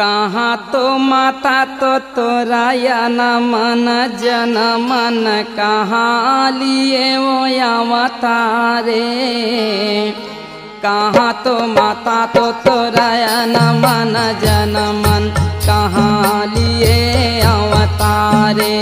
कहाँ तो माता तो तोराया न मन जन मन कहाँ लिए वो अवतारे। कहाँ तो माता तो तोराया न मन जन मन कहाँ लिए अवतारे।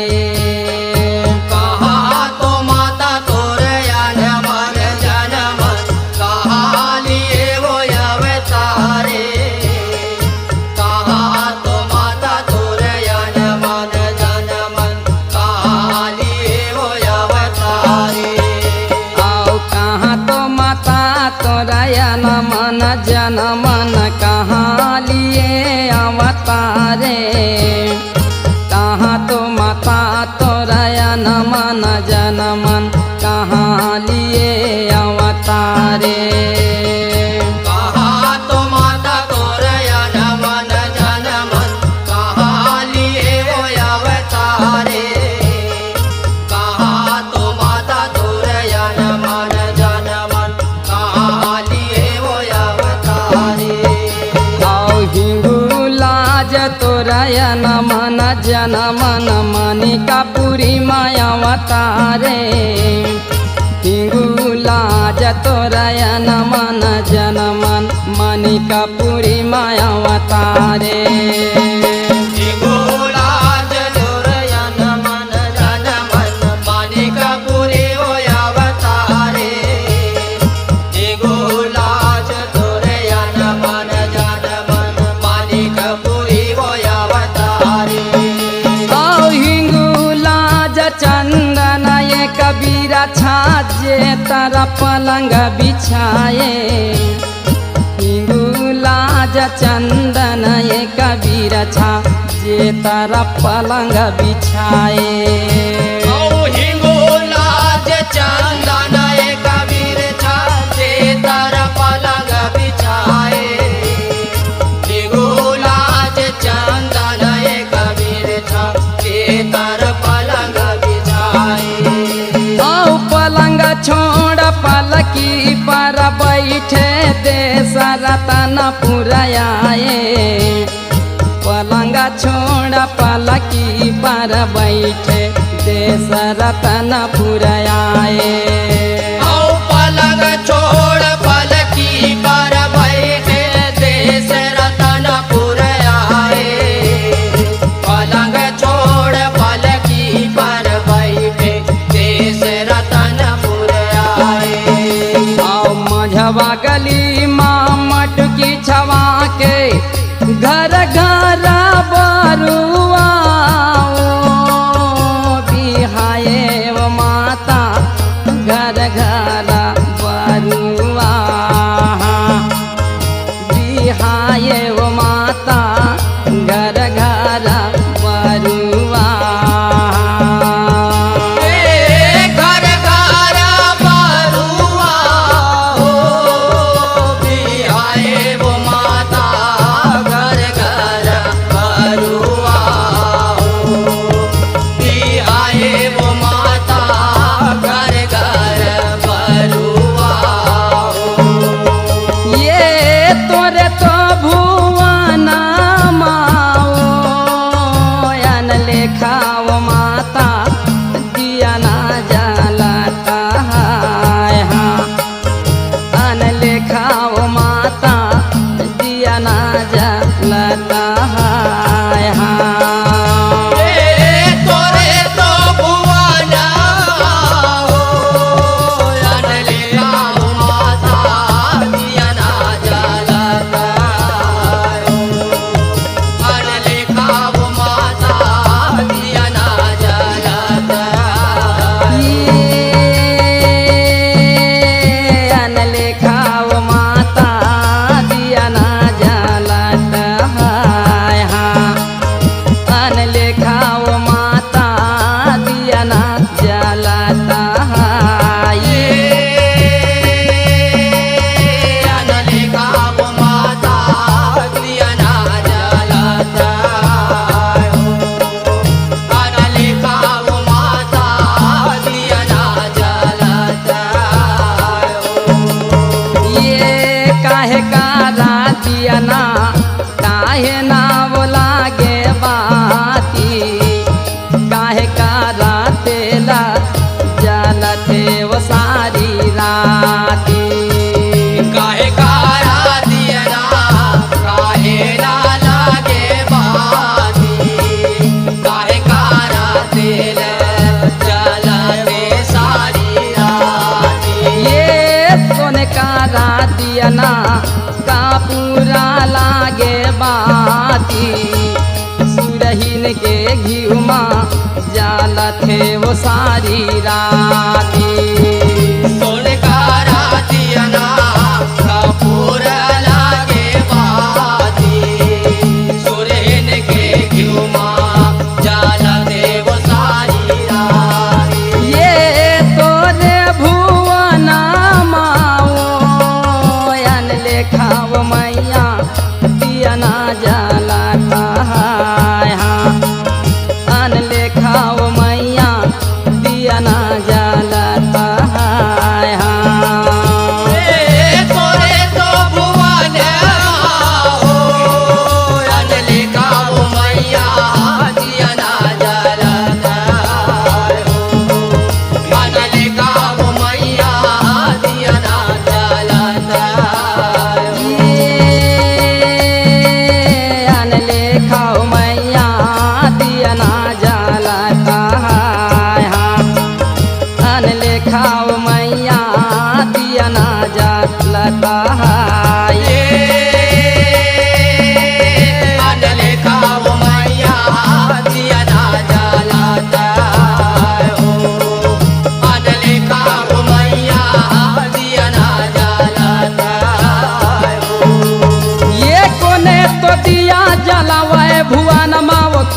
तोरायन मन जन मन कहाँ लिए अवतारे। कहाँ तो माता तोरायन मन जन मन कहाँ लिए अवतारे। तोरायन मन जन मन मनिका पुरी माया अवतारे। हिंगुलाज तोरायन मन जन मन मनिका पुरी माया अवतारे। चंदन ये कबीरा छाजे तारा पलंग बिछाए। हिंगुलाज चंदन ये कबीरा छाजे तारा पलंग बिछाए। हिंगुलाज चंदन ये कबीर छाजे तारा पलंग बिछाए। हिंगुलाज चंदन ये कबीर छाजे तारा पलंग पलंग छोड़ पलकी पर बैठे देश रतन पुराए। पलंग छोड़ पलकी पर बैठे देश रतन पुराए। पलंग छोड़ पलकी पर बैठे देश रतन पुराए। पलंग छोड़ पलकी पर बैठे देश रतन पुराए। मझवा गली माँ मटकी छवा के घर घर बरुआ बिहाए वो माता घर घर बरुआ बिहाए वो माता घर घर बरुआ। खाओ माता दिया ना जलाता है। हाँ अन लेखाओ माता दिया ना जलाता है। हाँ तोरे तो भुवना अन लेखाओ माता दिया ना जलाता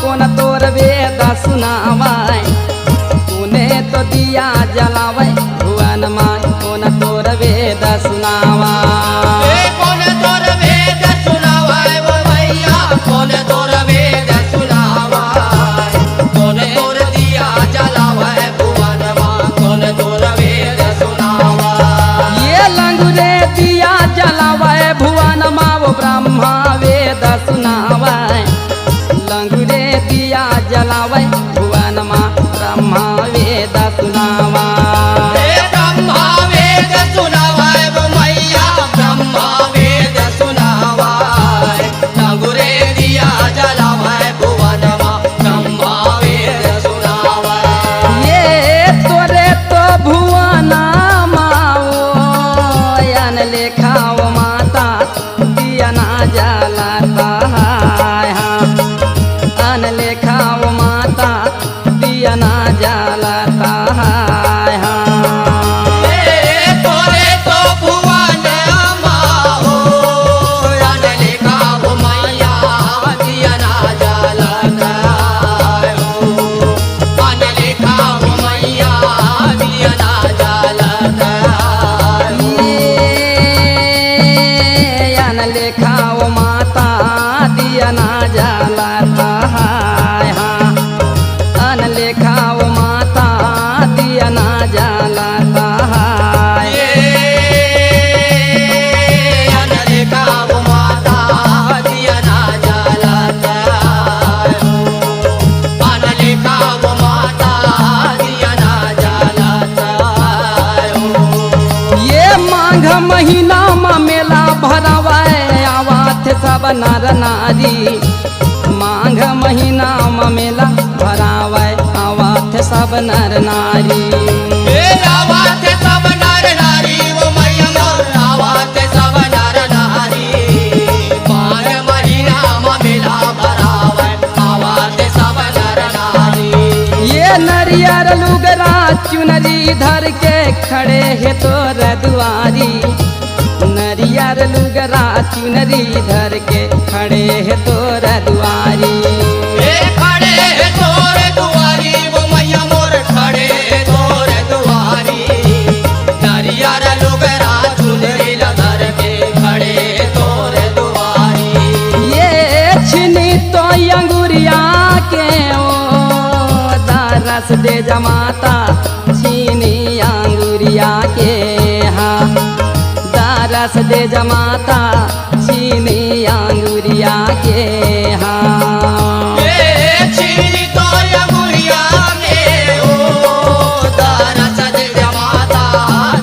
कोन तोर वेद सुनावै तूने तो दिया जलावै भुवन माँ कोन तोर वेद सुनावा कौन तोर वेद सुनावाय वो मैया कौन तोर वेद सुनावाय कौन तोर दिया जलावाय भुवन माँ कौन तोर वेद सुनावाय ये लंगुरे दिया जलावै भुवन माँ वो ब्रह्मा वेद सुनावै लंगुरे दिया जलावै भुवन माँ ब्रह्मा वेद सुनावा ब्रह्मा वेद सुनावाय वो मैया ब्रह्मा वेद सुनावाय लंगुरे दिया जलावाय भुवन माँ ब्रह्मा वेद सुनावाय ये तोरे तो भुवन माओ यन लेखाओ माता दिया ना जलाता है अन लेखाओ माता दिया ना जलाता है तोरे तो भुवन माहो अन लेखा वो मैया दिया ना जलाता हो अन लेखा वो मैया दिया ना जलाता यन लेखाओ माता दिया ना जलाता है अन लेखाओ माता दिया ना जलाता है अन लेखा वो माता दिया ना जलाता अन लेखा वो माता दिया ना जलाता ये माघ महीना में मेला भरावै आवत सब नर नारी माघ महीना में मेला भरावै आवत सब नर नारी आवाज सब नर नारी वो मैया मोर आवाज सब नर नारी माघ महीना में मेला भरावै आवाज सब नर नारी ये नरियर लुगरा चुनरी धर के खड़े है तोर दुआरी नरियर लुगरा चुनरी धर के खड़े है तोर दुआरी खड़े है तोर दुआरी वो मैया मोर खड़े है तोर दुआरी नरियर लुगरा चुनरी धर के खड़े है तोर दुआरी ये छिनी तो अंगुरिया के ओ दारस दे जमाता छीनी अंगुरिया के हाँ दारस दे जमाता छीनी अंगुरिया के हाँ छीनी तो अंगुरिया के ओ दारस दे जमाता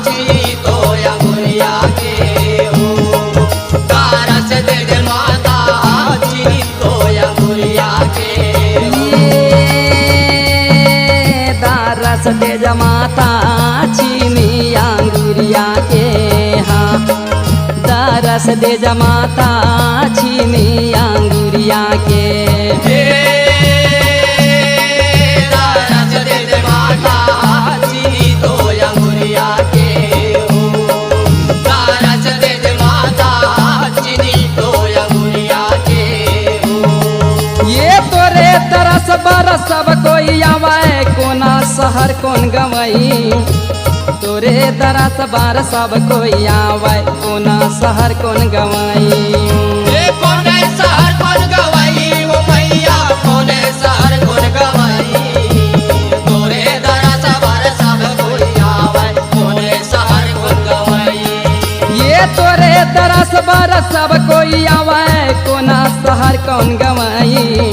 छीनी तो अंगुरिया के ओ दारस दे जमाता छीनी तो अंगुरिया के ये दारस दे जमाता छीनी अंगुरिया के हाँ दारस दे जमाता छीनी अंगुरिया के दारस दे जमाता छीनी तो अंगुरिया के ओ दारस दे जमाता छीनी तो अंगुरिया के ओ ये तोरे तरस बरस सब कोई आवे कोना शहर कौन गवई तोरे तरस बार सब कोई आवे कोना शहर कौन गवई कौन शहर कौन गवाई वो मैया कौन शहर कौन गवाई तोरे दरस बार सब कोई आवे कौन शहर कौन गवाई ये तोरे तरस बरस सब कोई आवे कोना शहर कौन गवई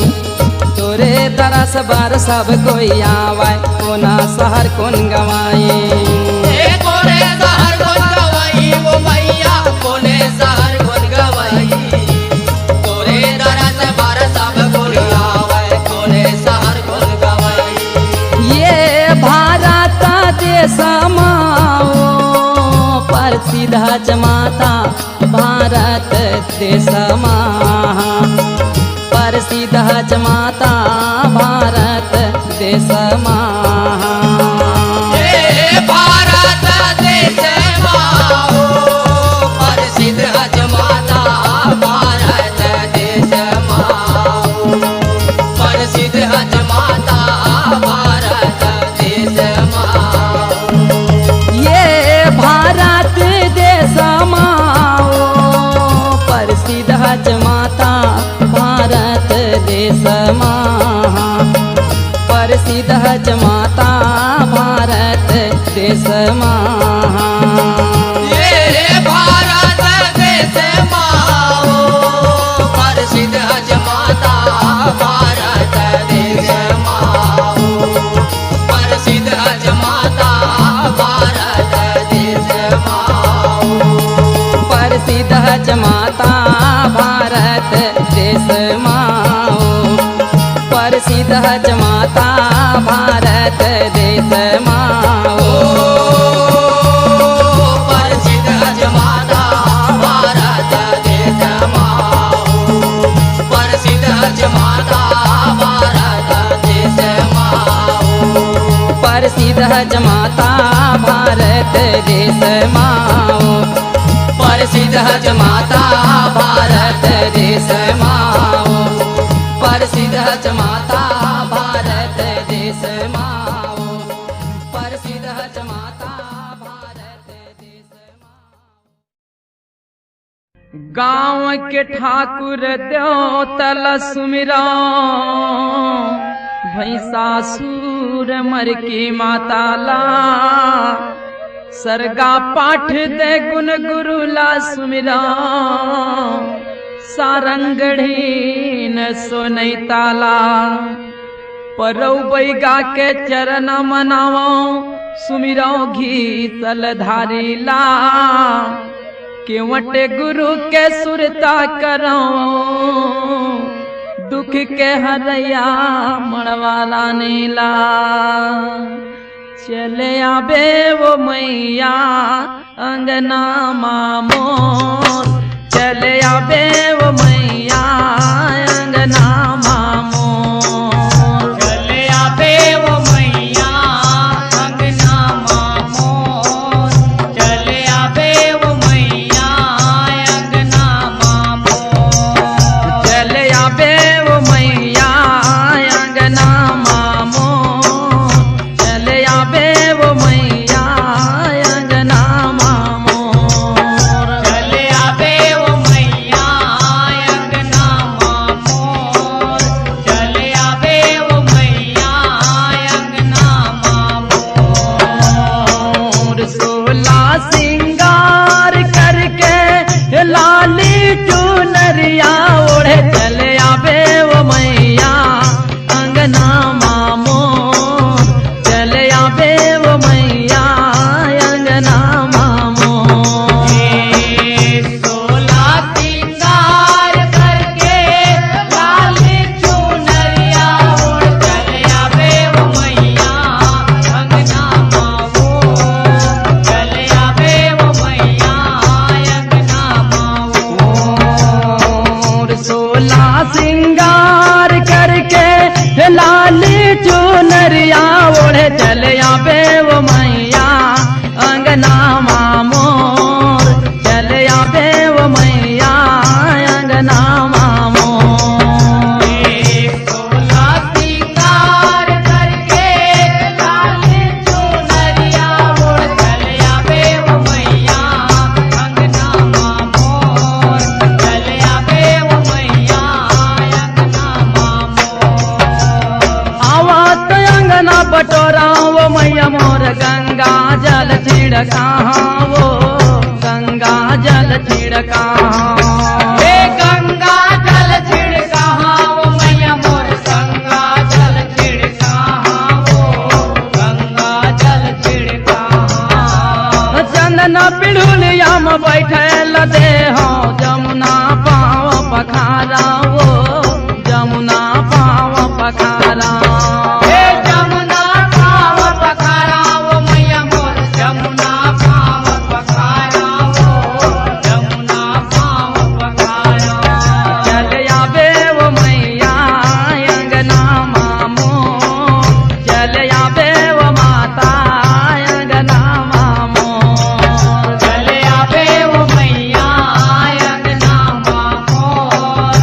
तोरे तरस बार सब कोई आवे कोना शहर कौन गवई कौन शहर कौन गवाई वो मैया कौन शहर कौन गवाई तोरे दरस बार सब कोई आवे कौन शहर कौन गवाई ये भारत देश माओ प्रसिद्ध जमाता भारत देश प्रसिद्ध जमाता भारत देश भारत देश माओ प्रसिद्ध जमाता भारत देश माओ प्रसिद्ध हज माता भारत देश महा प्रसिद्ध हज माता भारत देश महा ये भारत देश माओ प्रसिद्ध हज माता भारत देश माओ प्रसिद्ध हज माता भारत देश माओ प्रसिद्ध हज माता भारत देश माओ प्रसिद्ध हज माता भारत देश माओ प्रसिद्ध हज माता भारत देश माओ प्रसिद्ध हज माता भारत देश माओ प्रसिद्ध हज माता भारत देश माओ प्रसिद्ध हज माता भारत देश माओ प्रसिद्ध हज माता भारत देश माओ प्रसिद्ध हज माता भारत देश गाँव के ठाकुर देव तल सुमिरा भैंसासुर मर की माताला सरगा पाठ दे गुण गुरुला सुमिरा सारंगढ़ी न सोनई ताला परौ बैगा के चरण मनावो सुमिरो घी तलधारी ला केवटे गुरु के सुरता करो दुख के हरैया मड़वाला नीला चले आबे वो मैया अंगना मामोर चले आबे वो मैया अंगना मामोर चले आबे वो मैया अंगना मामोर चले आबे वो मैया अंगना मामोर चले आबे वो मैया अंगना मामोर चले आबे वो मैया अंगना मामोर चले आबे वो मैया अंगना मामोर चले आबे वो मैया अंगना और सोला सिंगार करके लाली चुनरिया ओढ़े चले आबे वो मैया अंगना मामोर चले आबे वो मैया अंगना मामोर सोला सिंगार करके लाल चुनरिया ओढ़ चले आबे वो मैया अंगना मामोर चले आबे वो मैया अंगना और सोला सिंगार करके लाली चुनरिया ओढ़े चले आबे वो मैया अंगना मामोर चले आबे वो मैया अंगना मामोर सोला सिंगार करके लाल चुनरिया ओढ़ चले आबे वो मैया अंगना मामोर चले आबे वो मैया अंगना मामोर आवत अंगना बटोरा वो मैया मोर गंगा जल छिड़का वो गंगा जल छिड़का हे गंगा जल छिड़का वो मैया मोर गंगा जल छिड़का वो गंगा जल छिड़का चंदना पिढ़ुलिया में बैठल दे हो जमुना पाव पखारा वो जमुना पाव पखारा हे जमुना पाव पखारा वो मैया मोर जमुना पाव पखारा वो जमुना पाव पखारा चल आबे वो मैया अंगना मामोर चल आबे वो माता अंगना मामोर चले आबे वो मैया अंगना मामोर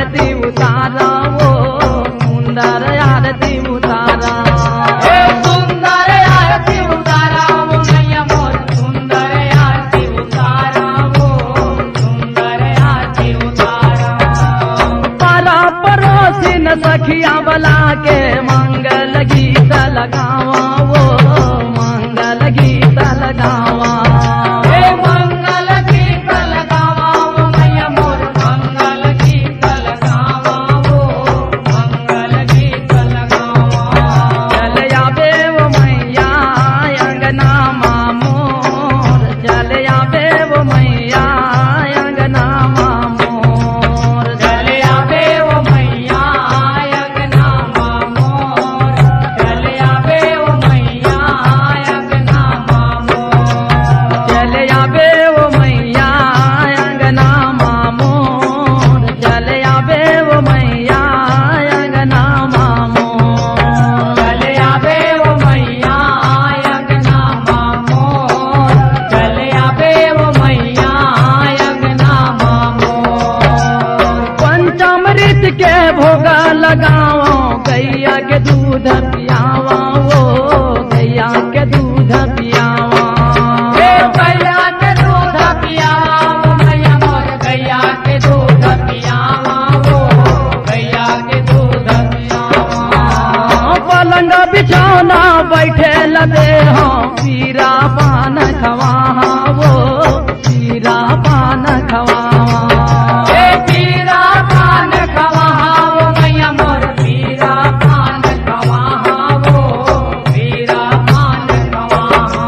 आरती उतारा वो सुंदर आरती उतारा। हे सुंदर आरती उतारा वो मैया मोर सुंदर आरती उतारा वो सुंदर आरती उतारा। पारा पड़ोसी न सखिया बला के मंगल गीत लगावा वो मंगल गीत लगावा। हे मंगल गीत लगावा वो मैया मोर मंगल गीत लगावा वो मंगल गीत लगावा। चल आवे वो मैया अंगना मामोर चल आवे वो मैया अंगना मामोर। चल आवे वो मैया अंगना मामोर चल आवे वो मैया अंगना मामोर। चल आवे वो मैया अंगना मामोर चल आवे वो मैया अंगना मामोर। चल आवे वो मैया अंगना मामोर चल आवे वो मैया अंगना मामोर। पंचामृत के भोग लगाओ गैया के दूध पियावा वो गैया के दूध पियावा। हे गैया के दूध पियावा वो मैया मोर गैया के दूध पियावा वो गैया के दूध पियावा। पलंग बिछौना बैठे लदे हो पीरा पान खवा वो पीरा पान खवा। हे पीरा पान खवाहा वो मैया मोर पीरा पान खवाहा वो पीरा पान खवाहा।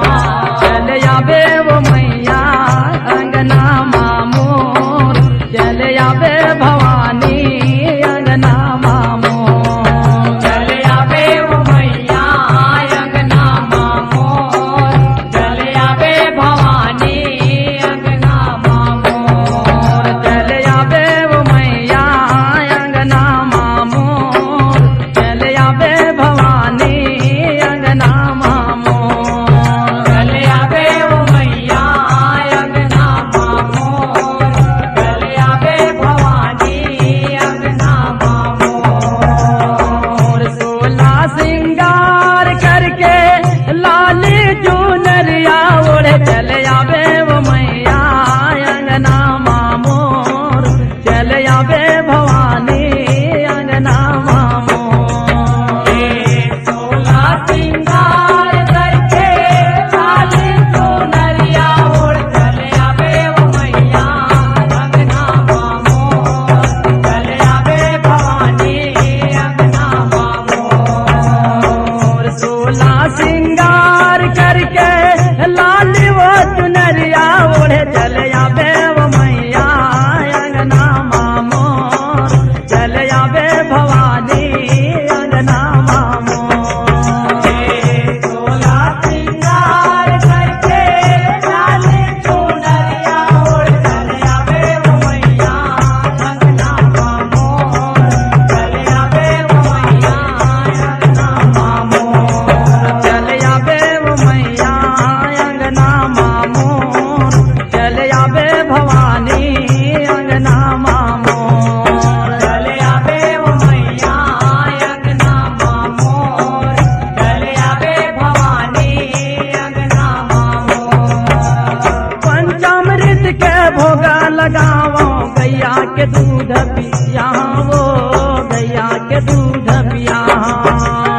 चल आवे वो मैया अंगना मामोर चल आवे भवानी अंगना मामोर। चल आवे वो मैया अंगना मामोर चल आवे भवानी अंगना मामोर। चल आवे वो मैया अंगना मामोर चल आवे भवानी अंगना मामोर। चल आवे वो मैया अंगना मामोर चल आवे भवानी अंगना मामोर। सोला सिंगार करके लाली चुनरिया ओढ़े चल आवे वो मैया अंगना मामोर चल आवे भवानी अंगना मामोर। सोला सिंगार करके लाली चुनरिया ओढ़ चल आवे वो मैया अंगना मामोर चल आवे भवानी अंगना मामोर। सोला सिंगार करके लाली वो चुनरिया ओढ़े चल आवे वो मैया अंगना मामोर चल आवे भवानी अंगना मामोर। सोला सिंगार करके लाली चुनरिया ओढ़ चल आवे वो मैया अंगना मामोर चल आवे वो मैया अंगना मामोर। चल आवे वो मैया अंगना मामोर चल आवे भवानी अंगना मामोर। चल आवे वो मैया अंगना मामोर चल आवे भवानी अंगना मामोर। पंचामृत के भोगा लगाओ गैया के दूध पियावो गैया के दूध पियावो।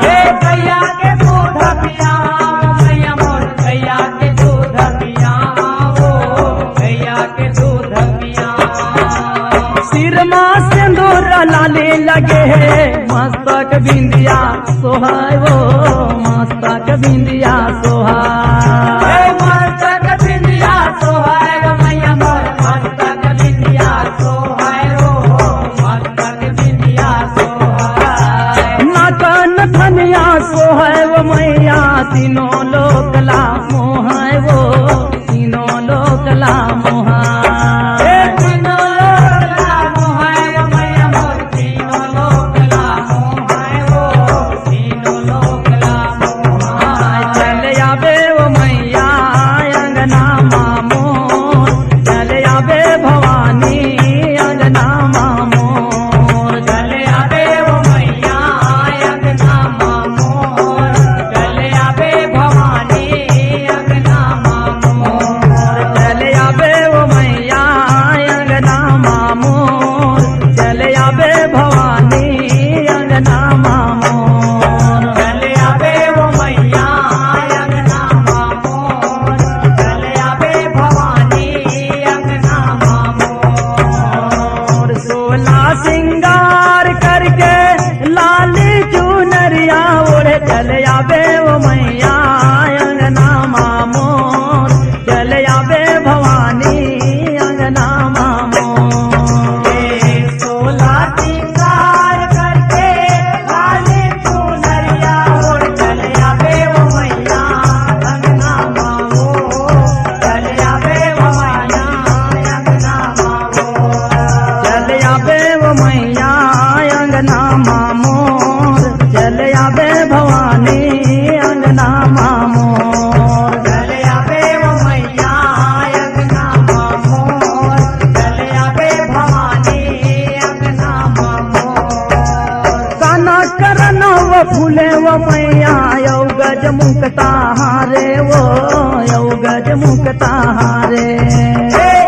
हे गैया के दूध पियावा वो मैया मोर गैया के दूध पियावा वो गैया के दूध पियावा। सिर माँ सिंदूर लाली लगे मस्तक बिंदिया सोहाय वो मस्तक बिंदिया सोहाय। हे मस्तक बिंदिया सोहाय वो मैया मोर मस्तक बिंदिया सोहाय रो मस्तक बिंदिया सोहाय। नाकन धनिया सोहाय वो मैया तीनों लोकला मोहाय वो तीनों लोकला मोहाय। हे तीनों लोकला मोहाय वो मैया मोर तीनों लोकला मोहाय वो तीनों लोकला मोहाय। चल आवे वो मैया अंगना मामोर चल आवे भवानी अंगना मामोर। मोर चले आवे वो मैया अंगना मोर चले आवे भवानी अंगना मोर काना करना वो फूले वो मैया यौ गज मुक्ता हारे वो यौ गज मुक्ता हारे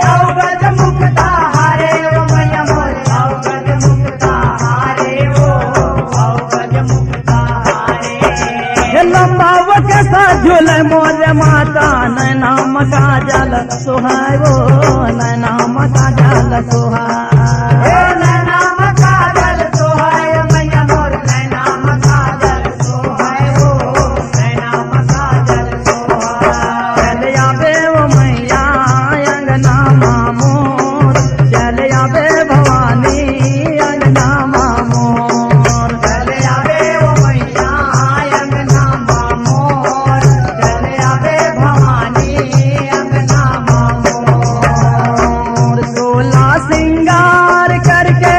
यौ गज मुक्ता हारे वो मैया मोर यौ गज मुक्ता हारे वो यौ गज मुक्ता हारे लंबाव के साथ झूले मोर माता नैना मका जल सुहाय वो नैना मका जल सुहाय नैना मका जल सुहाय मैया मोर नैना मका जल सुहाय वो नैना मका जल सुहाय चले आवे वो मैया अंगना मोर चले आवे भवानी अंगना मोर चले आवे वो मैया अंगना मोर चले आवे भवानी अंगना मोर सोला सिंगार करके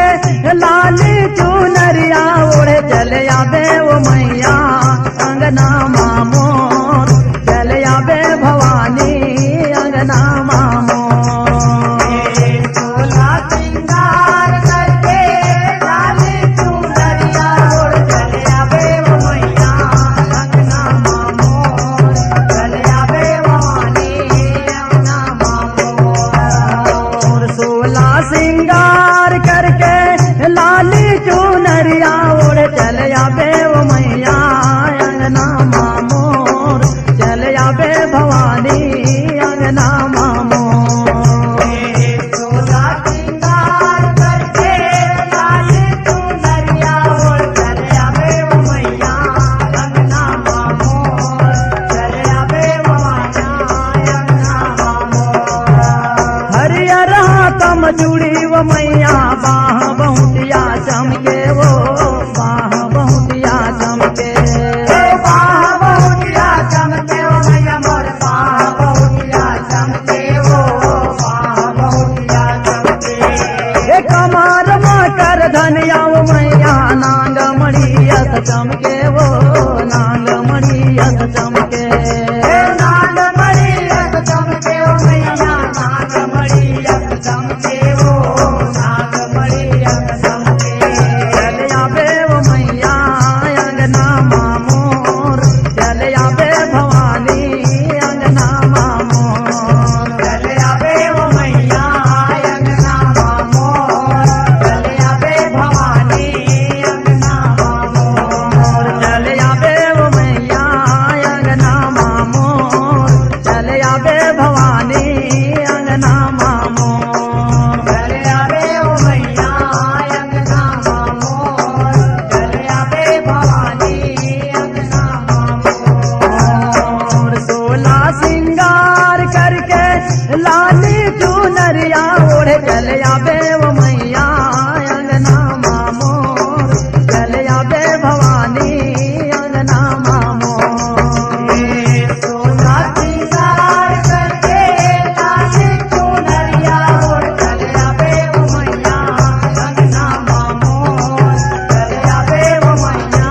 लाली चुनरिया ओढ़े चले आवे वो मैया अंगना मोर चले आवे भवानी अंगना मोर सोला सिंगार करके लाली चुनरिया ओढ़े चले आवे वो मैया अंगना मोर चले आवे भवानी अंगना मोर सोला सिंगार करके लाली चुनरिया ओढ़े चले आवे वो मैया अंगना मोर चले आवे भवानी अंगना मोर सोला सिंगार करके लाली चुनरिया ओढ़े चले आवे वो मैया अंगना मोर चले आवे भवानी अंगना मोर हरियर हाथम जुड़ी वो मैया बाह बहुतिया चमके वो बाह बहुतिया चमके बाह बहुतिया चमके वो मैया मोर बाह बहुतिया चमके वो बाह बहुतिया चमके कमार कर धनिया वो मैया नांग मड़ियत चमके वो नांग मड़ियत चमके नांग मड़ियत चमके वो मैया नांग मड़ियत चमके वो नांग मड़ियत चमके चले आवे वो मैया अंगना मोर चले आवे भवानी अंगना मोर चले आवे वो मैया अंगना मोर चले आवे भवानी अंगना मोर चले आवे वो मैया अंगना मोर चले आवे भवानी अंगना मोर चले आवे वो मैया अंगना मोर चले आवे भवानी अंगना मोर सोला सिंगार करके लाली चुनरिया ओढ़े चले आवे वो मैया अंगना मोर चले आवे भवानी अंगना मोर सोला सिंगार करके लाली चुनरिया ओढ़े चले आवे वो मैया अंगना मोर चले आवे वो मैया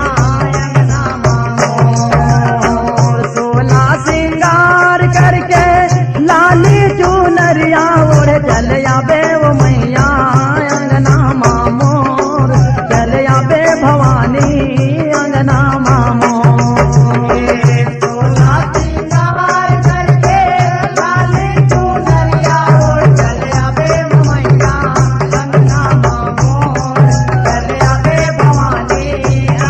अंगना मोर सोला सिंगार करके लाली चुनरिया ओढ़े चले आवे वो मैया अंगना मोर चले आवे भवानी अंगना मोर सोला सिंगार करके लाली चुनरिया ओढ़े चले आवे वो मैया अंगना मोर चले आवे भवानी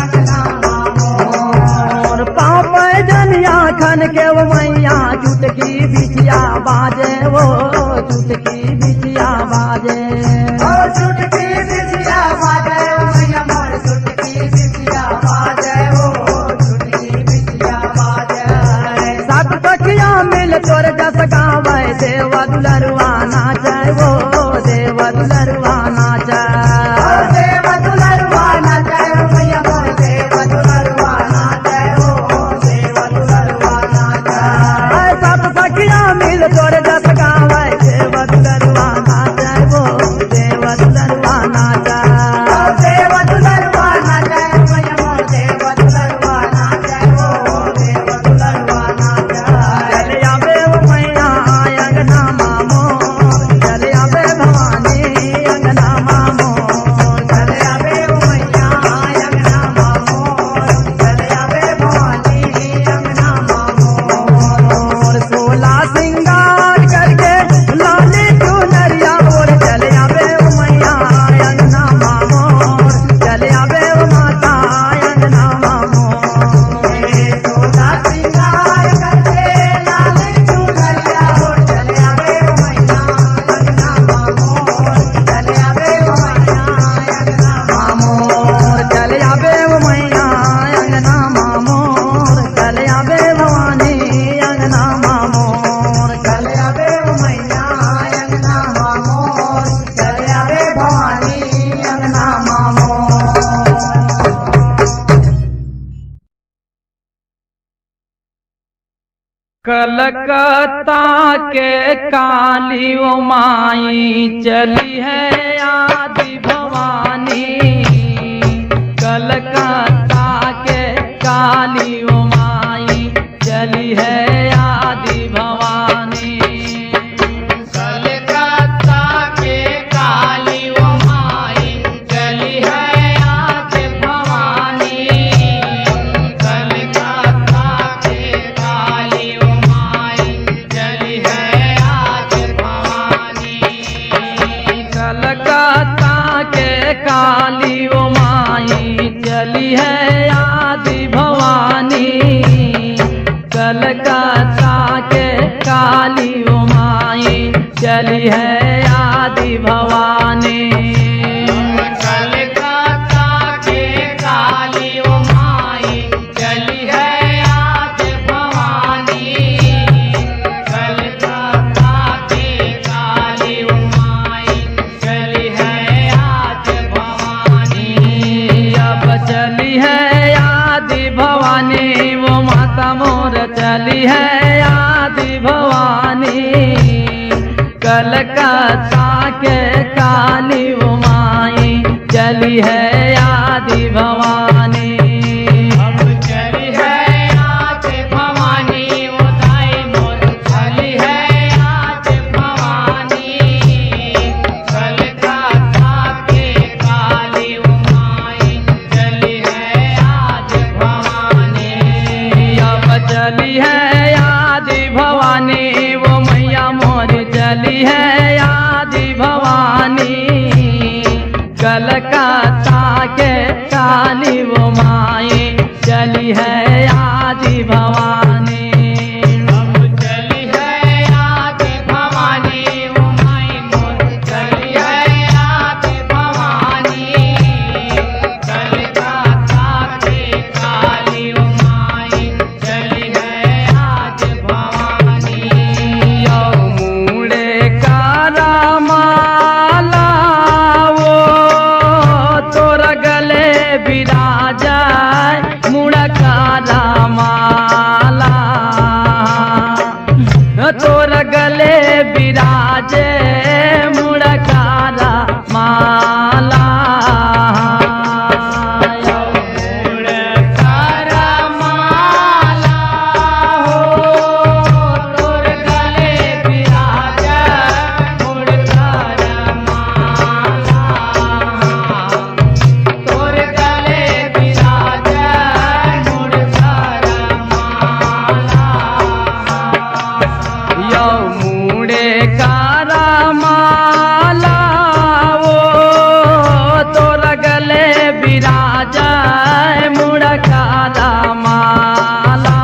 अंगना मोर पाँव जनिया खन के वो मैया चुटकी बिछिया बाजे वो चुटकी बिछिया बाजे चुटकी बिछिया बाजे वो मैया मोर चुटकी बिछिया बाजे वो चुटकी बिछिया बाजे सात तकिया मिल तोर जस गावे देव दुलरुआ नाचे वो देव दुलरुआ नाचे देव दुलरुआ नाचे वो मैया मोर देव दुलरुआ नाचे वो देव दुलरुआ नाचे सात तकिया मिल तोर जस गावे देव दुलरुआ नाचे वो देव दुलरुआ नाचे देव दुलरुआ नाचे मैया मोर देव दुलरुआ नाचे वो देव दुलरुआ कलकत्ता के काली ओ माई चली है आदि भवानी। कलकत्ता के काली ओ माई चली है आदि भवानी। कलकत्ता के काली ओ माई चली है आदि भवानी। कलकत्ता के काली ओ माई चली है आदि भवानी। कलकत्ता के काली ओ माई चली है आदि भवानी। कलकत्ता के काली ओ माई चली है आदि भवानी। कलकत्ता के काली ओ माई चली है आदि भवानी। कलकत्ता के काली ओ माई चली है आदि भवानी। अब चली है आदि भवानी वो माता मोर चली है आदि भवानी। कलकत्ता के काली वो माई चली है आदि भवानी। अब चली है आदि भवानी वो दाई मोर चली है आदि भवानी। कलकत्ता के काली ओ माई चली है आदि भवानी। अब चली है आदि भवानी वो मैया मोर चली है आदि भवानी। कलकत्ता के काली वो माई चली है आदि भवानी। अब चली है आदि भवानी वो माई मोर चली है आदि भवानी। कलकत्ता के काली ओ माई चली है आदि भवानी। मुड़े कारा माला वो तोर गले बिराजा मुड़ा कारा माला। तोर गले बिराजे मुड़ा कारा माला। करमाला हो तोर गले बिराजा मुड़ करमाला। तोर गले बिराजा मुड़ करमाला। यो मुड़े कारा माला वो तोर गले बिराजा मुड़ा कारा माला।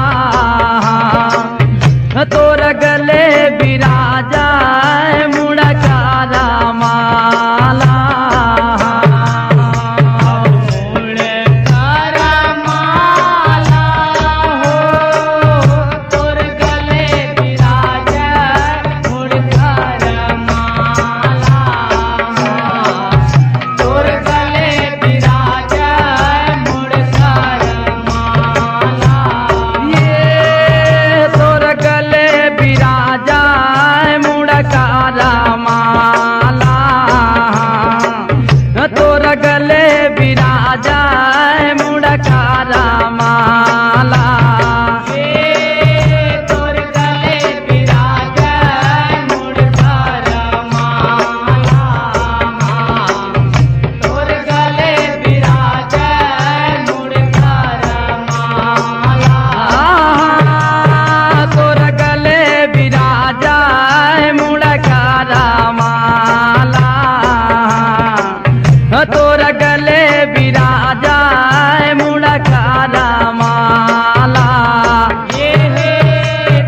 तोर गले बिराजा मुड़ा कारा माला। मुड़ करमाला हो तोर गले बिराजा मुड़ करमाला। तोर गले बिराजा मुड़ करमाला। ये तोर गले बिराजा मुड़ा कारा माला। तोर गले बिराजा मुड़ा कारा माला। तोर गले बिराजा मुड़ करमाला। तोर गले बिराजा मुड़ करमाला। तोर गले बिराजा मुड़ा कारा माला। तोर गले बिराजा मुड़ा कारा माला।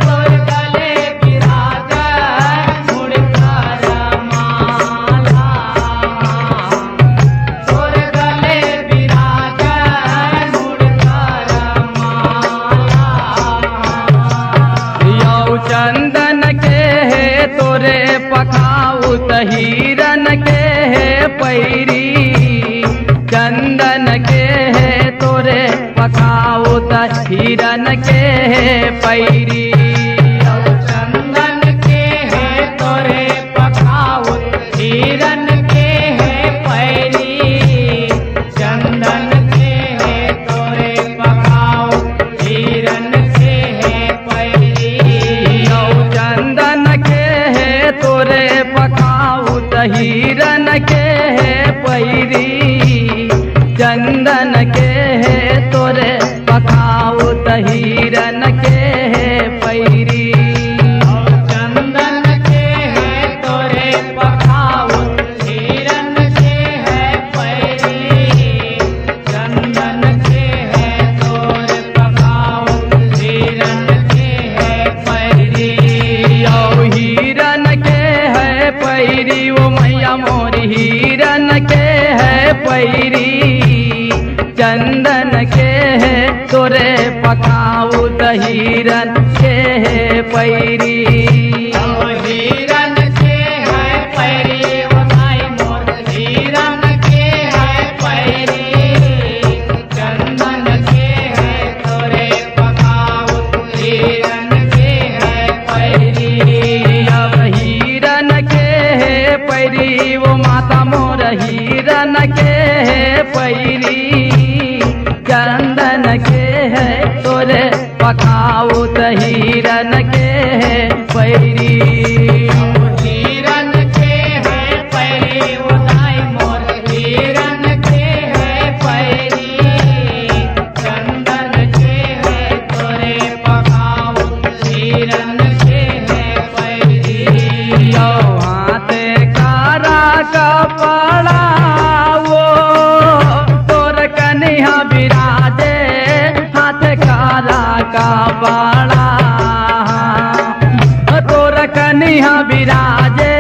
तोर गले बिराजा मुड़ करमाला। तोर गले बिराजा मुड़ करमाला। यौ चंदन के है तोरे पखाउत हिरन के है पैरी। चंदन के है तोरे पखाउत हिरन के है पैरी। पैरी चंदन के है तोरे पकाऊ दहीरन के है पैरी हीरन के है पैरी वो भाई मोर हीरन के है पैरी चंदन के है तोरे पकाऊ हीरन के है पैरी अब हीरन के है पैरी वो माता मोर हीरन के है पैरी चंदन के है तोरे पकाऊ दहीरन के है पैरी हीरन के है पैरी वो भाई मोर हीरन के है पैरी चंदन के है तोरे पकाऊ हीरन के है पैरी यो हाथ कारा कपड़ा वो तोर कन्हा विराजे हाथ कारा कपड़ा तोर कन्हा विराजे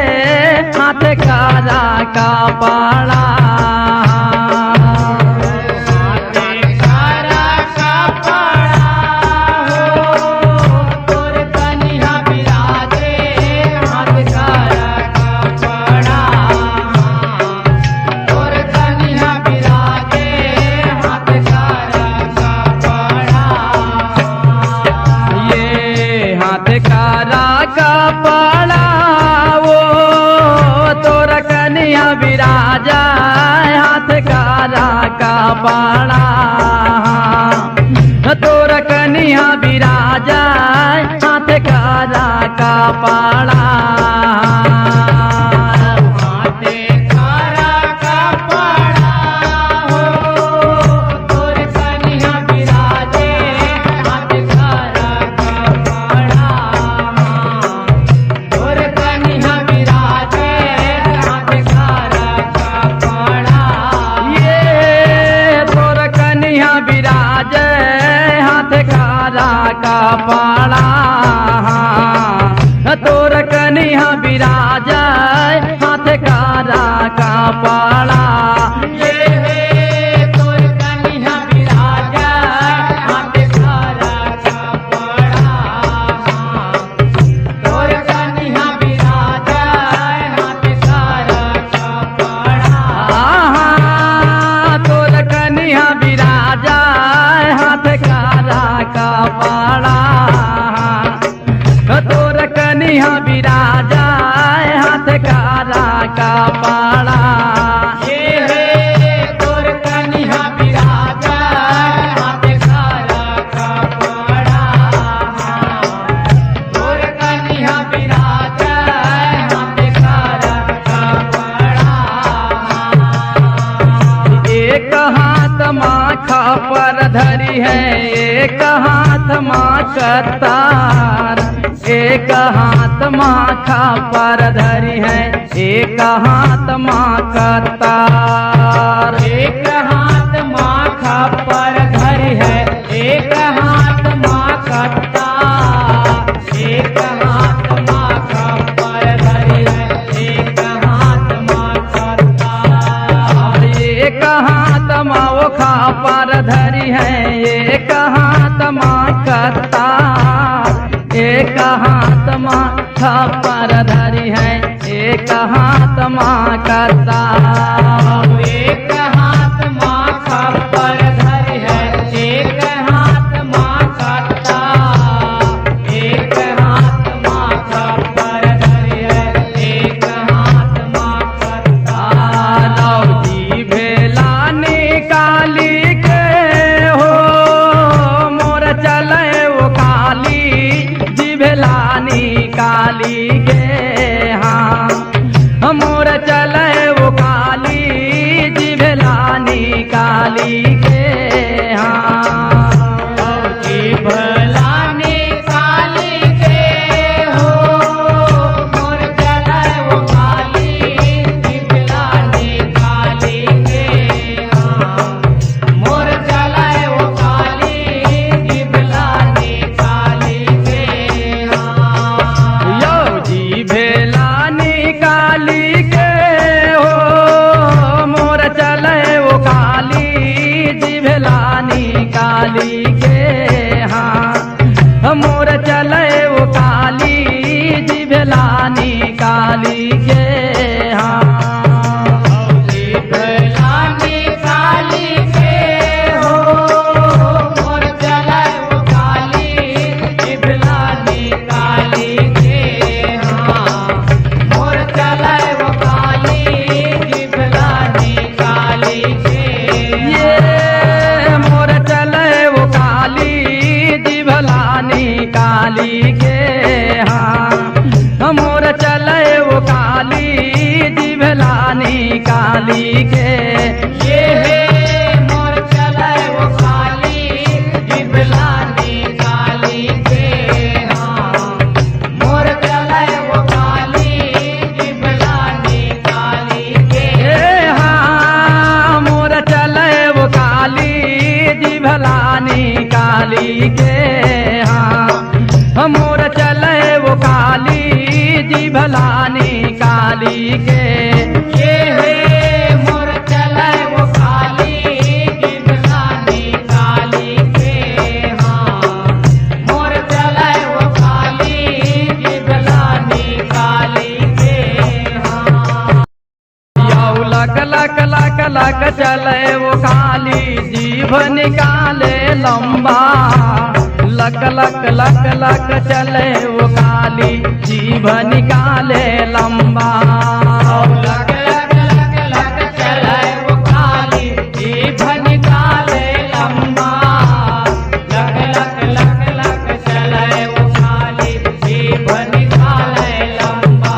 हाथ कारा कपड़ा कारा कपड़ा हो तोर कन्हा विराजे हाथ कारा कपड़ा तोर कन्हा विराजे हाथ कारा कपड़ा ये हाथ कारा कपड़ा वो तोर कन्हा विराजा हाथ कारा कपड़ा तोर कन्हा विराजा हाथ कारा कपड़ा हाथे कारा कपड़ा हो तोर कन्हा विराजे हाथ कारा कपड़ा तोर कन्हा विराजे हाथ कारा कपड़ा ये तोर कन्हा विराज हाथ कारा कपड़ा तोर कन्हा विराज हाथ कारा कपड़ा ये है तोर कन्हा विराजा हाथ कारा कपड़ा तोर कन्हा विराजा हाथ कारा कपड़ा तोर कन्हा विराजा हाथ कारा कपड़ा तोर कन्हा विराजा हाथ कारा कपड़ा ये है तोर कन्हा विराजा हाथ कारा कपड़ा तोर कन्हा विराजा हाथ कारा कपड़ा एक हाथ माखा पर धरी है एक हाथ माँ कतार एक हाथ माखा पर धरी है एक हाथ माँ कतार एक हाथ माखा पर धरी है एक हाथ माखा एक हाथ माखा पर धरी है एक हाथ माखा एक हाथ माओखा पर धरी है एक हाथ माँ कतार एक हाथ माथा पर धरी है एक हाथ माँ कतार एक हाथ माखा पर धरी है एक हाथ माखा एक हाथ माखा पर धरी है एक हाथ माखा लौजी भेला निकाली के हो मोर चले वो काली जी भेला निकाली के हाँ मोर चले वो काली जी भेला निकाली के हाँ भला निकाली के हो मोर चले वो काली भला निकाली के मोर चले वो काली भला निकाली के यो जी काली जिभलानी काली के हाँ जिभलानी काली के हो मोर चले वो काली जिभलानी काली के हाँ मोर चले वो काली जिभलानी काली के ये मोर चले वो काली जिभलानी काली के हाँ मोर चले वो काली जिभलानी काली के ये है मोर चले वो काली जिभलानी काली के हाँ मोर चले वो काली जिभलानी काली के हाँ मोर चले वो काली जिभलानी काली के हाँ मोर चले वो काली जिभलानी काली के ये है मोर चले वो काली जिभलानी काली के हाँ मोर चले वो काली जिभलानी काली के हाँ यौ लक लक लक लक चले वो काली जीभ निकाले लंबा लक लक लक लक चले वो काली जीभ निकाले लंबा लग लग लग लग चले वो काली जीभ निकाले लंबा लग लग लग लग चले वो काली जीभ निकाले लंबा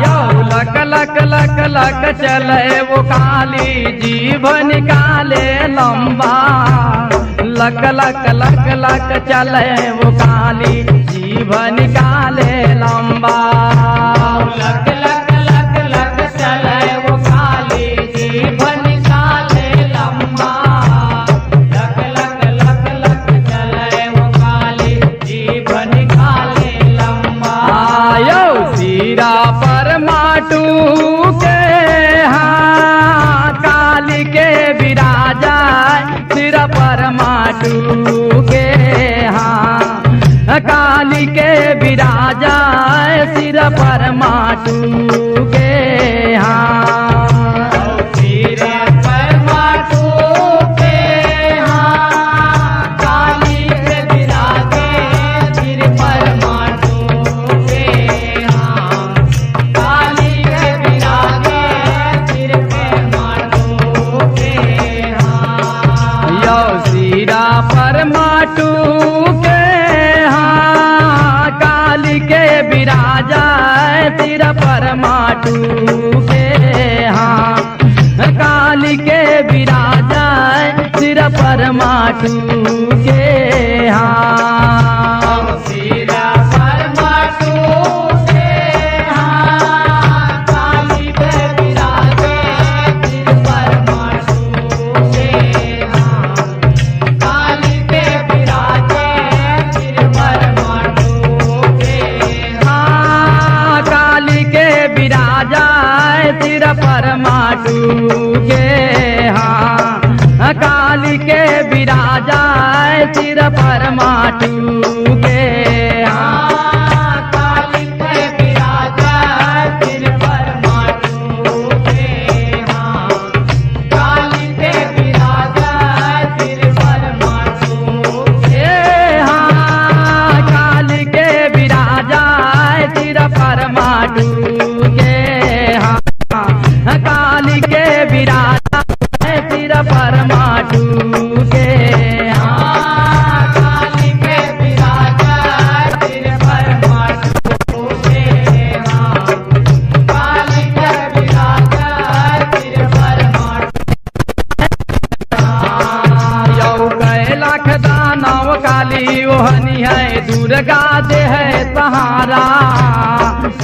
यौ लक लक लक लक चले वो काली जीभ निकाले लंबा लक लक लक लक चले वो काली जीभ निकाले लंबा लग लग लग लग चले वो काली जीभ निकाले लंबा लग लग लग लग चले वो काली जीभ निकाले लंबा आयो सिरा पर माटू के हाँ काली के विराजा सिर पर माटू के हाँ काली के विराजा सिर पर माटू के हाँ सिर पर माटू के हाँ काली के विराजे सिर पर माटू के हाँ काली के विराजे सिर पे माटू के हाँ यौ सिरा पर माटू के हाँ काली के विराजा सिर पर माटू के हाँ काली के विराजा सिर पर माटू के हाँ सिर पर माटू के हाँ काली के विराजे सिर पर माटू के हाँ काली के विराजे सिर पर माटू के हाँ काली के विराजा सिर पर माटू के हाँ काली के विराजा सिर पर माटू के हाँ काली के विराजा सिर पर माटू के हाँ काली के विराजा सिर पर माटू ए हाँ काली के विराजा सिर पर माटू के हाँ काली के विराजा सिर पर माटू के हाँ काली के विराजा सिर पर माटू के हाँ काली के विराजा सिर पर माटू यौ कैलाख दानव काली ओहनी है दुर्गा दे है सहारा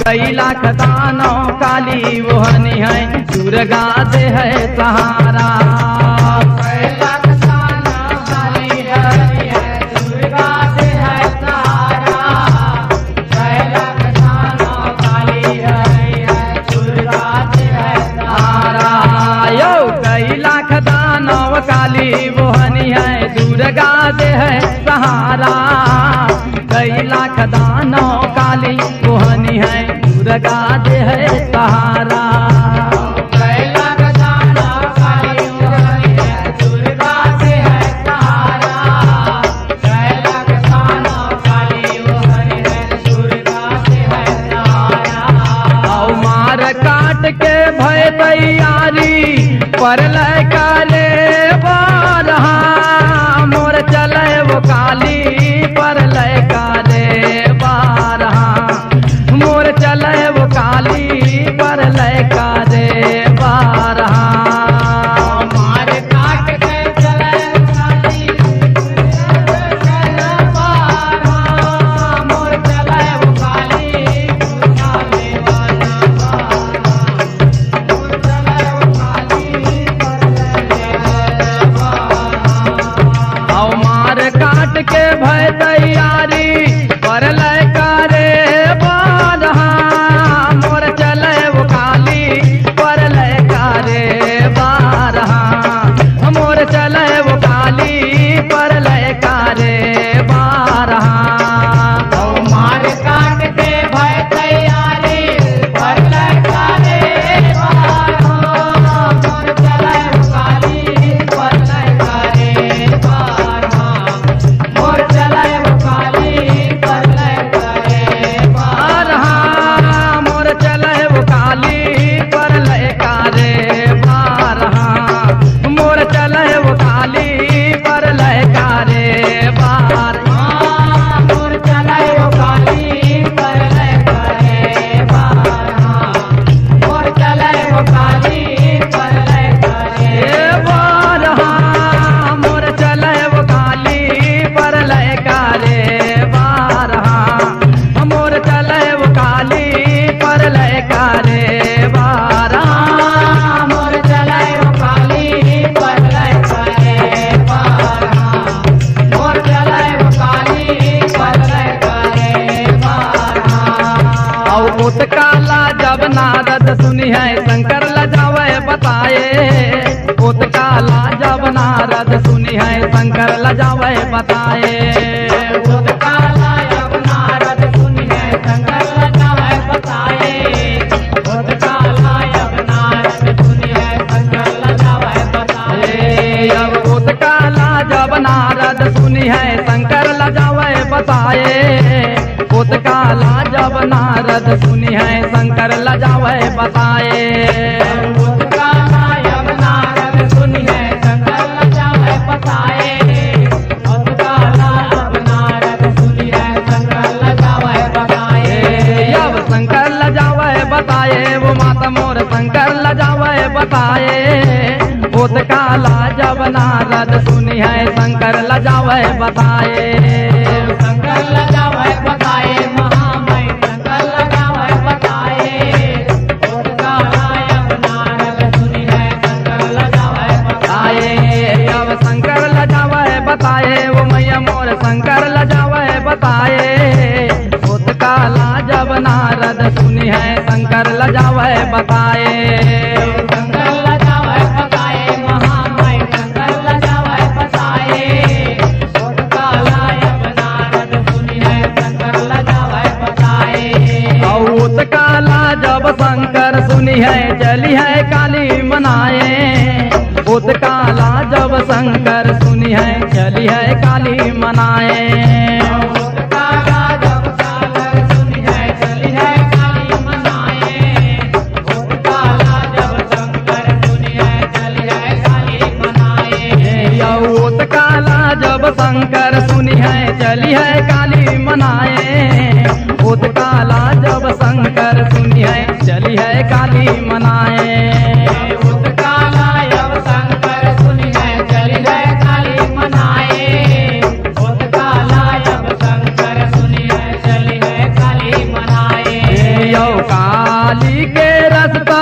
कैलाख दानव काली ओहनी है दुर्गा दे है सहारा कैलाश दाना काली है दुर्गा दे है सहारा कैलाश दाना काली है दुर्गा दे है सहारा यौ कैलाख दानव काली ओहनी है दुर्गा दे है सहारा कैलाख दानो काली मोहनी है दुर्गा दे है सहारा। कैला का दाना काली मोहनी है दुर्गा दे है सहारा। कैला का दाना काली मोहनी है दुर्गा दे है सहारा। औ मार काट के भय तैयारी पर लय काले बारहा मोर चले वो काली पर लय काले बारहा मोर चले वो काली पर लय काले बारहा। मार काट के चले काली चले बारहा मोर चले वो काली काले वाला बारहा मोर चले वो काली पर ले बारहा। औ मार काट के भय तैयारी पर लय काले बारहा मोर चले वो काली पर लय काले बारहा मोर चले वो काली पर लय काले बारहा। मार काट के भय तैयारी पर लय काले बारहा मोर चले वो काली पर लय काले बारहा मोर चले वो काली पर लय काले बारहा। मोर चले वो काली पर लय काले बारहा मोर चले वो काली पर लय काले बारहा। मोर चले वो काली पर लय काले बारहा मोर चले वो काली पर लय काले बारहा मोर चले वो काली पर लय काले बारहा मोर चले वो काली पर लय काले बारहा। मोर चले वो काली पर लय काले बारहा मोर चले वो काली पर लय काले बारहा। औ उत काला जब नारद सुनी है शंकर लजावे बताए उत काला जब नारद सुनी है शंकर लजावे बताए। खुद काला जब नारद सुनी है शंकर लजावे बताए। खुद काला जब नारद सुनी है शंकर लजावे बताए। अब उत काला जब नारद सुनी है शंकर लजावे बताए उत काला जब नारद सुनी है शंकर लजावे बताए। खुद काला जब नारद सुनी है शंकर लजावे बताए। खुद काला जब नारद सुनी है शंकर लजावे बताए। अब शंकर लजावे बताए वो माता मोर शंकर लजावे बताए उत काला जब नारद सुनी है शंकर लजावे बताए। शंकर लजावे बताए महामय शंकर लजावे बताए। खुद काला जब नारद सुनी है शंकर लजावे बताए। अब शंकर लजावे बताए वो मैया मोर शंकर लजावे बताए उत काला जब नारद सुनी है शंकर लजावे बताए। शंकर लजावे बताए महामय शंकर लजावे बताए। खुद काला जब नारद सुनी है शंकर लजावे बताए। उत काला जब शंकर सुनी है चली है काली मनाए उत काला जब शंकर सुनी है चली है काली मनाए। खुद काला जब शंकर सुनी है चली है काली मनाए। खुद काला जब शंकर सुनी है चली है काली मनाए। उत काला जब शंकर सुनी है चली है काली मनाए उत काला जब शंकर सुनी है चली है काली मनाए। खुद काला जब शंकर सुनी है चली है काली मनाए। खुद काला जब शंकर सुनी है चली है काली मनाए। यो काली के रस्ता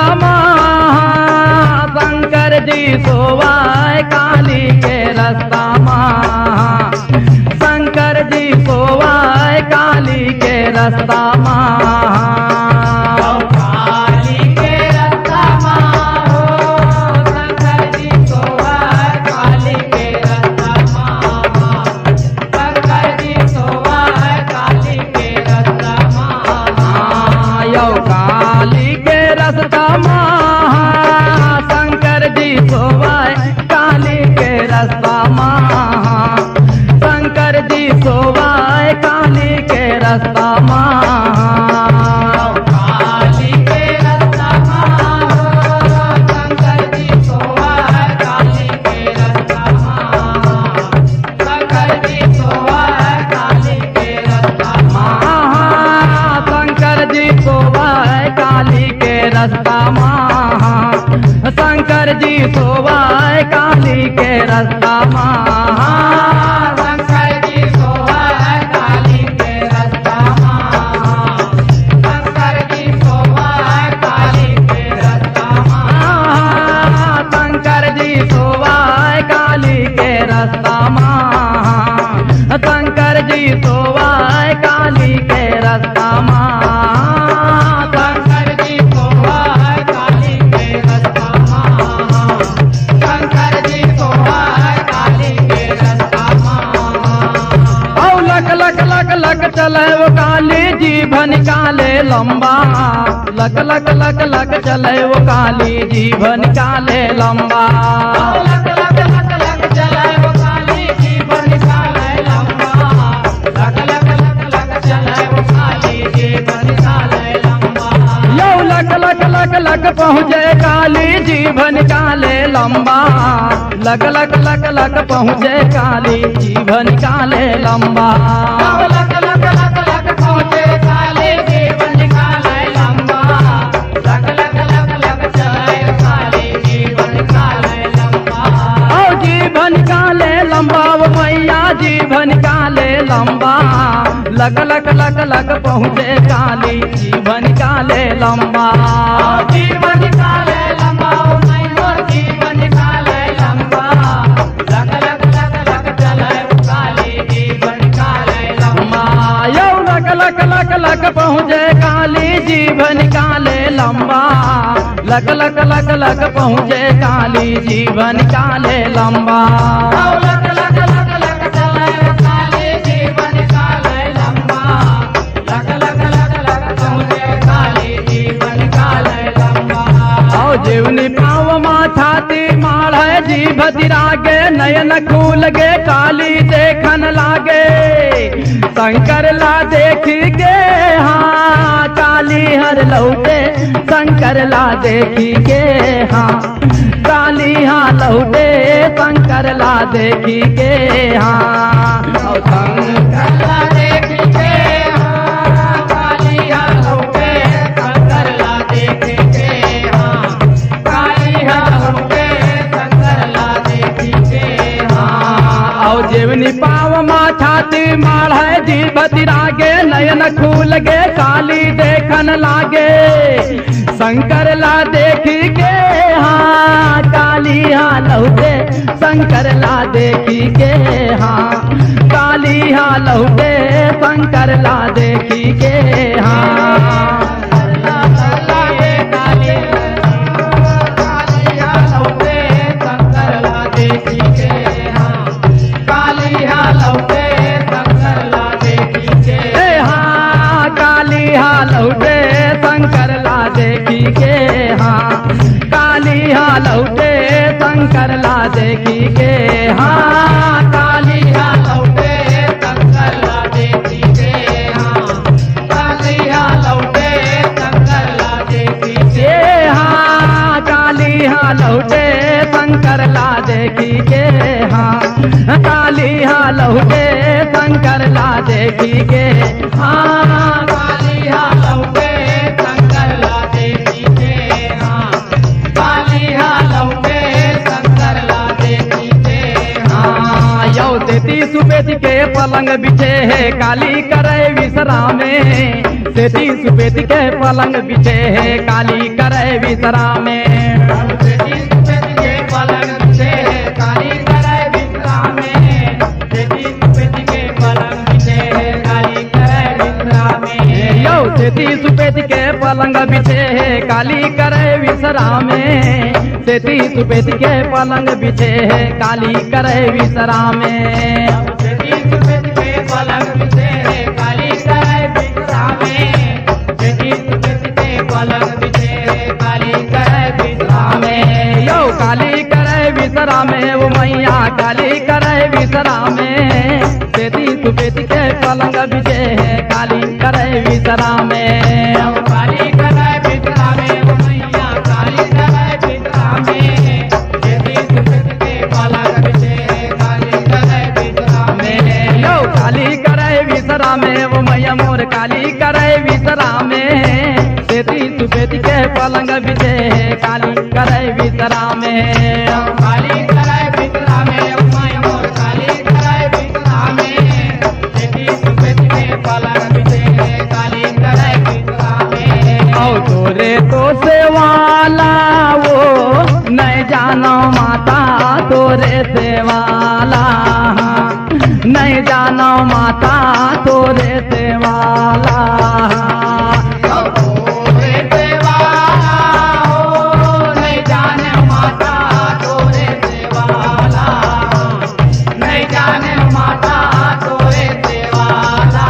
शंकर जी सोवाए काली के रस्ता शंकर जी सोवाए काली के रस्ता काली के रस्ता हो शंकर जी सोवाए काली के रस्ता शंकर जी सोवाए काली के रास्ता माँ काली के रास्ता माँ शंकर जी सोवा काली के रास्ता माँ शंकर जी सोवा काली के रास्ता माँ शंकर जी सोवा काली के रास्ता माँ शंकर जी सोवा काली के रास्ता माँ शंकर जी सोवा काली के रास्ता माँ शंकर जी सोवा काली के रास्ता माँ शंकर जी सोवा काली के रास्ता माँ शंकर जी सोवा काली के रास्ता माँ शंकर जी सोवा काली के रास्ता माँ शंकर जी सोवा काली के रास्ता माँ औ लक लक लक लक चले वो काली जीभ निकाले लंबा लक लक लक लक चले वो काली जीभ निकाले लंबा लक लक लक लक चले वो काली जीभ निकाले लंबा लक लक लक लक चले वो काली जीभ निकाले लंबा यौ लक लक लक लक पहुँचे काली जीभ निकाले लंबा लक लक लक लक पहुँचे काली जीभ निकाले लंबा लक लक लक लक पहुँचे काली जीभ निकाले लंबा लक लक लक लक चले काली जीभ निकाले लंबा औ जीभ निकाले लंबा वो मैया जीभ निकाले लंबा लक लक लक लक पहुँचे काली जीभ निकाले लंबा जीभ निकाले लंबा मैया जीभ निकाले लंबा लक लक लक लक चले काली जीभ निकाले लंबा यौ लक लक लक लक पहुँचे काली जीभ निकाले लंबा लक लक लक लक पहुँचे काली जीभ निकाले लंबा लक लक लक लक चले काली जीभ निकाले लंबा लक लक लक लक पहुँचे काली जीभ निकाले लंबा औ जीवनी पाव माथाती माड़ है जीभ तिरागे नयन खूल गे काली देखन लागे शंकर ला देखी गे हाँ काली हर लौटे शंकर ला देखी गे हाँ काली हाँ लौटे शंकर ला देखी गे हाँ औ शंकर ला देखी के हाँ काली हाँ लौटे शंकर ला देखी के हाँ काली हाँ लौटे शंकर ला देखी के हाँ औ जीवनी पाव माथाती माड़ है जीभ तिरागे नयन खूल गे काली देखन लागे शंकर ला देखी के हाँ काली हाँ लौटे शंकर ला देखी के हाँ काली हाँ लौटे शंकर ला देखी के हाँ लौटे शंकर ला देखी के हाँ काली हाँ लौटे शंकर ला देखी के हाँ काली हाँ लौटे शंकर ला देखी के हाँ काली हाँ लौटे शंकर ला देखी के हाँ काली हाँ लौटे शंकर ला देखी के हाँ काली हाँ लौटे शंकर ला देखी के हाँ काली हाँ लौटे शंकर ला देखी के हाँ काली हाँ लौटे शंकर ला देखी के हाँ यौ तेती सुपेती के पलंग बिछे है काली करे विश्रामे तेती सुपेती के पलंग बिछे है काली करे विश्रामे सेती सुपेत के पलंग बिछे है काली करे विश्रामे सेती सुपेत के पलंग बिछे है काली करे विश्रामे सेती सुपेत के पलंग बिछे है काली करे विश्रामे सेती सुपेत के पलंग बिछे है काली करे विश्रामे यौ काली करे विश्रामे वो मैया काली करे विश्रामे सेती सुपेत के पलंग बिछे है काली भीतरा में काली करे भीतरा में वो मैया काली करे भीतरा में यदि सुकृत के पलंग बिछे काली करे भीतरा में लो काली करे भीतरा में वो मैया मोर काली करे भीतरा में सेती सुपेती के पलंग बिछे काली करे भीतरा में काली करे भीतरा में वो मैया मोर काली करे भीतरा में यदि सुकृत के पलंग बिछे काली करे भीतरा में औ तोरे तो से वाला वो नहीं जानो माता तोरे से वाला नहीं जानो माता तोरे से वाला तोरे सेवाला हो नहीं जाने माता तोरे सेवाला नहीं जाने माता तोरे सेवाला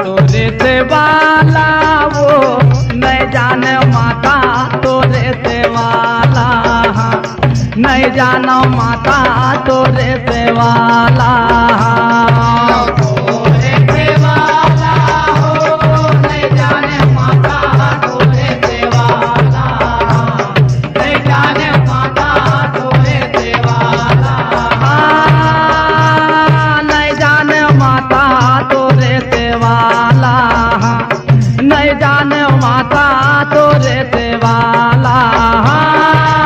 तोरे से वाला वो नहीं जाने माता तोरे से वाला नहीं जानो माता तोरे से वाला तोरे सेवाला हो नहीं जाने माता तोरे सेवाला नहीं जाने माता तोरे सेवाला नहीं जाने माता तोरे से वाला नहीं जाने माता तोरे से वाला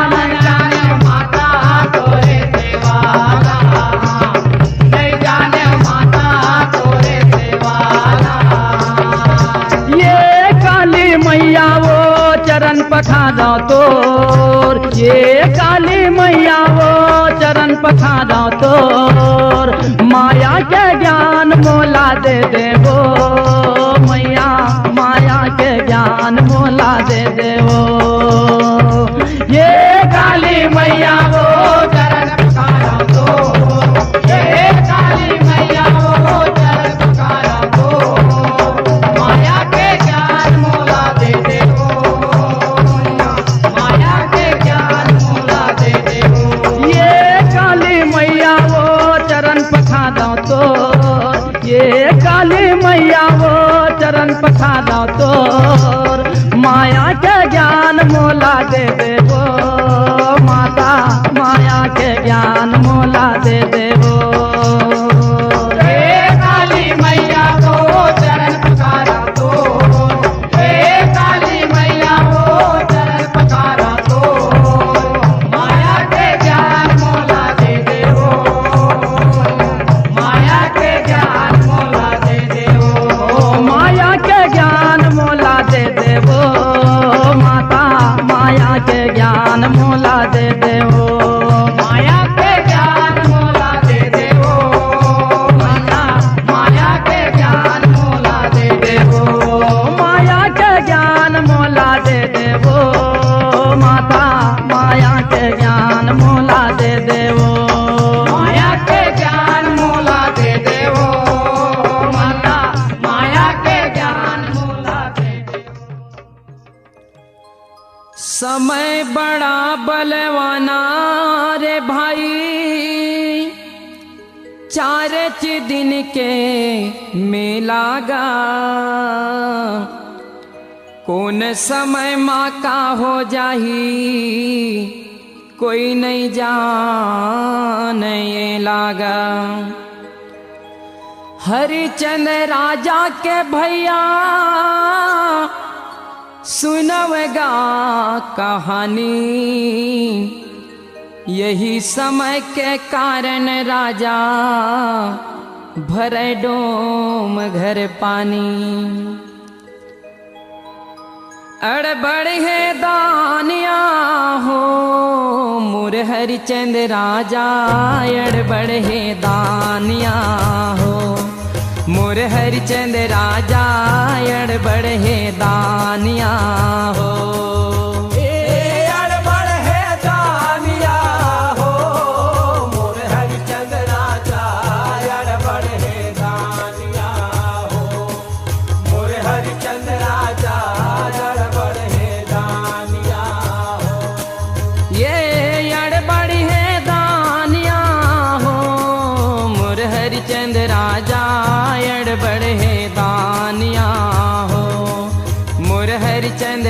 नहीं जाने माता तोरे सेवाला नहीं जाने माता तोरे सेवाला ये काली मैया वो चरण पखारा तोर ये काली मैया वो चरण पखारा तोर माया के ज्ञान मोला दे देवो मैया माया के ज्ञान मोला दे देवो ये काली मैया वो चरण पखारा तो ये काली मैया वो चरण पखारा तो माया के ज्ञान मोला दे दे माया के ज्ञान मोला दे दे ये काली मैया वो चरण पखारा तोर ये काली मैया वो चरण पखारा तोर माया के ज्ञान मोला दे देवो माता माया के ज्ञान मोला दे देवो हे काली मैया को चरण पखारा तो हे काली मैया को चरण पखारा तो माया के ज्ञान मोला दे देवो माया के ज्ञान मोला दे देवो माया के ज्ञान मोला दे देवो माता माया के ज्ञान मोला दे देवो माया के ज्ञान मोला दे देवो माता माया के ज्ञान मोला दे देवो माया के ज्ञान मोला दे देवो माता माया के ज्ञान मोला दे देवो माया के ज्ञान मोला दे देवो माता माया के ज्ञान मोला दे देवो समय बड़ा बलवाना रे भाई चार दिन के मेला गा कौन समय माँ का हो जाही कोई नहीं जान ये लागा हरिचंद्र राजा के भैया सुनवगा कहानी यही समय के कारण राजा भरे डोम घर पानी अड़बड़ है दानिया हो मुर हरिचंद्र राजा अड़बड़ है दानिया हो मुर हरिचंद्र राजा अड़बड़ है दानिया हो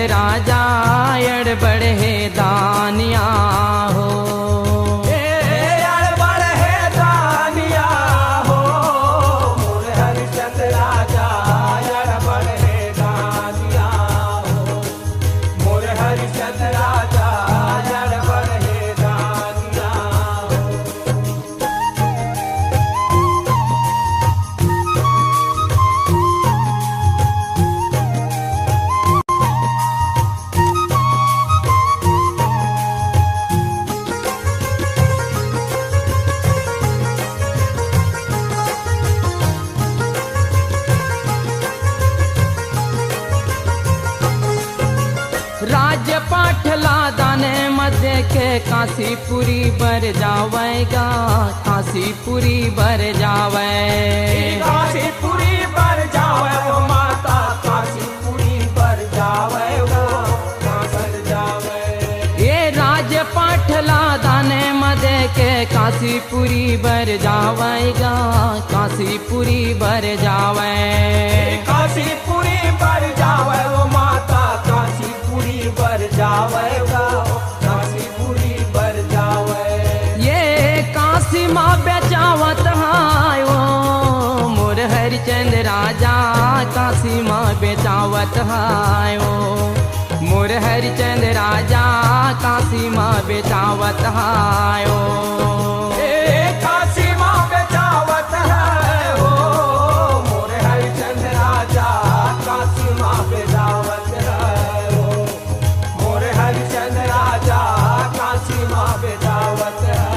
राजा अड़बड़ है दानिया हो। अड़बड़ है दानिया हो, मोर हरिचंद राजा अड़बड़ है दानिया हो, मोर हरिचंद राजा अड़बड़ है दानिया हो। राज्य पाठला दाने मध्य के काशीपुरी बर जावेगा, काशीपुरी बर जावे। काशीपुरी पर जावे वो माता, काशीपुरी पर जावे वो कांसल जावे। ये राज्य पाठला दाने मध्य के काशीपुरी बर जावेगा, काशीपुरी बर जावे। काशीपुरी पर जावे वो माता, काशीपुरी पर जावेगा, काशीपुरी पर जावे। ये काशी माँ बेचावत हाय वो मोर हरिचंद राजा, काशी माँ बेचावत हाय वो मोर हरिचंद राजा, काशी माँ बेचावत हाय वो। काशी माँ बेचावत है हो, मोर हरिचंद राजा काशी माँ बेचावत है हो, मोर हरिचंद राजा काशी माँ बेचावत है हो।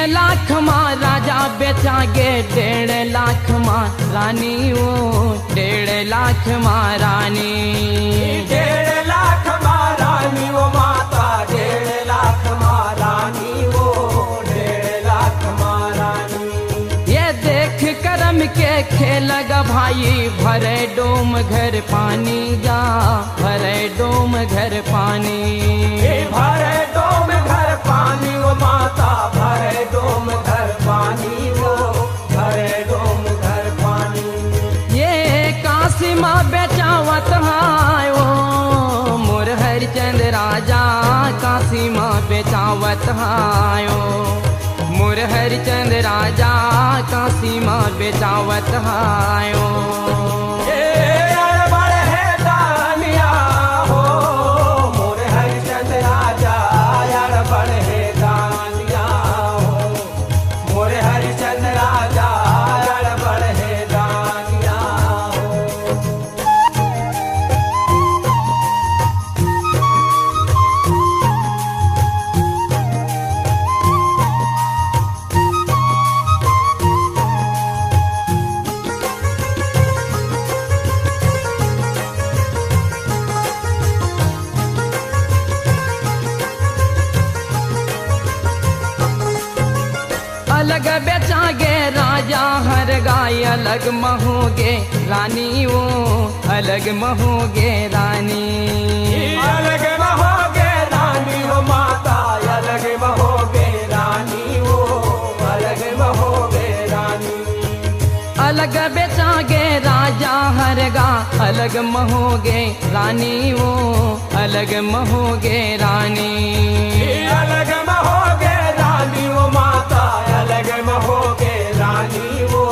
लाख माँ राजा बेचागे 1.5 लाख माँ रानी वो 1.5 लाख माँ रानी। 1.5 लाख माँ रानी वो माता, 1.5 लाख माँ रानी वो 1.5 लाख माँ रानी। ये देख करम के खेलगा भाई, भरे डोम घर पानी जा, भरे डोम घर पानी। भरे डोम घर पानी वो माता, भरे डोम घर पानी वो, भरे डोम घर पानी। ये काशी माँ बेचावत हाय वो मोर हरिचंद राजा, काशी माँ बेचावत हाय वो मोर हरिचंद राजा, काशी माँ बेचावत हाय वो। अड़बड़ है दानिया हो, मोर हरिचंद राजा अड़बड़ है दानिया हो, मोर हरिचंद राजा अड़बड़ है दानिया हो। अलग बेचागे राजा हर गाय, अलग महोगे रानी वो, अलग महोगे रानी। अलग महोगे रानी वो माता, अलग महोगे रानी वो, अलग महोगे रानी। अलग बेचागे राजा हर गा, अलग महोगे रानी वो, अलग महोगे रानी। अलग महोगे रानी वो माता, अलग महोगे रानी वो,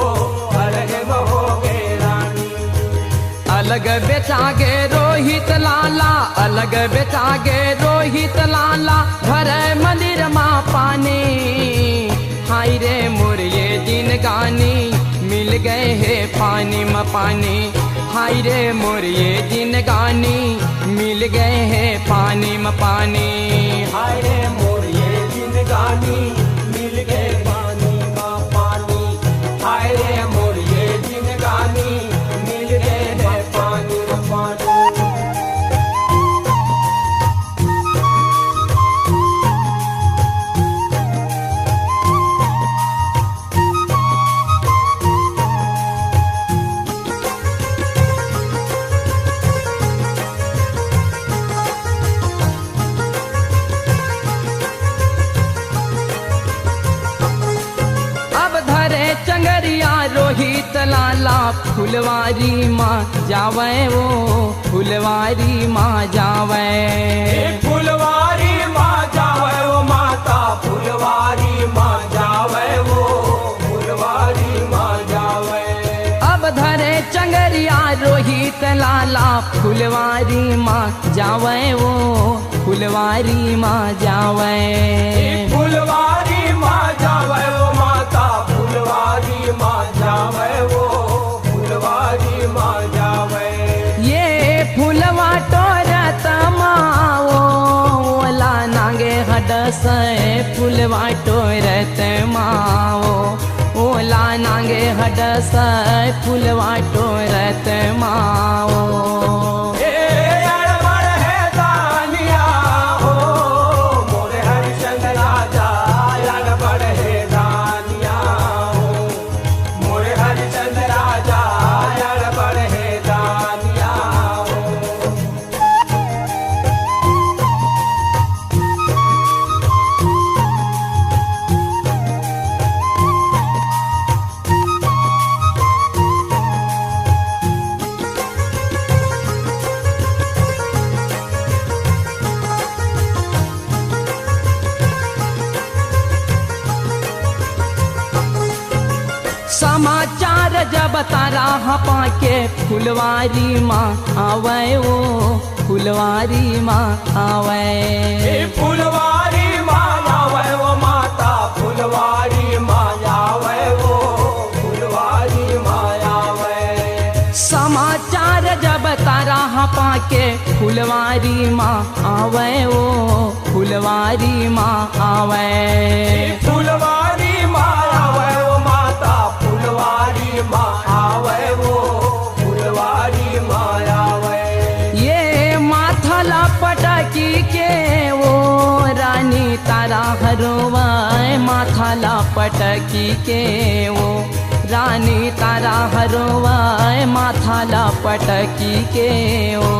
अलग महोगे रानी। अलग बेचागे रोहित लाला, अलग बेचागे रोहित लाला, भरे मंदिर माँ पानी। हाय रे मोर ये दिन गानी, मिल गए है पानी में पानी। हाय रे मोर ये दिन गानी, मिल गए है पानी में पानी। हाय रे मोर ये जिंदगानी, मिल गए पानी में पानी। हाय रे मोर ये जिंदगानी, मिल गए है पानी में पानी। तलाला फुलवारी माँ जावे वो फुलवारी माँ जावे। फुलवारी माँ जावे वो माता फुलवारी माँ जावे वो फुलवारी माँ जावे। अब धरे चंगरिया रोहित लाला फुलवारी माँ जावे वो फुलवारी माँ जावे। फुलवारी माँ जावे वो माता फुलवारी माँ जावे वो फुलवारी माँ जावे। ये फुलवा टोरत माओ ओला नागे हडस फुलवा टोरत माओ ओला नागे हडस फुलवा टोरत माओ। समाचार जब तारा हपा के फुलवारी माँ आवे वो फुलवारी माँ आवे। फुलवारी माँ आवे वो माता फुलवारी माँ आवे वो फुलवारी माँ आवे। समाचार जब तारा हपा के फुलवारी माँ आवे वो फुलवारी माँ आवे। फुलवारी माँ आवे वो माता फुलवारी माँ आवे वो फुलवारी माँ आवे। ये माथा लपटकी के वो रानी तारा हरोवाए माथा लपटकी के वो रानी तारा हरोवाए माथा लपटकी के वो।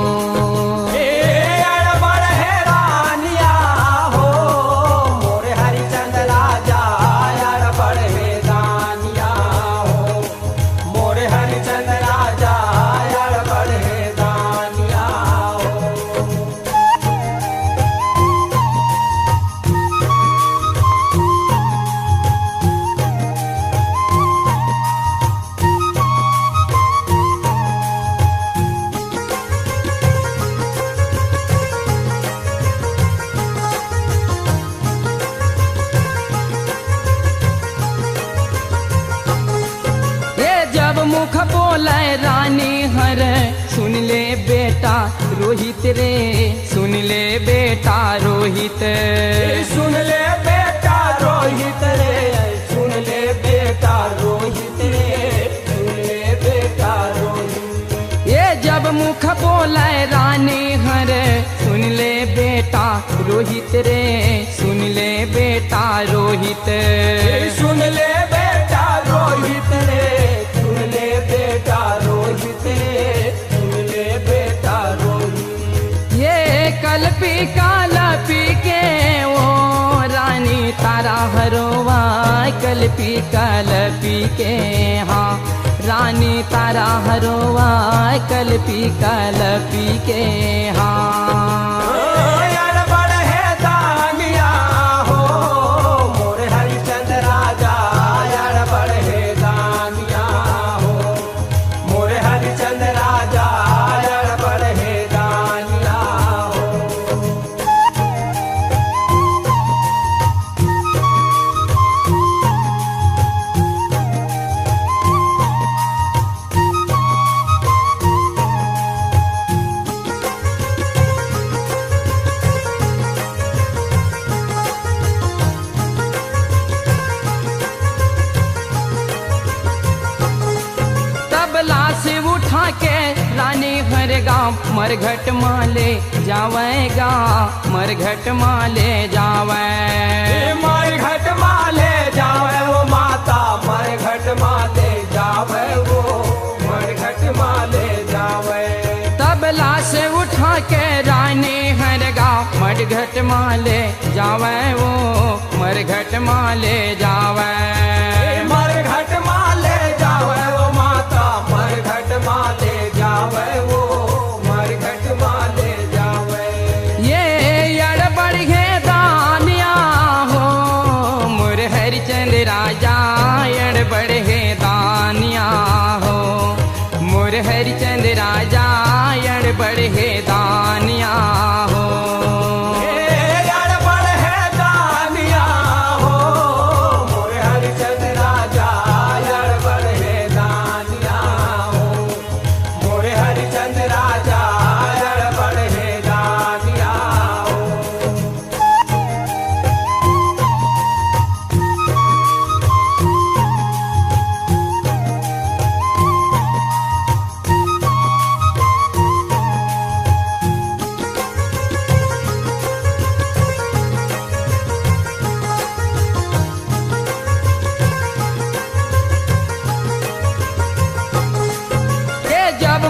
मुख बोले रानी हर सुन ले बेटा रोहित रे सुन ले बेटा रोहित। सुन ले बेटा रोहित रे सुन ले बेटा रोहित रे सुन ले बेटा रोहित। ये जब मुख बोले रानी हर सुन ले बेटा रोहित रे सुन ले बेटा रोहित। सुन ले बेटा रोहित रे सुन ले बेटा रोहित रे सुन ले बेटा रोहित। ये कल्पी के वो रानी तारा हरोवा कल्पी के हाँ रानी तारा हरोवा कल्पी के हाँ। उठा के रानी भर गाँव मरघट माले जावेगा मरघट माले जावे। मरघट माले जावे वो माता मरघट माले जावे वो मरघट माले जावे। तबला से उठा के रानी हर गाँव मरघट माले जावे वो मरघट माले जावे। मरघट माले जावे वो माता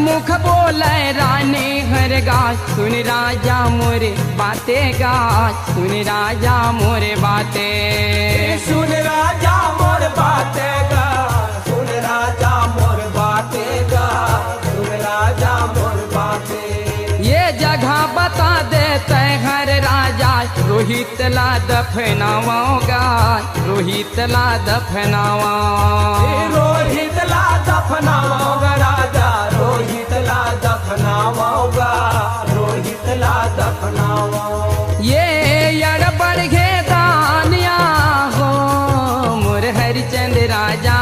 मुख बोले रानी हर गाय, सुन राजा मोरे बाते गाय, सुन राजा मोरे बाते। सुन राजा मोर बाते गा, सुन राजा मोर बाते गा, सुन राजा मोर बाते। ये जगह बता देते हर राजा, रोहित ला दफनावागा, रोहित ला दफनावा। रोहित ला दफनाओगा राजा, रोहित ला दफनाओगा, रोहित ला दफनाओ। ये अड़बड़ घे दानिया हो मोर हरिचंद राजा,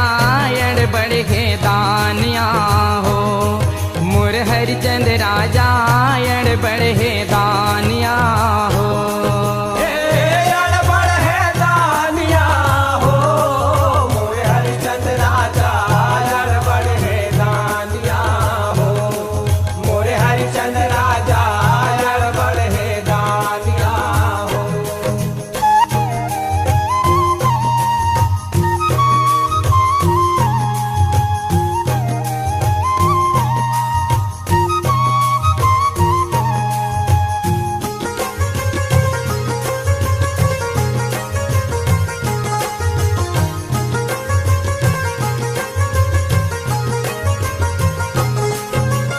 अड़बड़ घे दानिया हो मोर हरिचंद राजा, अड़बड़ घे दानिया हो। अड़बड़ है दानिया हो मोर हरिचंद राजा, अड़बड़ है दानिया हो मोर हरिचंद राजा, अड़बड़ है दानिया हो।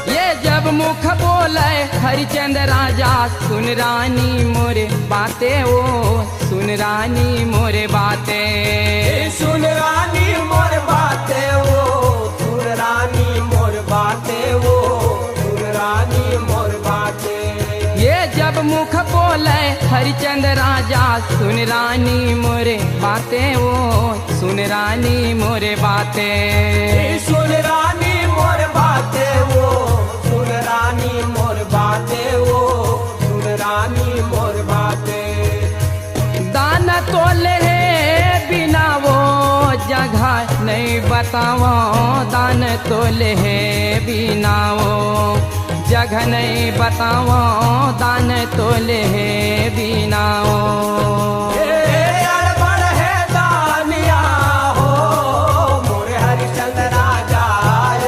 ये जब मुख बोले हरिचंद राजा, सुन रानी मोरे बाते ओ, सुन रानी मोरे बाते। सुन रानी मोर बाते वो, सुन रानी मोर बाते वो, सुन रानी मोर बाते। ये जब मुख बोले हरिचंद राजा, सुन रानी मोरे बाते ओ, सुन रानी मोरे बाते। सुन रानी मोर बाते वो, सुन रानी मोर बाते वो, सुन रानी मोर बाते। दान तोले है बिना वो जगह नहीं बताओ, दान तोले है बिना वो जगह नहीं बताओ, दान तोले है बिना वो। अड़बड़ है दानिया हो मोर हरिचंद राजा,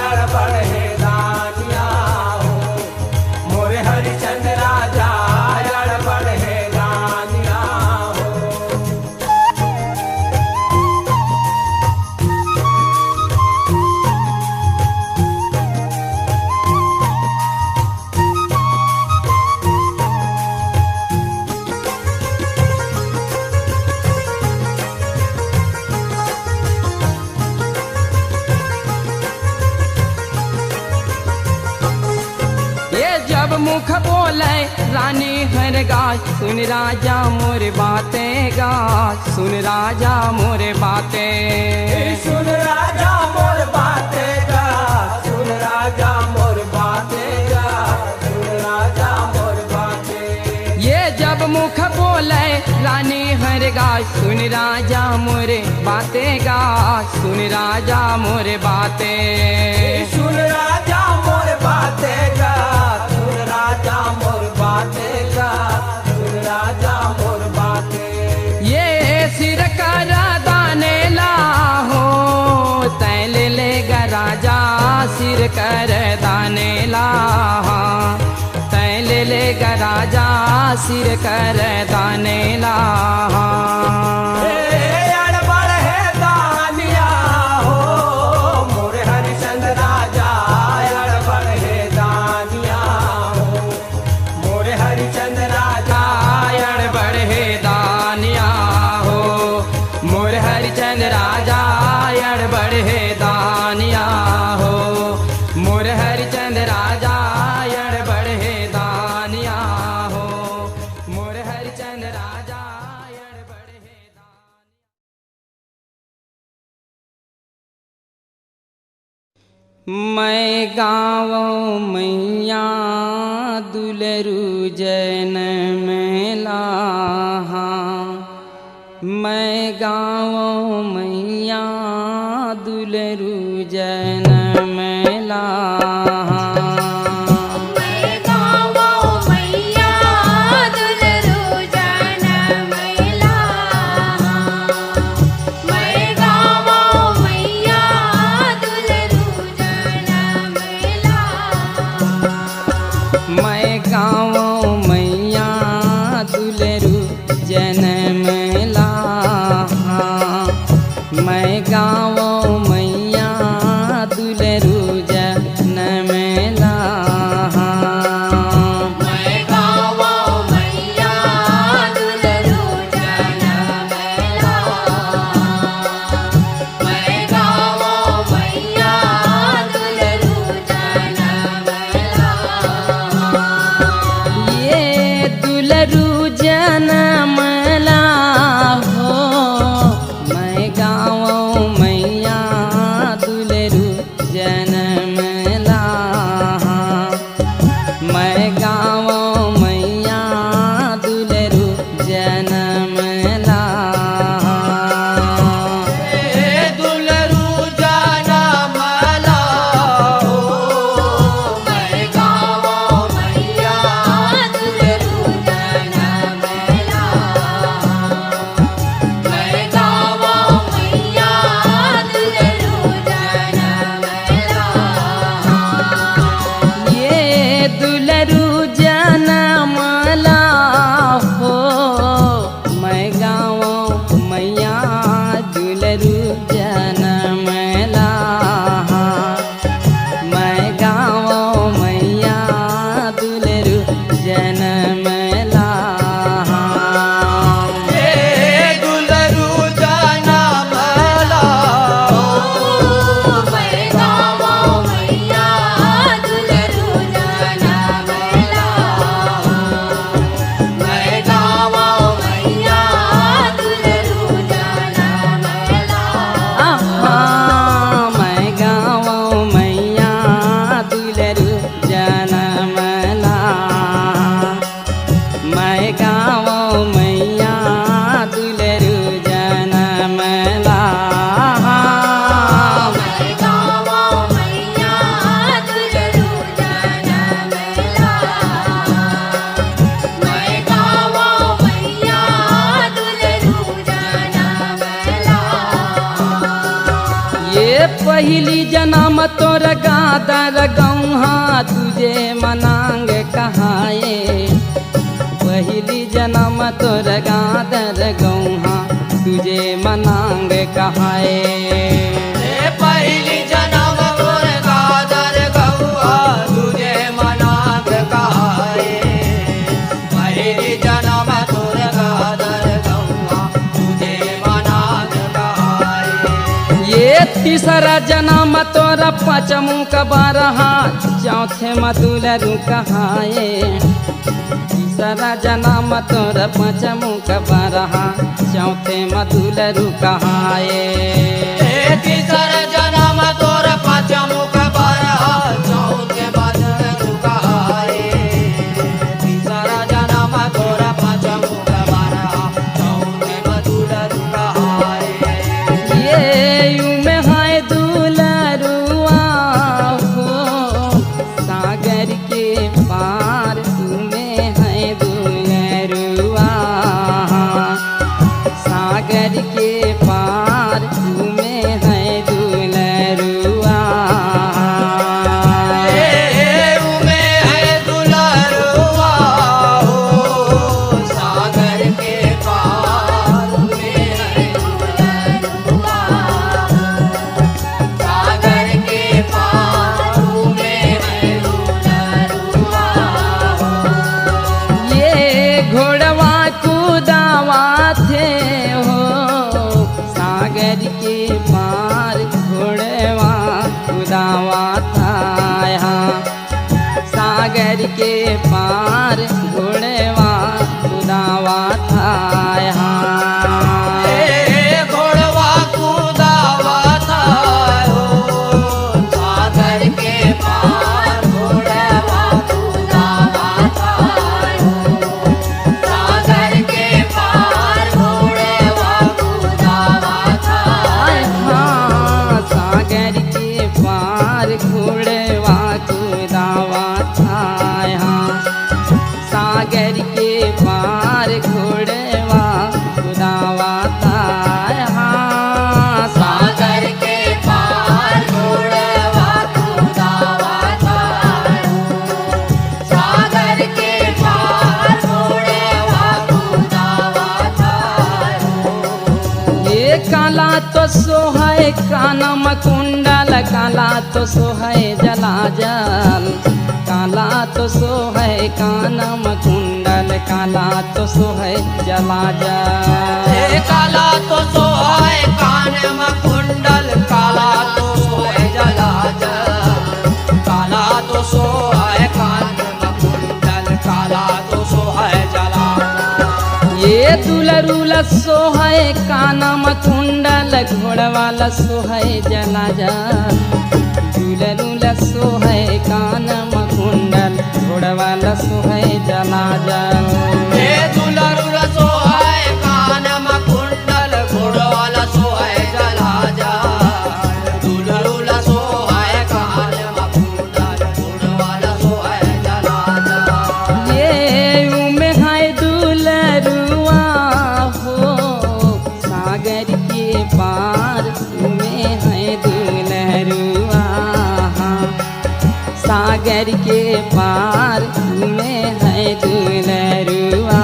अड़बड़ है दानिया हो मोर हरिचंद राजा, अड़बड़ है दानिया हो। ये जब मुख बोले रानी हर गाय, सुन राजा मोर बाते गा, सुन राजा मोर बाते। सुन राजा मोर बाते गा, सुन राजा मोर बाते गा, सुन राजा मोर बाते। ये जब मुख बोले रानी हर गाय, सुन राजा मोरे बाते गा, सुन राजा मोरे बाते। सुन राजा मोर बाते गा, सुन राजा मोर बाते गा, सुन राजा मोर बाते। ये सिर कर दाने ला हो तैल लेगा राजा, सिर कर दाने ला तैल लेगा राजा, सिर कर दाने ला। अड़बड़ है दानिया हो मोर हरिचंद राजा, अड़बड़ है दानिया हो मोर हरिचंद राजा, अड़बड़ है दानिया हो मोर हरिचंद राजा, अड़बड़ है दानिया हो मोर हरिचंद राजा, अड़बड़ है दानिया हो मोर हरिचंद राजा, अड़बड़ है दानिया। मैं गाँव मैया दुलरू जन मेला, मैं गाँव मैया दुलरू जन मेला। मैं गावो मैया दुलरू जन मैला, मैं गावो मैया दुलरू जन मैला। जनमला मैं गावो मैया दुलरू जनमला मैं गावो मैया दुलरू जनमला मैं गावो मैया दुलरू जनमला ये दुलरू जनमला हो मैं गावो मैया दुलरू जनमला मैं गावो मैया दुलरू जनमला दुलरू जनमला हो मैं गावो मैया दुलरू जनमला मैं गावो मैया दुलरू जनमला ये दुलरू जनमला हो मैं गावो मैया दुलरू जनमला मैं गावो मैया दुलरू जनमला दुलरू जनमला मैं गावो मैया दुलरू जनमला मैं गावो मैया दुलरू जनमला आहा मैं गावो मैया दुलरू जनमला मैं गावो मैया दुलरू जनमला मैं गावो मैया दुलरू जनमला मैं गावो मैया दुलरू जनमला ये पहली जन्म तोर गादर गौहा तुझे मनांग कहाए पहली जन्म तोर गादर गौहा तुझे मनांग कहाए पहली जनम तोर गादर गौआ तुझे मनांग कहाए पहली जनम तोर गादर गौआ तुझे मनांग कहाए ये तीसरा जन्म तोर पचमू कबरहा चौथे मधुलरू कहाए तीसरा जन्म तोर पचमू कबरहा चौथे मधुलरू कहाए तीसर जनम तोर पचमुख बरहा चौथे मधुर कहाए तीसर जनम तोर पचमुख बरहा चौथे मधुर कहाए ये में है दुलरुआ हो सागर के पार तुम्हें है दुलरुआ सागर के पार तुम्हें है दुलरुआ में है दुलरुआ हो सागर के पार में है दुलरुआ सागर के पार में है दुलरुआ ये घोड़वा कूदावा थे हो सागर के पार घोड़वा कूदावा था यहाँ सागर के पार घोड़वा कूदावा था यहाँ घोड़वा कूदावा था हो सागर के पार घोड़वा कूदावा था सागर के पार घोड़वा कूदावा था हाँ सागर के पार घोड़वा कूदावा था यहाँ सागर के पार घोड़वा काला तो सोहै कानम कुंडल काला तो सोहै जलाजल काला तो सोहै कानम कुंडल काला तो सोहै जलाजल काला तो सोहै कानम कुंडल काला तो सोहै जलाजल काला तो सोहै कानम कुंडल काला तो सोहै जलाजल ये दुलरुला सोहै कानम कुंडल घोड़वाला सोहै जलाजल दुलरुला सोहै कानम कुंडल घोड़वाला सोहै जलाजल दुलरुला सोहै कानम कुंडल घोड़वाला सोहै जलाजल दुलरुला सोहै कानम कुंडल घोड़वाला सोहै जलाजल ये उमे है दुलरुआ हो सागर के पार में है दुलरुआ सागर के पार में है दुलरुआ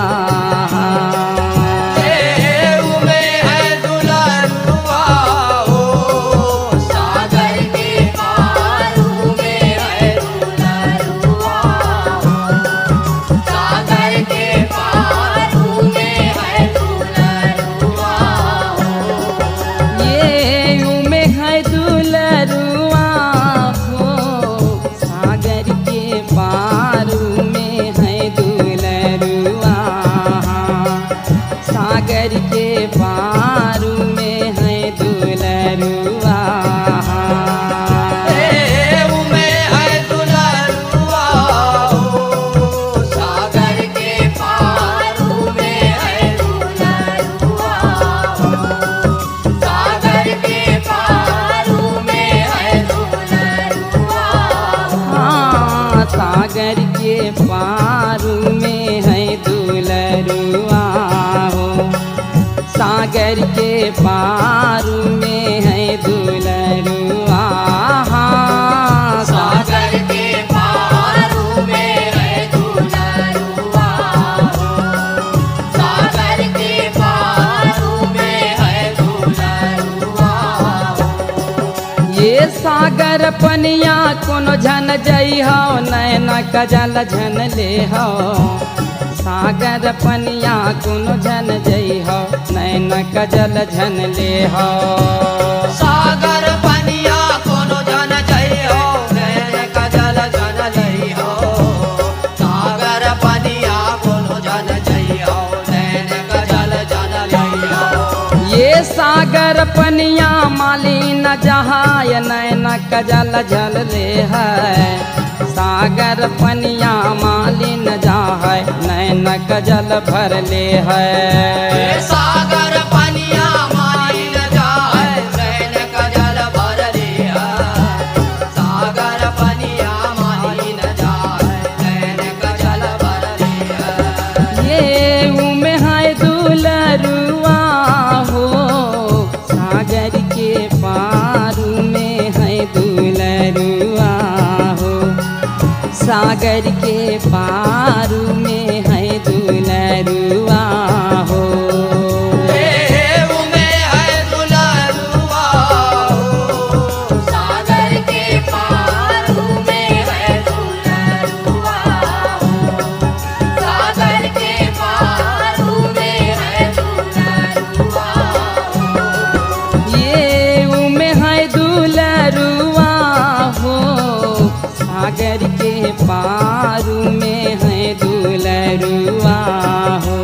सागर के पार में है दुलरुआ सागर के पार में है दुलरुआ ये उमे है दुलरुआ हो सागर के पार में है दुलरुआ सागर के पार में है दुलरुआ सागर के पार में है दुलरुआ सागर के पार में है दुलरुआ हाँ सागर के पार में है दुलरुआ हो सागर के पार में है दुलरुआ हाँ सागर के पार में है दुलरुआ सागर के पार में है दुलरुआ ये सागर पनिया कोनो झन जई हो नैन कजल झन ले हो सागर पनिया कोनो झन जई हो नैन कजल झन ले हो सागर पनिया कोनो जन जई हो नैन कजल जन लई हो सागर पनिया कोनो जन जई हो नैन कजल जन लई हो ये सागर पनिया मालिन जहाय नैन कजल झल ले है सागर पनिया मालिन जहाय नैन कजल भर ले है सागर पनिया मालिन जाय नैन कजल भर ले सागर पनिया मालिन जाय नैन कजल भर ले ये उमे है दुलरुआ हो सागर के पार में है दुलरुआ हो सागर के पार में है दुलरुआ हो सागर के पार में है दुलरुआ सागर के पार में है दुलरुआ ये उमे है दुलरुआ हो सागर के पार में है दुलरुआ हो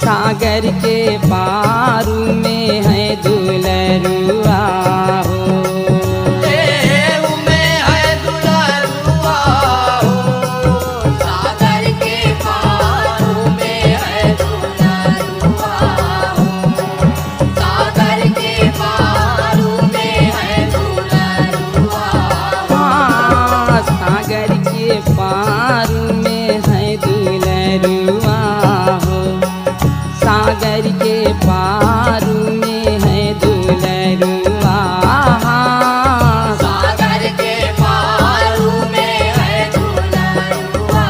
सागर के पार में है दुलरुआ हो सागर के पार में है दुलरुआ सागर के पार में है दुलरुआ हाँ, सागर के पार में है दुलरुआ हो सागर के पार में है दुलरुआ हाँ, सागर के पार में है दुलरुआ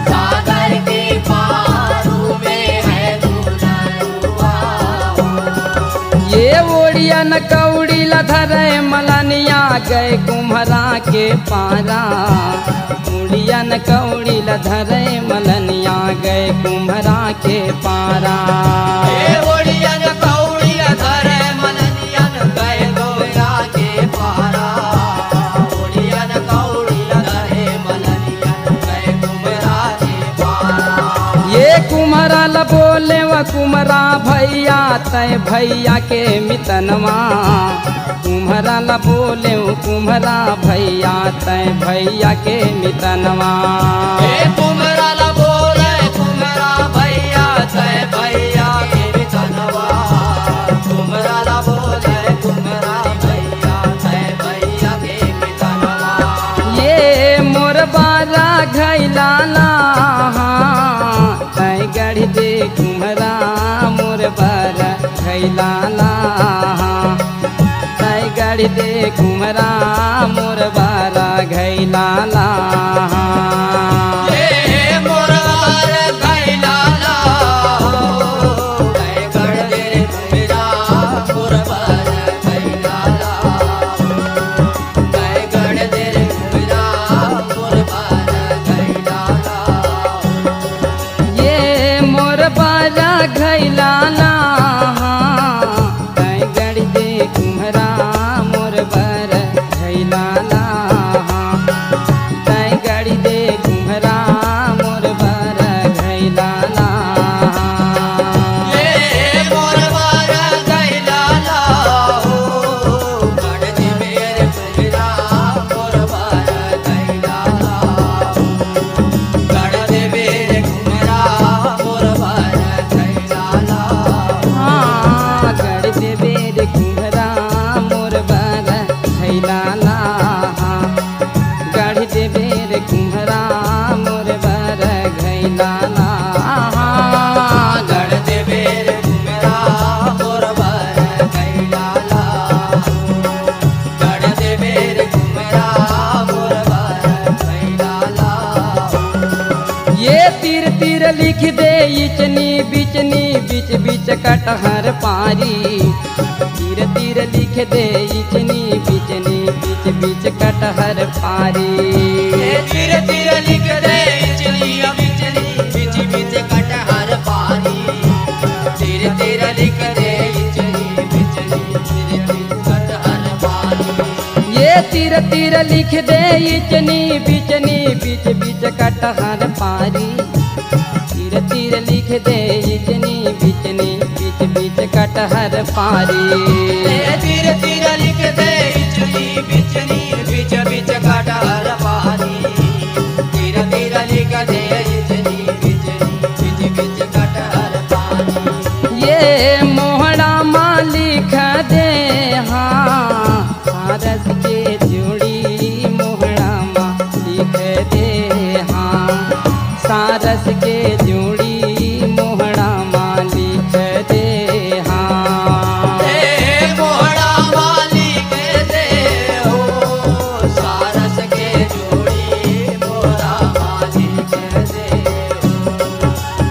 सागर के पार में है दुलरुआ गए कुम्हरा के पारा उड़ियन कौड़ी धरे मलनिया गए कुम्हरा के पारा ए ओड़ियन कौड़ी धरे मलनियन गए कुम्हरा के पारा ओड़ियन कौड़ी धरे मलनियन गए कुम्हरा के पारा ये कुम्हरा ल बोले व कुम्हरा भैया तय भैया के मितनवा कुम्हरा ल बोले व कुम्हरा भैया तय भैया के मितनवा ए कुम्हरा ला बोले कुम्हरा भैया तय भैया के मितनवा कुम्हरा ला बोले कुम्हरा भैया तय भैया के मितनवा ये मोर बारा घैला तय गढ़ दे कुम्हरा मोर बारा घैला तय गढ़ दे कुम्हरा मोर बारा घैला ए मोरवार घैलाला गए गढ़ दे कुम्हरा मोरवार घैलाला गए गढ़ दे कुम्हरा मोरवार घैलाला ये मोर बारा घैला तय गढ़ दे कुम्हरा मोर बारा घैला तय गढ़ दे कुम्हरा मोर बारा घैला ए मोरवार घैलाला गढ़ दे मेरे कुम्हरा मोरवार घैलाला गढ़ दे मेरे कुम्हरा मोरवार घैलाला गढ़ दे बेर कुम्हरा मोर बारा घैला गढ़ दे बेर कुम्हरा मोर बारा घैला गढ़ दे मेरे कुम्हरा मोरवार घैलाला गढ़ दे मेरे कुम्हरा मोरवार घैलाला ये तीर तीर लिख दे इचनी बिचनी बिच बिच कटहर पारी तीर तीर लिख दे इचनी बिचनी बिच बिच कटहर पारी ए धीरे धीरे लिख दे इचली बिचली बिच बिच कटहर पारी धीरे धीरे लिख दे इचली बिचली बिच बिच कटहर पारी ये तीर तीर लिख दे इचनी बिचनी बिच बिच कटहर पारी तीर तीर लिख दे इचनी बिचनी बिच बिच कटहर पारी ए धीरे धीरे लिख दे इचली बिचली बिच बिच कटहर पारी धीरे धीरे लिख दे इचली बिचली बिच बिच कटहर पारी ये मोहड़ा माँ लिख दे सारस के जोड़ी मोहड़ा माँ लिख दे सारस के जोड़ी मोहड़ा माँ लिख दे ए मोहड़ा मालिक दे हो सारस के जोड़ी मोहड़ा मालिक दे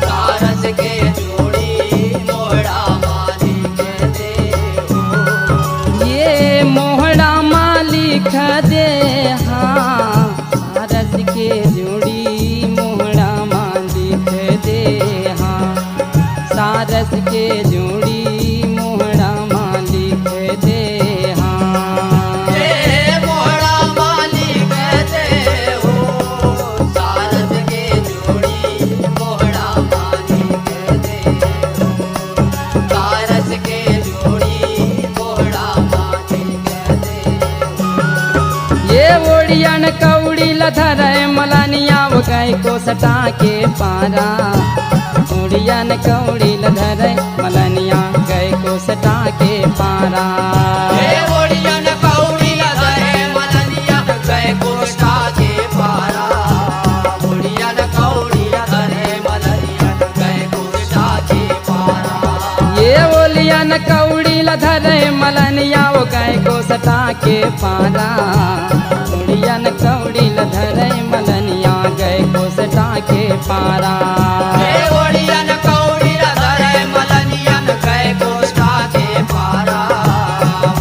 सारस के जोड़ी मोहड़ा मालिक दे ये मोहड़ा माँ लिख दे सारस के जोड़ी मोहड़ा माँ लिख दे सारस के जोड़ी मोहड़ा माँ लिख दे ए मोहड़ा मालिक दे हो सारस के जोड़ी मोहड़ा मालिक दे सारस के जोड़ी मोहड़ा मालिक दे ये ओड़ियन कौड़ी लधर मलानिया वो गए को सटा के पारा ओड़ियन कौड़ी लधर मलानिया गए को सटा के पारा ए ओड़ियन कौड़ी लधरे मलनिया गए कोष्ठा के पारा ओड़ियन कौड़ी लधरे मलनिया गए कोष्ठा के पारा ये ओलियन कौड़ी लधर मलनिया वो गए को सटा के पारा ओड़ियन कौड़ी लधर मलनिया गए को सटा के पारा ए ओड़ियन कौड़ी लधरे मलनिया गए कोष्ठा के पारा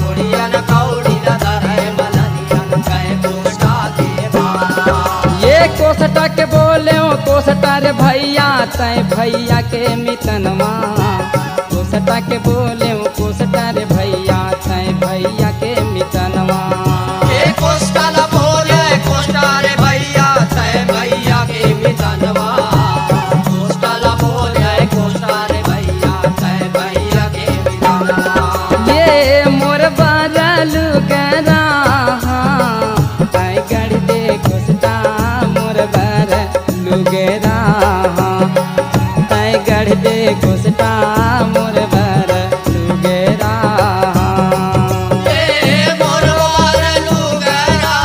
ओड़ियन कौड़ी लधरे मलनिया भैया तय भैया के मितनवा कोसटा के बोले कोसटा रे भैया तय भैया के मितनवा ए कोस्टल बोले कोस्टा रे भैया तय भैया के मितनवा कोस्टल बोले कोस्टा रे भैया तय भैया के मितनवा ये मोर बरल गरा तय गढ़ दे कोसटा मोर बरल गरा तय गढ़ दे कोसटा मोर बरल गरा ए मोर वारलू गरा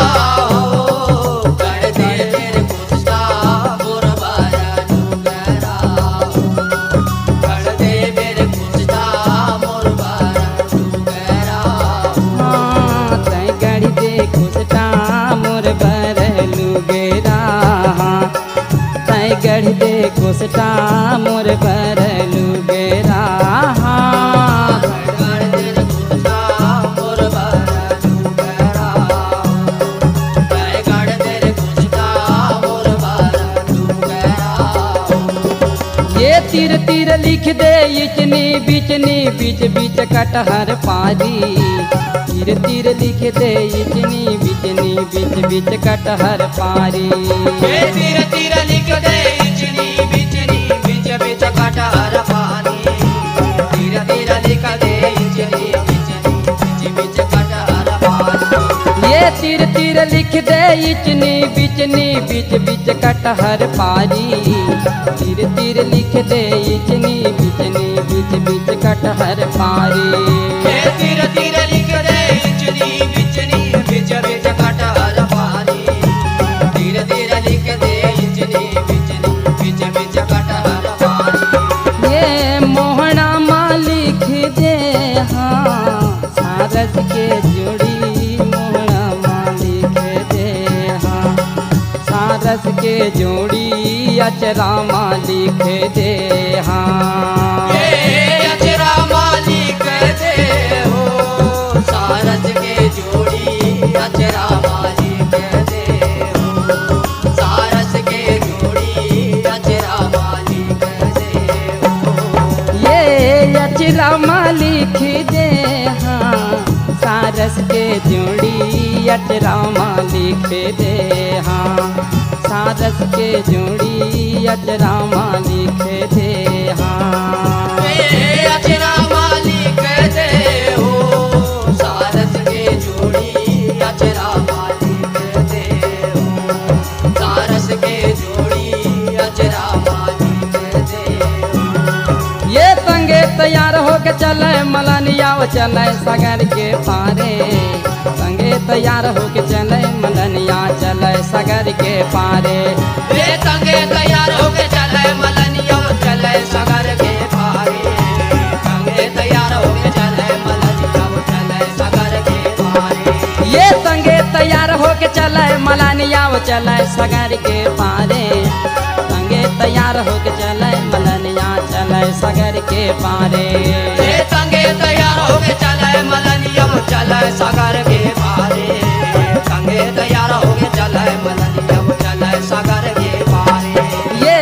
हो कर दे तेरे कोस्टा मोर वारलू गरा कर दे मेरे कोस्टा मोर वारलू गरा तय गढ़ दे कोसटा मोर बरल गरा तय गढ़ दे कोसटा मोर बरल गरा कर दे कोस्टा मोर वारलू गरा कर दे कोस्टा मोर वारलू गरा ये तीर तीर लिख दे इचनी बिचनी बीच बीच कटहर पारी तीर तीर लिख दे इचनी बिचनी बीच बीच कटहर पारी ये तीर तीर लिख दे इचनी बिचनी बीच बीच कटहर पानी तीर तीर लिख दे इचनी बिचनी बीच बीच कटहर पानी ये तीर तीर लिख दे इचनी बिचनी बीच बीच कटहर पारी तीर तीर लिख दे इचनी बिचनी बीच बीच कटहर पारी ये तीर तीर लिख दे इचनी बिचनी बीच बीच कटहर पानी तीर तीर लिख दे इचनी बिचनी बीच बीच कटहर पानी ये मोहना माँ लिख दे हाँ सारस के जोड़ी मोहना माँ लिख दे हाँ सारस के जोड़ी अचरा माँ लिख दे हाँ ये अचरा मालिक दे हो सारस के जोड़ी अचरा मालिक दे हो सारस के जोड़ी अचरा मालिक दे हो ये अचरा माँ लिख दे हाँ सारस के जोड़ी अचरा माँ लिख दे हाँ सारस के जोड़ी अचरा माँ लिख दे हाँ ये अचरा मालिक दे हो सारस के जोड़ी अचरा मालिक दे हो सारस के जोड़ी अचरा मालिक दे हो ये संगे तैयार होके चले मलनिया चले सागर के पारे संगे तैयार होके चले मलनिया चले सागर के पारे वे संगे तैयार होके चले मलनिया चले सागर के पारे संगे तैयार होके चले मलनिया चले सागर के पारे ये संगे तैयार होके चले मलनिया चले सागर के पारे संगे तैयार होके चले मलनिया चले सागर के पारे वे संगे तैयार होके चले मलनिया चले सागर के पारे संगे तैयार होके चले मलनिया चले सागर के पारे ये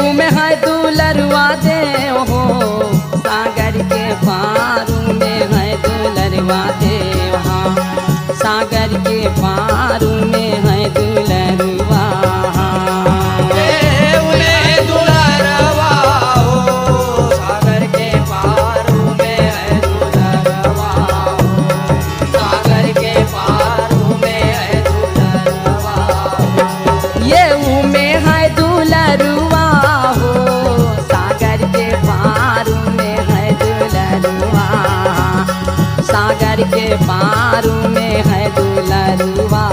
उमे है दुलरुआ दे हो सागर के पारू में है दुलरुआ दे हाँ सागर के पारू में है दुलरुआ उन्हें दुलरवा हो सागर के पारू में है दुलरवा सागर के पारू में है दुलरवा ये उमे है दुलरुआ हो सागर के पारू में है दुलरुआ सागर के पारू में है दुलरुआ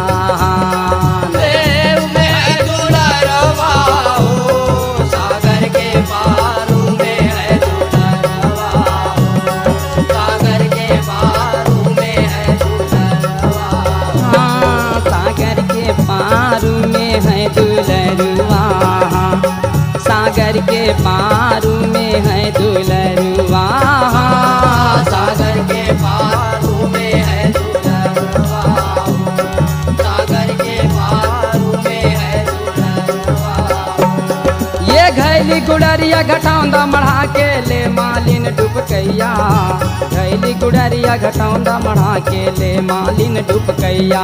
उन्हें दुलरवा हो सागर के पारू में है दुलरवा सागर के पारू में है दुलरवा हाँ सागर के पारू में है दुलरुआ सागर के पारू में है दुलरुआ सागर के पारू में है दुलरवा सागर के पारू में है दुलरवा गुड़रिया घटौंदा मढ़ा के ले मालिन डुबकैया खैली गुड़रिया घटौंदा मढ़ा के ले मालिन डुबकैया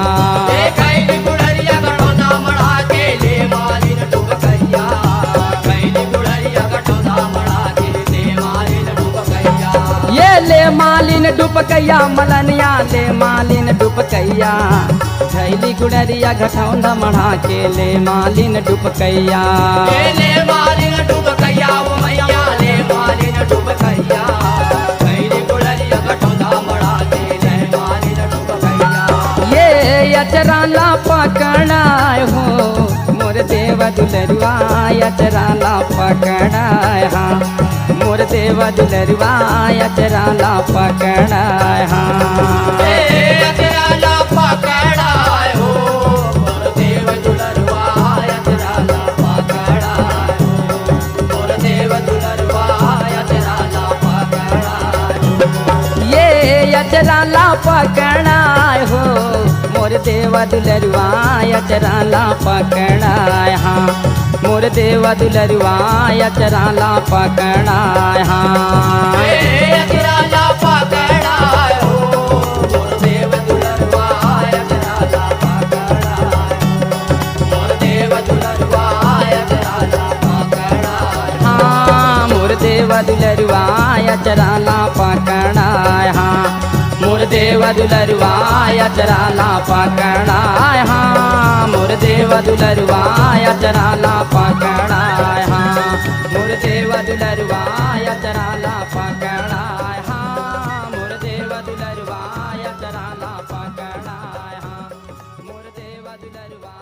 खैली गुड़रिया घटौंदा मढ़ा के ले मालिन डुबकैया खैली गुड़रिया घटौंदा मढ़ा के ले मालिन डुबकैया ये ले मालिन डुबकैया मलनिया ले मालिन डुबकैया खैली गुड़रिया घटौंदा मढ़ा के ले मालिन डुबकैया ले मालिन डुबकैया वो मैया ले मालिन डुबकैया खैली गुड़रिया घटौंदा मढ़ा के ले मालिन डुबकैया ये अचराला पकड़ाए हो मोर देव दुलरुआ अचराला पकड़ाए हाँ मोर देव दुलरुआ अचराला पकड़ाए हाँ अचराला पकड़ाए हो मोर देव दुलरुआ अचराला पकड़ाए हो मोर देव दुलरुआ अचराला पकड़ाए ये अचराला पकड़ाए हो मोर देव दुलरुआ अचराला पकड़ाए हाँ मोर देव दुलरुआ अचराला पकड़ाए हाँ अचराला पकड़ाए हो मोर देव दुलरुआ अचराला पकड़ाए मोर देव दुलरुआ अचराला पकड़ाए हाँ मोर देव दुलरुआ अचराला पकड़ाए हाँ मोर देव दुलरुआ अचराला पकड़ाए हाँ मोर देव दुलरुआ अचराला पकड़ाए हाँ मोर देव दुलरुआ अचराला पकड़ाए हाँ मोर देव दुलरुआ अचराला पकड़ाए हाँ मोर देव दुलरुआ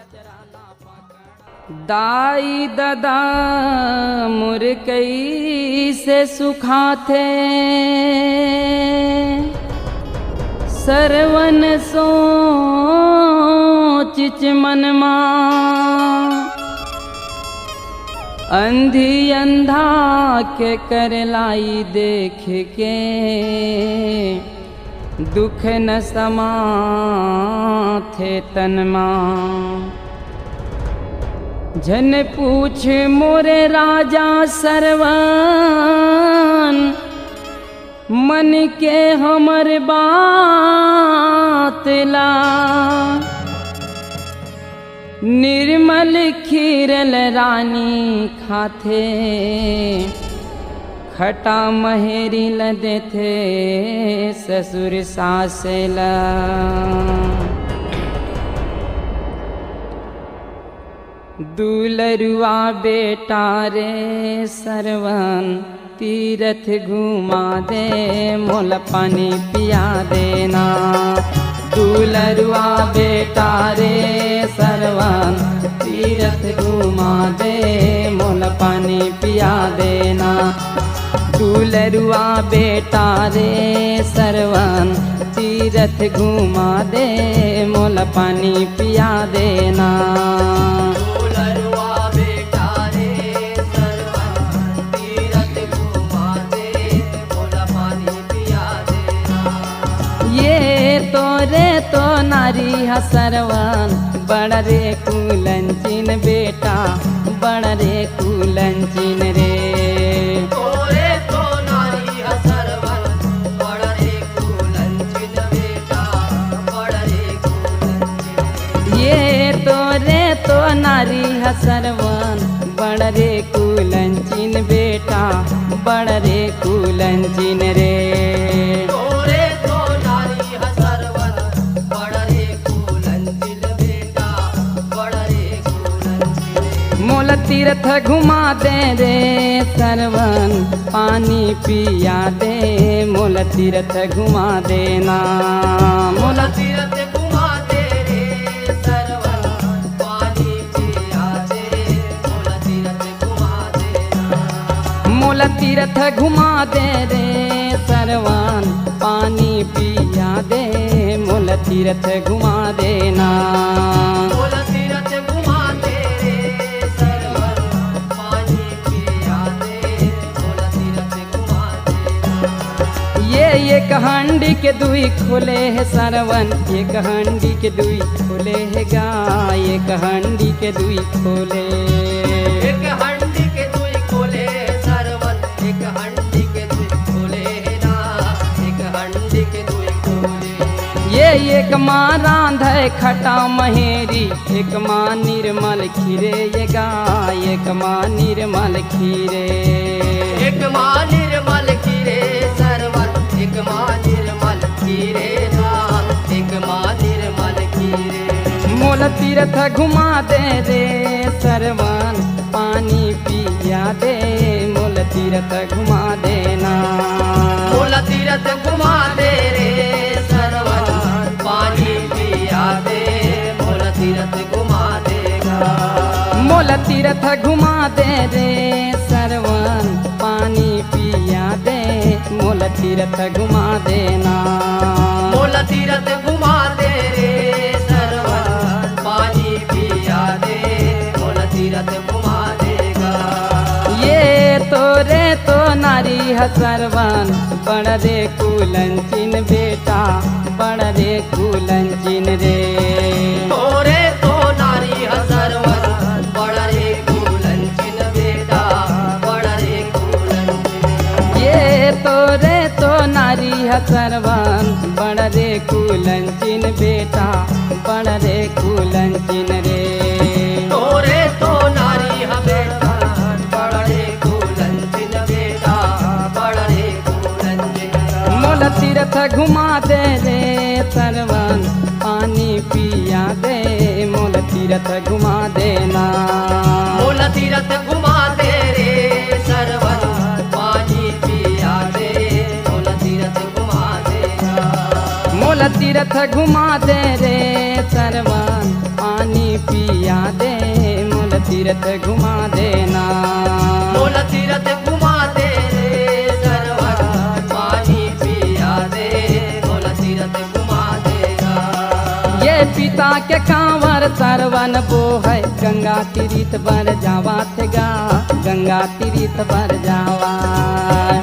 अचराला पकड़ाए दाई ददा मुरकई से सुखाथे सरवन सोच मनमा अंधी अंधा के करलाई देख के दुख न समाथे तनमा जन पूछ मोरे राजा सरवन मन के हमर बात ला निर्मल खीरल रानी खाथे खटा महेरी ल देथे ससुर सासेला दुलरुआ बेटा रे सरवन तीरथ घुमा दे मोल पानी पिया देना दुलरुआ बेटा रे सरवन तीरथ घुमा दे मोल पानी पिया देना दुलरुआ बेटा रे सरवन तीरथ घुमा दे मोल पानी पिया देना दुलरुआ बेटा रे सरवन तीरथ घुमा दे मोल पानी पिया देना ये तोरे तो नारी सरवन बड़ रे कुलंचिन बेटा बड़ रे कुलंचिन रे तोरे तो नारी सरवन बड़ रे कुलंचिन बेटा बड़ रे कुलंचिन ये तोरे तो नारी सरवन बड़ रे कुलंचिन बेटा बड़ रे कुलंचिन रे तोरे तो नारी सरवन बड़ रे कुलंचिन बेटा बड़ रे कुलंचिन मोल तीर्थ घुमा दे रे सरवन पानी पिया दे मोल तीर्थ घुमा देना मोल तीरथ घुमा दे रे सरवन पानी पिया दे मोल तीरथ घुमा देना मोल तीर्थ घुमा दे रे सरवन पानी पिया दे मोल तीर्थ घुमा देना मोल तीरथ घुमा दे रे सरवन पानी पिया दे मोल तीरथ घुमा देना ये एक हंडी के दुई खोले है सरवन एक हंडी के दुई खोले है गाय एक हंडी के दुई खोले एक हंडी के दुई खोले एक माँ रांधे खटा महेरी, एक माँ निर्मल खीरे ये गाय, एक माँ निर्मल खीरे। एक माँ निर्मल खीरे सरवन, एक माँ निर्मल खीरे राम, एक माँ निर्मल खीरे। मोल तीर्थ घुमा दे रे सरवन, पानी पिया दे, मोल तीर्थ घुमा देना। मोल तीर्थ घुमा दे रे सरवन, पानी पिया दे, मोल तीर्थ घुमा देगा। मोल तीर्थ घुमा दे रे सरवन, पानी पिया दे, मोल तीर्थ घुमा देना। मोल तीर्थ घुमा दे रे सरवन, पानी पिया दे, मोल तीर्थ घुमा देगा। ये तो नारी है सरवन, बड़ रे कुलंचिन बेटा, बड़ रे कुलंचिन रे। तोरे तो नारी है सरवन, बड़ रे कुलंचिन बेटा, बड़ रे कुलंचिन। ये तो नारी है सरवन, बड़ रे कुलंचिन बेटा, बड़ रे कुलंचिन रे। तोरे तो नारी है बेटा, बड़ रे कुलंचिन बेटा, बड़ रे कुलंचिन। मोल तीर्थ घुमा दे रे सरवन, पानी पिया दे, मोल तीर्थ घुमा देना। मोल तीर्थ घुमा दे रे सरवन, पानी पिया दे, मोल तीर्थ घुमा देगा। मोल तीर्थ घुमा दे रे सरवन, पानी पिया दे, मोल तीर्थ घुमा देना। मोल तीर्थ घुमा दे रे सरवन, पानी पिया दे, मोल तीर्थ घुमा देगा। ये पिता के कांवर सरवन वो है, गंगा तीर्थ बर जावा थे गा, गंगा तीर्थ बर जावा।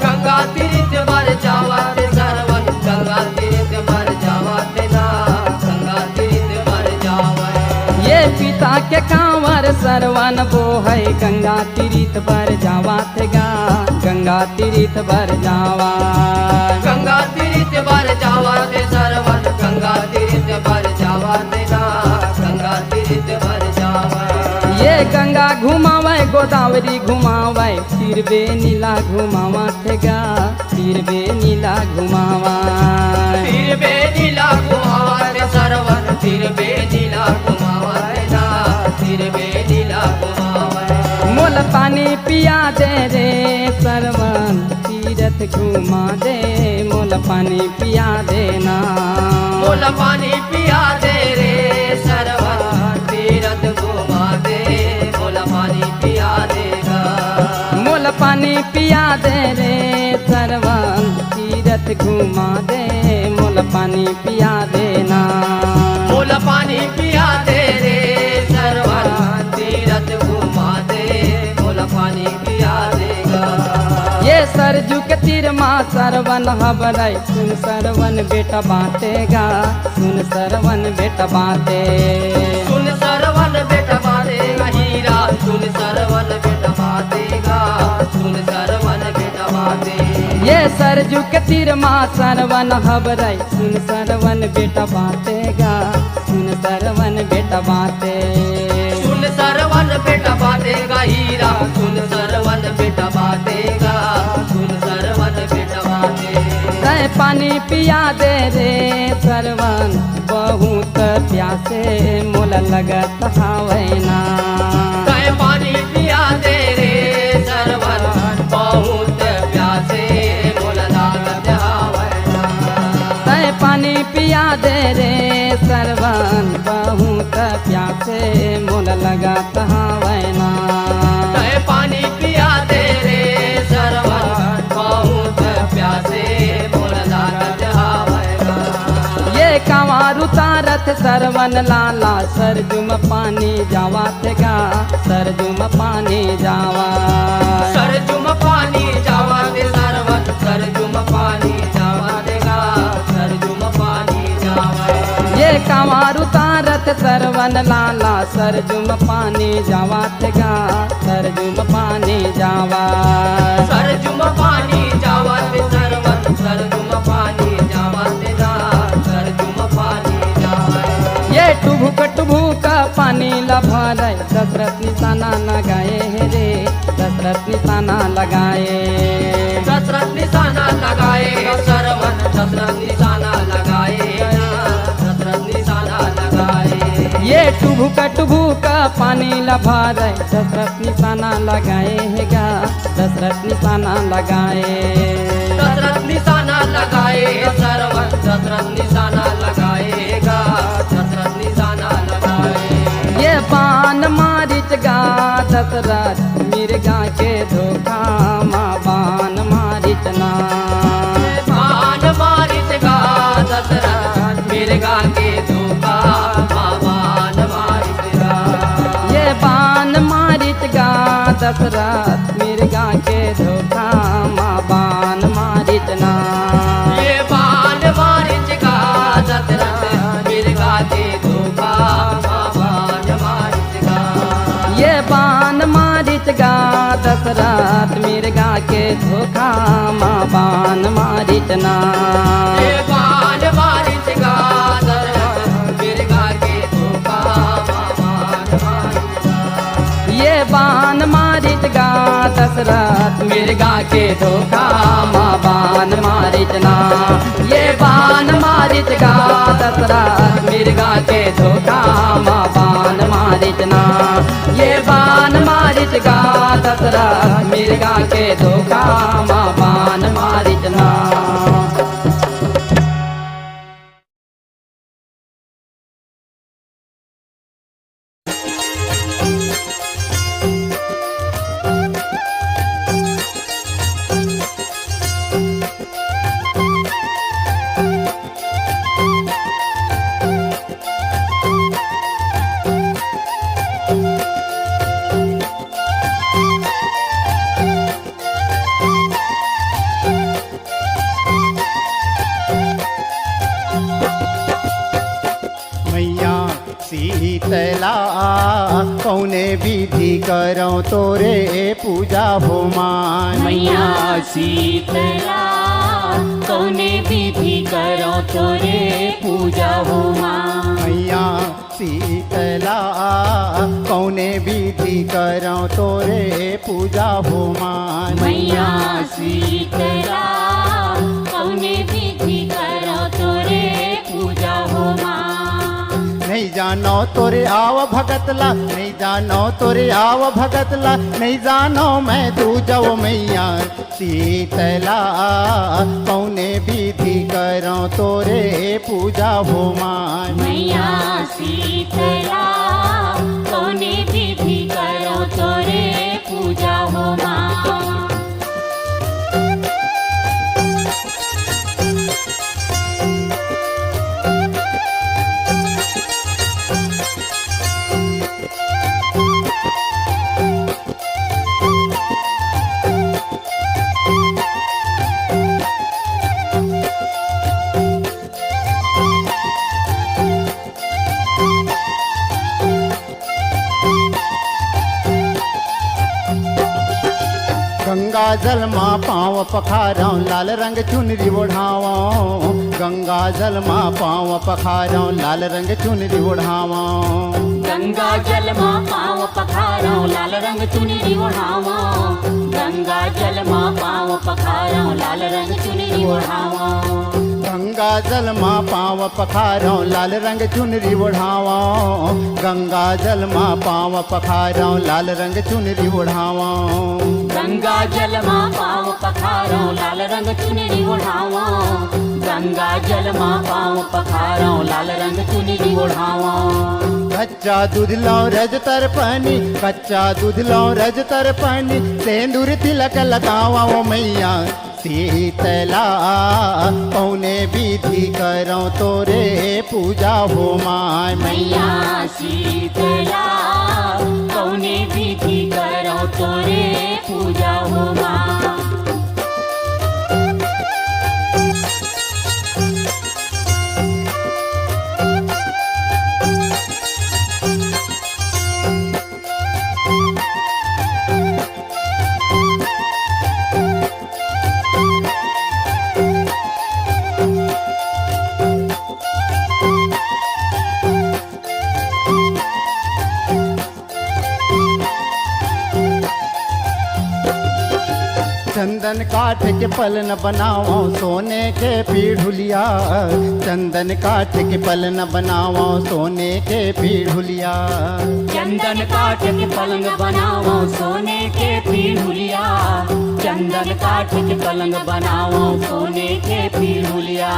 गंगा तीर्थ बर जावा ते सरवन, गंगा तीर्थ बर जावा ते ना, गंगा तीर्थ बर जावा। ये पिता के कांवर सरवन वो है, गंगा तीर्थ बर जावा थे गा, गंगा तीर्थ बर जावा। गंगा तीर्थ बर जावा ते सरवन, गंगा तीर्थ बर जावा ते ना, गंगा तीर्थ बर जावा। ये गंगा घुमावे गोदावरी घुमावे, तिरबे नीला घुमावा थे गा, तिरबे नीला घुमावा। तीर बे नीला घुमावा ते सरवन, तीर बे नीला घुमावा ते ना, तीर बे नीला घुमावा। मोल पानी पिया दे रे सरवन, तीरथ घुमा दे, मोल पानी पिया देना। मोल पानी पिया दे रे सरवन, तीरथ घुमा दे, मोल पानी पिया देगा। मोल पानी पिया दे रे सरवन, तीरथ घुमा दे, मोल पानी पिया देना। मोल पानी पिया दे रे सरवन, तीरथ घुमा दे, मोल पानी पिया देगा। ये सरजू के तीर माँ सरवन हबरई, सुन सरवन बेटा बातेगा, सुन सरवन बेटा बाते। सुन सरवन बेटा बातेगा हीरा, सुन सरवन बेटा बातेगा, सुन सरवन बेटा बाते। ये सरजू के तीर माँ सरवन हबरई, सुन सरवन बेटा बातेगा, सुन सरवन बेटा बाते। सुन सरवन बेटा बातेगा हीरा, सुन सरवन बेटा बातेगा, सुन सरवन बेटा बाते। तय पानी पिया दे रे सरवन, बहुत प्यासे मोल लगत हावैना। तय पानी पिया दे रे सरवन, बहुत प्यासे मोल लागत हावैना। तय पानी पिया दे रे सरवन, बहुत प्यासे मोल लगत हावैना। तय पानी पिया दे रे सरवन, बहुत प्यासे मोल लागत हावैना। ये कांवर उतारत सरवन लाला, सरजुम पानी जावा थे गा, सरजुम पानी जावा। सरजुम पानी जावा दे सरवन, सरजुम पानी जावा देगा, सरजुम पानी जावा। ये कांवर उतारत सरवन लाला, सरजुम पानी जावा थे गा, सरजुम पानी जावा। सरजुम पानी जावा दे सरवन, सरजुम पानी जावा देगा, सरजुम पानी दशरथ निशाना लगाए है रे, दशरथ निशाना लगाए। दशरथ निशाना लगाए सरवन, दशरथ निशाना लगाए, दशरथ निशाना लगाए। ये टुभू का पानी लभा रहे, दशरथ निशाना लगाए है गा, दशरथ निशाना लगाए। दशरथ निशाना लगाए सरवन, दशरथ निशाना लगाएगा, दशरथ निशाना लगाए। ये बान मारिच गा दशरथ मिर्गा के धोखा, माँ बान मारिच ना। बाण मारिचगा दशरथ मिर्गा के धोखा, बाण मारिचगा। ये बान मारिच गा दशरथ मिर्गा के धोखा, माँ बान मारिच ना। ये बाण मारिचगा दशरथ मिर्गा के धोखा, बाण मारिचगा। ये बान मारिच गा दशरथ मिर्गा के धोखा, माँ बान मारिच ना। ये बाण मारिचगा दशरथ मिर्गा के धोखा, बाण मारिचगा। ये बान मारिच गा दशरथ मिर्गा के धोखा, माँ बान मारिच ना। ये बान मारिच गा दशरथ मिर्गा के धोखा, माँ बान मारिच ना। ये बान मारिच गा दशरथ मिर्गा के धोखा, माँ बान मारिच ना। मैया शीतला कौने विधि करो तोरे पूजा हो मान। मैया शीतला कौने विधि करो तोरे पूजा हो माँ। मैया शीतला कौने विधि करो तोरे पूजा हो मान। मैया शीतला कौने विधि करो तोरे पूजा हो माँ। नहीं जानो तोरे आव भगतला, नहीं जानो तोरे आव भगतला, नहीं जानो मैं तू जाओ मैया शीतला कौने विधि करो तोरे पूजा हो मान। मैया शीतला कौने विधि करो तोरे पूजा हो माँ। गंगा जल माँ पाँव पखारों लाल रंग चुनरी ओढ़ावों। गंगा जल माँ पाँव पखारों लाल रंग चुनरी ओढ़ावों। गंगा जल माँ पाँव पखारों लाल रंग चुनरी ओढ़ावो। गंगा जल माँ पाँव पखारों लाल रंग चुनरी ओढ़ावो। गंगा जल माँ पाँव पखारों लाल रंग चुनरी ओढ़ावों। गंगा जल माँ पाँव पखारों लाल रंग चुनरी ओढ़ावों। गंगा जल माँ पाँव पखारों लाल रंग चुनरी ओढ़ावो। गंगा जल माँ पाँव पखारों लाल रंग चुनरी ओढ़ावो। कच्चा दूध लो रज तर पानी, कच्चा दूध लो रज तर पानी, सेंदूर तिलक लगाओ मैया शीतला कौने विधि करो तोरे पूजा हो माय। मैया शीतला कौने विधि करो तोरे पूजा हो माँ। काठ के पलन बनाओ सोने के पीढ़ुलिया, चंदन काठ के पलन बनाओ सोने के पीढ़ुलिया। चंदन काठ के पलंग बनाओ सोने के पीढ़ुलिया, चंदन काठ के पलंग बनाओ सोने के पीढ़ुलिया।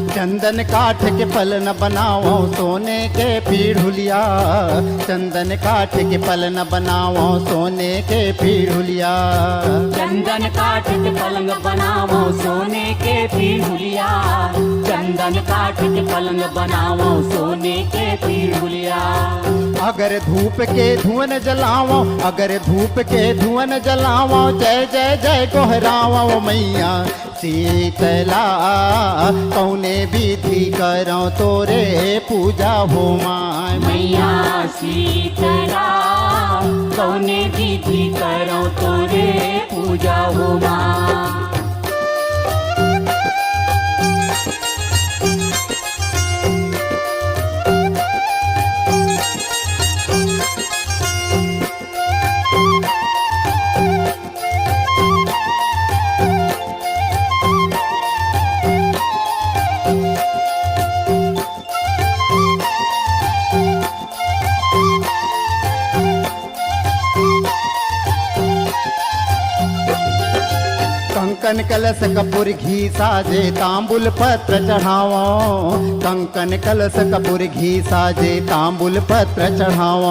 चंदन काठ के पलन बनाओ सोने के पीढ़ुलिया, चंदन काठ के पलन बनाओ सोने के पीढ़ुलिया। चंदन काठ के पलंग बनाओ सोने के पीढ़ुलिया, चंदन काठ के पलंग बनाओ सोने के पीढ़ुलिया। अगर धूप के धुआं जलाओ, अगर धूप के धुआं जलाओ, जय जय जय कोहराओ मैया शीतला। कौने विधि करो तोरे पूजा हो माय मैया शीतला, कौने विधि करो तोरे पूजा हो माँ। कंकन कलश कपूर घी साजे तांबुल पत्र चढ़ाओ, कंकन कलश कपूर घी साजे तांबुल पत्र चढ़ाओ।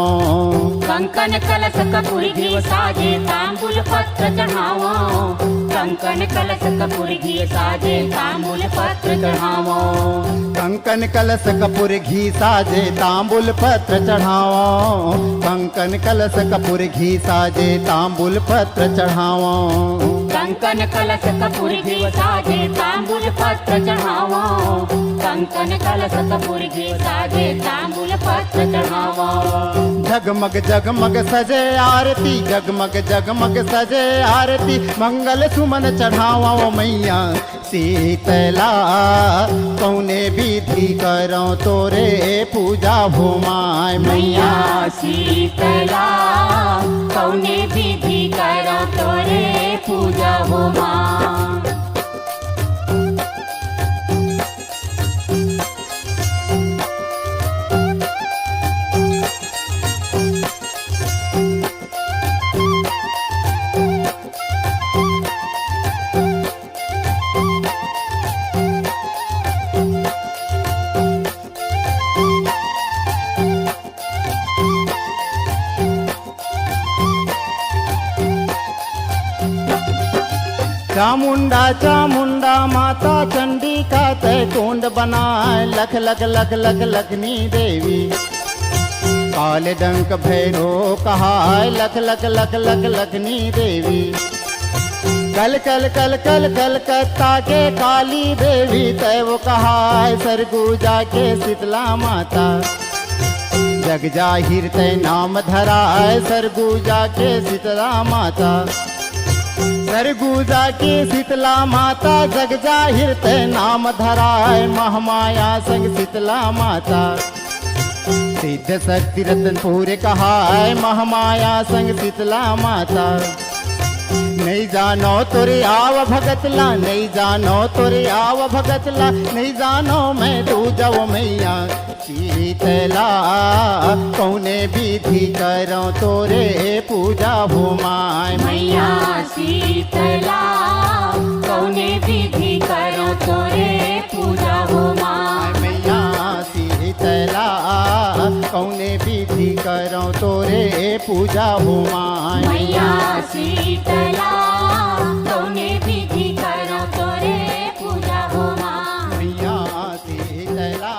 कंकन कलश कपूर घी साजे तांबुल पत्र चढ़ाओ, कंकन कलश कपूर घी साजे तांबुल पत्र चढ़ाओ। कंकन कलश कपूर घी साजे तांबुल पत्र चढ़ाओ, कंकन कलश कपूर घी साजे तांबुल पत्र चढ़ाओ। कंकन कलश कपूर घी साजे तांबुल पत्र चढ़ाओ, कंकन कलश कपूर घी साजे तांबुल पत्र चढ़ाओ। जगमग जगमग सजे आरती, जगमग जगमग सजे आरती, मंगल सुमन चढ़ाओ मैया शीतला। कौने विधि करो तोरे पूजा हो माय मैया शीतला, कौने विधि करो तोरे पूजा हो माँ। चामुंडा चामुंडा माता चंडिका तय कुंड बनाए, लख लख लख लख लखनी देवी। काले डंक भैरो कहाय, लख लख लख लख लखनी देवी। कल कल कल कल कलकत्ता के काली देवी तय वो कहाय, सरगुजा के शीतला माता। जग जाहिर तय नाम धराय, सरगुजा के शीतला माता। सरगुजा की शीतला माता जग जाहिर ते नाम धराय, महामाया संग शीतला माता। सिद्ध शक्ति रतन पूरे कहाय, महामाया संग शीतला माता। नहीं जानो तोरे आव भगतला, नहीं जानो तोरे आव भगतला, नहीं जानो मैं तू जाओ मैया शीतला। कौने विधि करो तोरे पूजा हो माय मैया शीतला, कौने विधि करो तोरे पूजा हो माँ। मैया शीतला, कौने विधि करो तोरे पूजा हो माय मैया शीतला, कौने विधि करो तोरे पूजा हो माँ। मैया शीतला,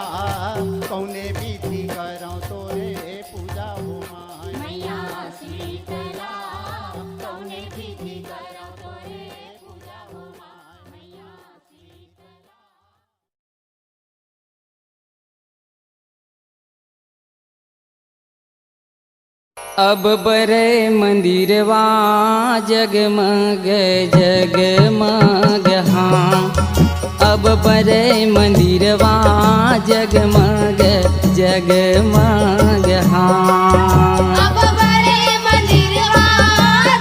कौने विधि करो तोरे पूजा हो माय मैया शीतला, कौने विधि करो तोरे पूजा हो माँ। मैया शीतला। अब बरे मंदिरवा जगमग जगमग हाँ, अब बरे मंदिरवा जगमग जगमग हाँ। अब बरे मंदिरवा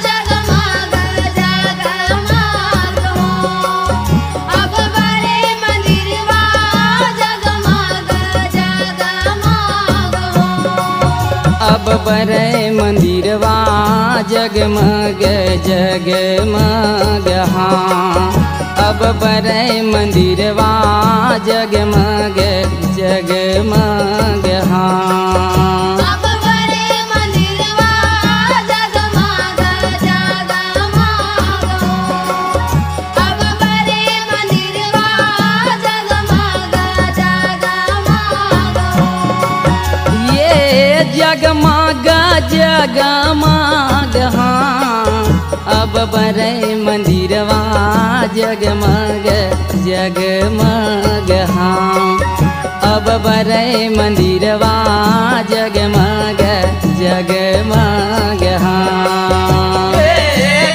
जगमग जगमग अब बरे मंदिरवा जगमग जगमग हाँ। अब बरे मंदिरवा जगमग जगमग हाँ। अब बरे मंदिरवा जगमग जगमग अब बरे मंदिरवा जगमग जगमग ये जगमग जगमग हाँ। अब बरे मंदिरवा जगमग जगमग हाँ। अब बरे मंदिरवा जगमग जगमग हाँ।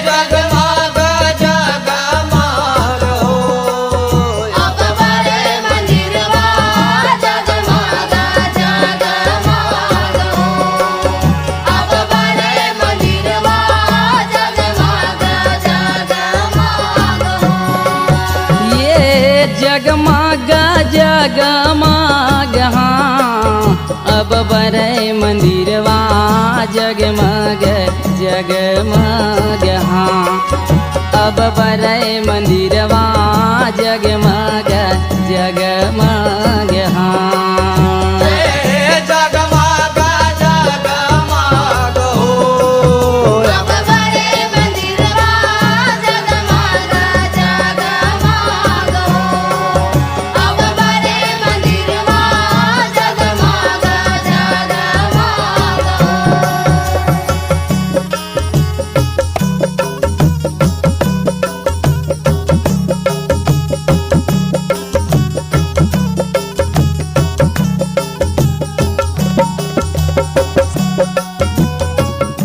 जगमग जगमग हो अब बरे मंदिरवा जगमग जगमग अब बरे मंदिरवा जगमग जगमग ये जगमग जगमग हाँ। अब बरे मंदिरवा जगमग जगमग हाँ। अब बरे मंदिरवा जगमग जगमग हाँ। जगमग जगमग हो अब बरे मंदिरवा जगमग जगमग अब बरे मंदिरवा जगमग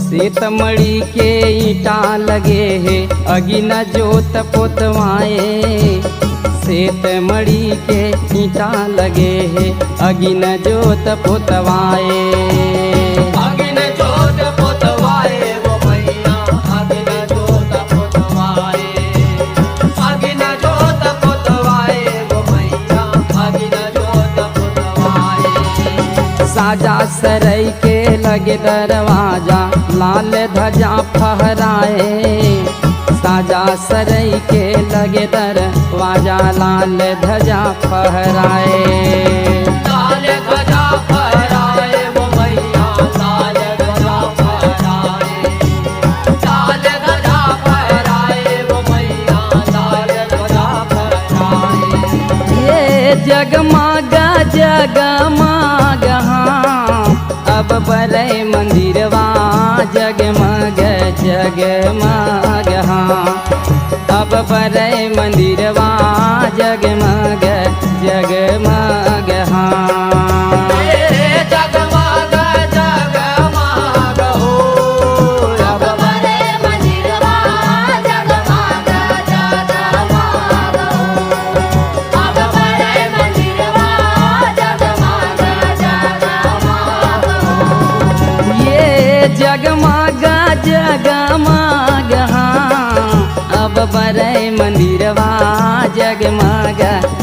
सीतमढ़ी के ईटा लगे है अगिन जोत पोतवाए। सीतमढ़ी के ईटा लगे है अगिन जोत पोतवाए। अगिन जोत पोतवाए वो मैया अगिन जोत पोतवाए अगिन जोत पोतवाए वो मैया अगिन जोत पोतवाए। साजा सरई के लगे दरवाजा लाल ध्वजा फहराए। साजा सरई के लगे दरवाजा लाल ध्वजा फहराए। लाल ध्वजा फहराए वो मैया लाल ध्वजा फहराए लाल ध्वजा फहराए वो मैया लाल ध्वजा फहराए। ये जगमग जगमग हाँ। अब बरे मंदिरवा जगमग जगमग हाँ। अब बरे मंदिरवा जगमग जगमग हाँ। जगमग जगमग हो अब बरे मंदिरवा जगमग जगमग अब बरे मंदिरवा जगमग जगमग ये जगमग जगमग हाँ। अब बरे मंदिरवा जगमग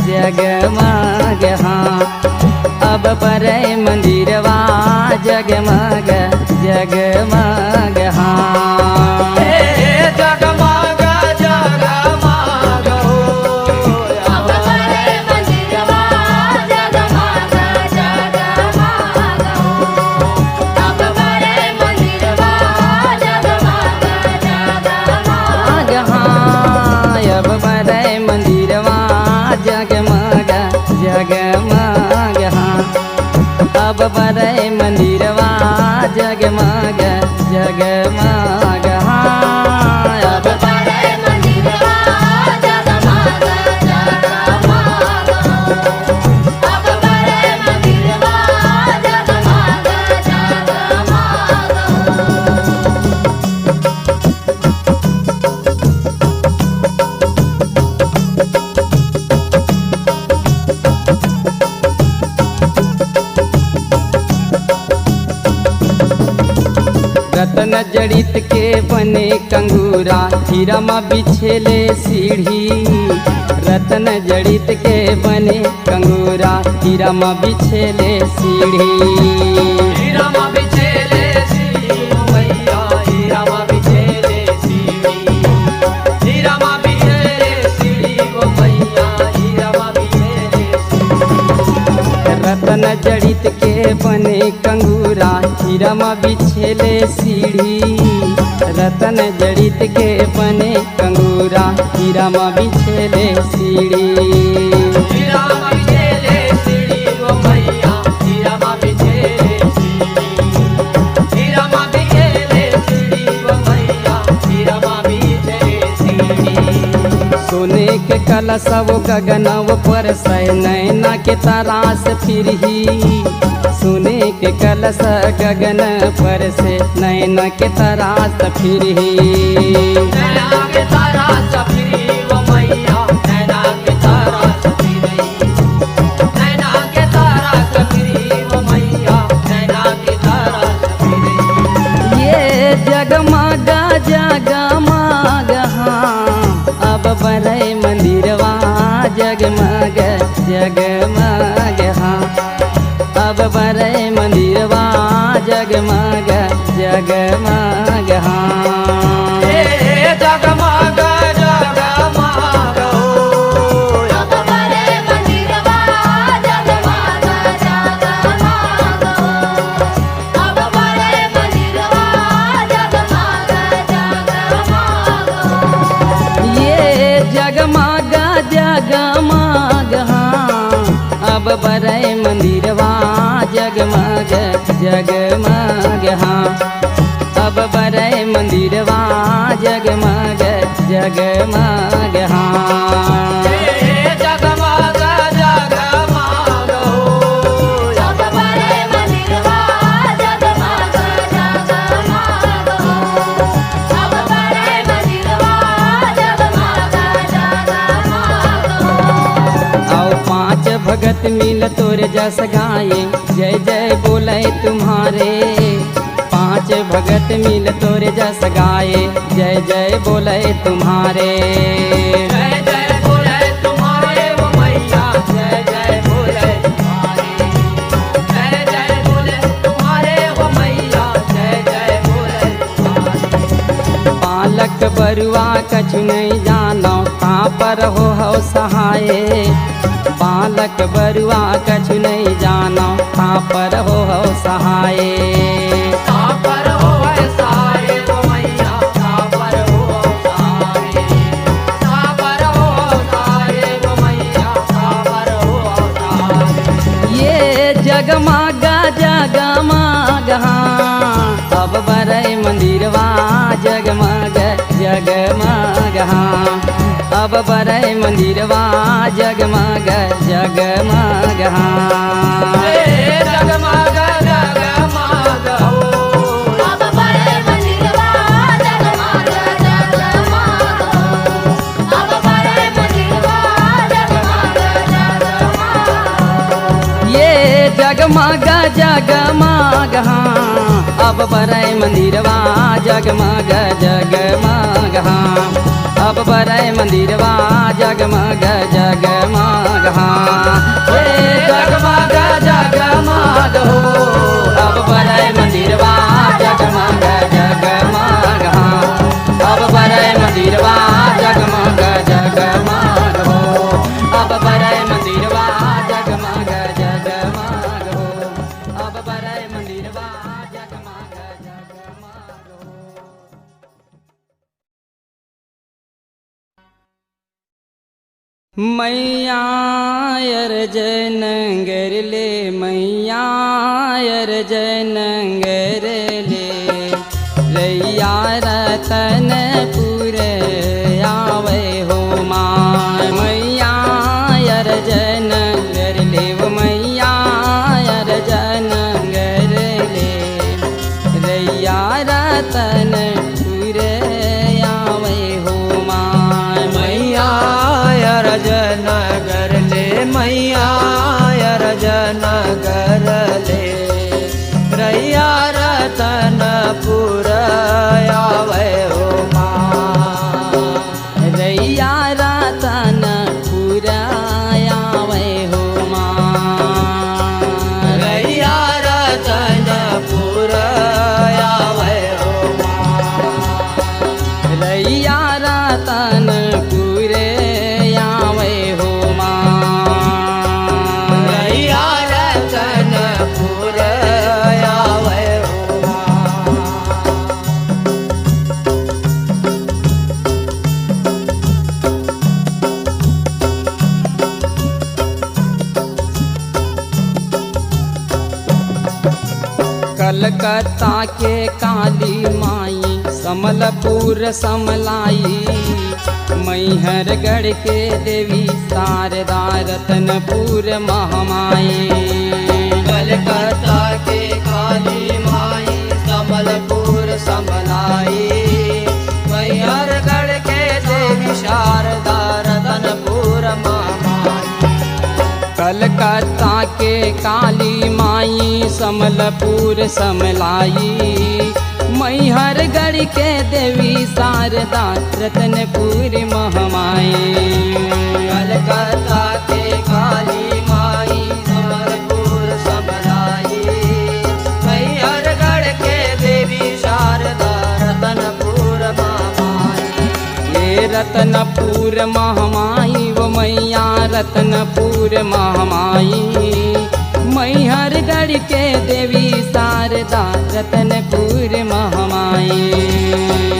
जगमग हाँ। अब बरे मंदिरवा जगमग जगमग हाँ। जगमग जगमग हो अब बरे मंदिरवा जगमग जगमग अब बरे मंदिरवा जगमग जगमग हाँ। अब बरे मंदिरवा जगमग जगमग हाँ। अब बरे मंदिरवा जगमग जगमग हाँ। अब बरे मंदिरवा जगमग जगमग अब बरे मंदिरवा जगमग रतन जड़ित के बने कंगूरा हीरा मा बिछेले सीढ़ी। रतन जड़ित के बने कंगूरा हीरा मा बिछेले सीढ़ी। हीरा मा बिछेले रतन जड़ित के बने कंगूरा हीरा में बिछेले सीढ़ी रतन जड़ित के बने कंगूरा हीरा में बिछेले सीढ़ी हीरा मा बिछेले सीढ़ी वो मैया हीरा मा बिछेले सीढ़ी हीरा मा बिछेले सीढ़ी वो मैया हीरा मा बिछेले सीढ़ी सोने के कलश वो गगनव पर सै नैना के तरास फिरही सोने के कलश गगन पर से नैना के तरास फिरही नैना के तारा सफिरी वो मैया नैना के तारा सफिरी नैना के तारा सफिरी वो मैया नैना के तारा सफिरी ये जगमग जगमग हाँ अब बड़े मंदिरवा जगमग जगमग हाँ अब बड़े मंदिरवा जगमग जगमग हाँ जगमग जगमग हो अब बड़े मंदिरवा जगमग जगमग अब बड़े मंदिरवा जगमग जगमग ये जगमग जगमग हाँ अब बड़े मंदिरवा जगमग जगमग हाँ अब बड़े मंदिरवा जगमग जगमग हाँ जगमग जगमग हो अब बड़े मंदिरवा जगमग जगमग अब बड़े मंदिरवा जगमग जगमग आओ पांच भगत मिल तोर जस गाए जय जय बोले तुम्हारे पांच भगत मिल तोर जस गाए जय जय बोले तुम्हारे जय जय बोले तुम्हारे वो मैया जय जय बोले तुम्हारे जय जय बोले तुम्हारे वो मैया जय जय बोले तुम्हारे बालक बरुआ कछु नहीं जानो कहाँ पर हो सहाय बालक बरुआ कछु नहीं जानो कहाँ पर हो सहाय पर हो सारे वो मैया पर हो सारे पर हो सारे वो मैया पर हो सारे ये जगमग जगमग हाँ अब बड़े मंदिरवा जगमग जगमग हाँ अब बड़े मंदिरवा जगमग जगमग हाँ जगमग जगमग हो अब बड़े मंदिरवा जगमग जगमग अब बड़े मंदिरवा जगमग जगमग ये जगमग जगमग हाँ अब बड़े मंदिरवा जगमग जगमग हाँ अब बड़े मंदिरवा जगमग जगमग हाँ जगमग जगमग हो अब बड़े मंदिरवा जगमग जगमग हाँ अब बड़े मंदिरवा जगमग जगमग हो अब बड़े मंदिरवा जगमग जगमग हो अब बड़े मंदिरवा जगमग जगमग हो मैया अर्जन गरले मैया अर्जन गरले रैया रतन पुर आवे हो माँ मैया अर्जन गरले वो मैया अर्जन गरले रैया रतन पुर आवे हो माँ मैया रजन गरले मैया रजन गरले रैया रतन पुर आवे हो माँ रैया रतन कलकत्ता के काली माई समलपुर समलाई, मैहरगढ़ के देवी शारदा रतनपुर महामाई। कलकत्ता के काली माई समलपुर समलाई, मैहरगढ़ के देवी शारदा रतनपुर महामाई। कलकत्ता के काली माई समलपुर समलाई, मैहरगढ़ के देवी शारदा रतनपुर महामाई। कलकत्ता के काली माई समलपुर समलाई, मैहरगढ़ के देवी शारदा रतनपुर महामाई। ये रतनपुर महामाई वो मैया रतनपुर महामाई, मैहरगढ़ के देवी शारदा रतनपुर महामाई।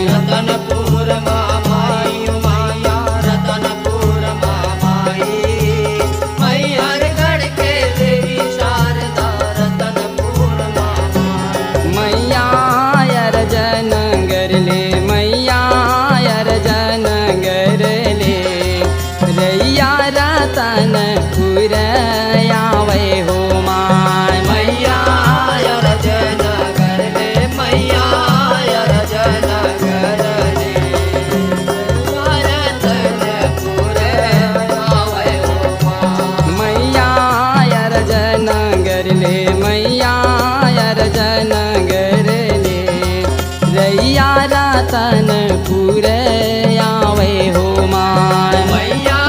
रतनपुर महामाई माया रतनपुर महामाई, मैहरगढ़ के देवी शारदा रतनपुर महामाई। मैया अर्जन गरले मैया अर्जन गरले, रैया रतनपुर आवे हो माय। मैया अर्जन गरले मैया अर्जन गरले, रतनपुर आवे हो माय। मैया अर्जन गरले मैया अर्जन गरले, रैया रतनपुर आवे हो माय। मैया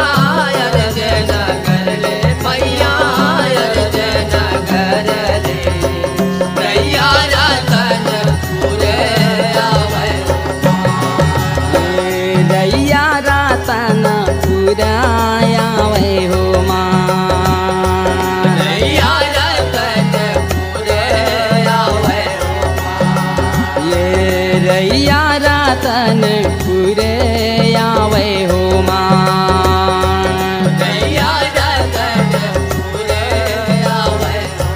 अर्जन गरले मैया अर्जन गरले, रैया रतनपुर आवे हो माय। रैया रतनपुर आवे हो माय। रैया रतनपुर आवे हो माय। ये रैया रतनपुर आवे हो माय। रैया रतनपुर आवे हो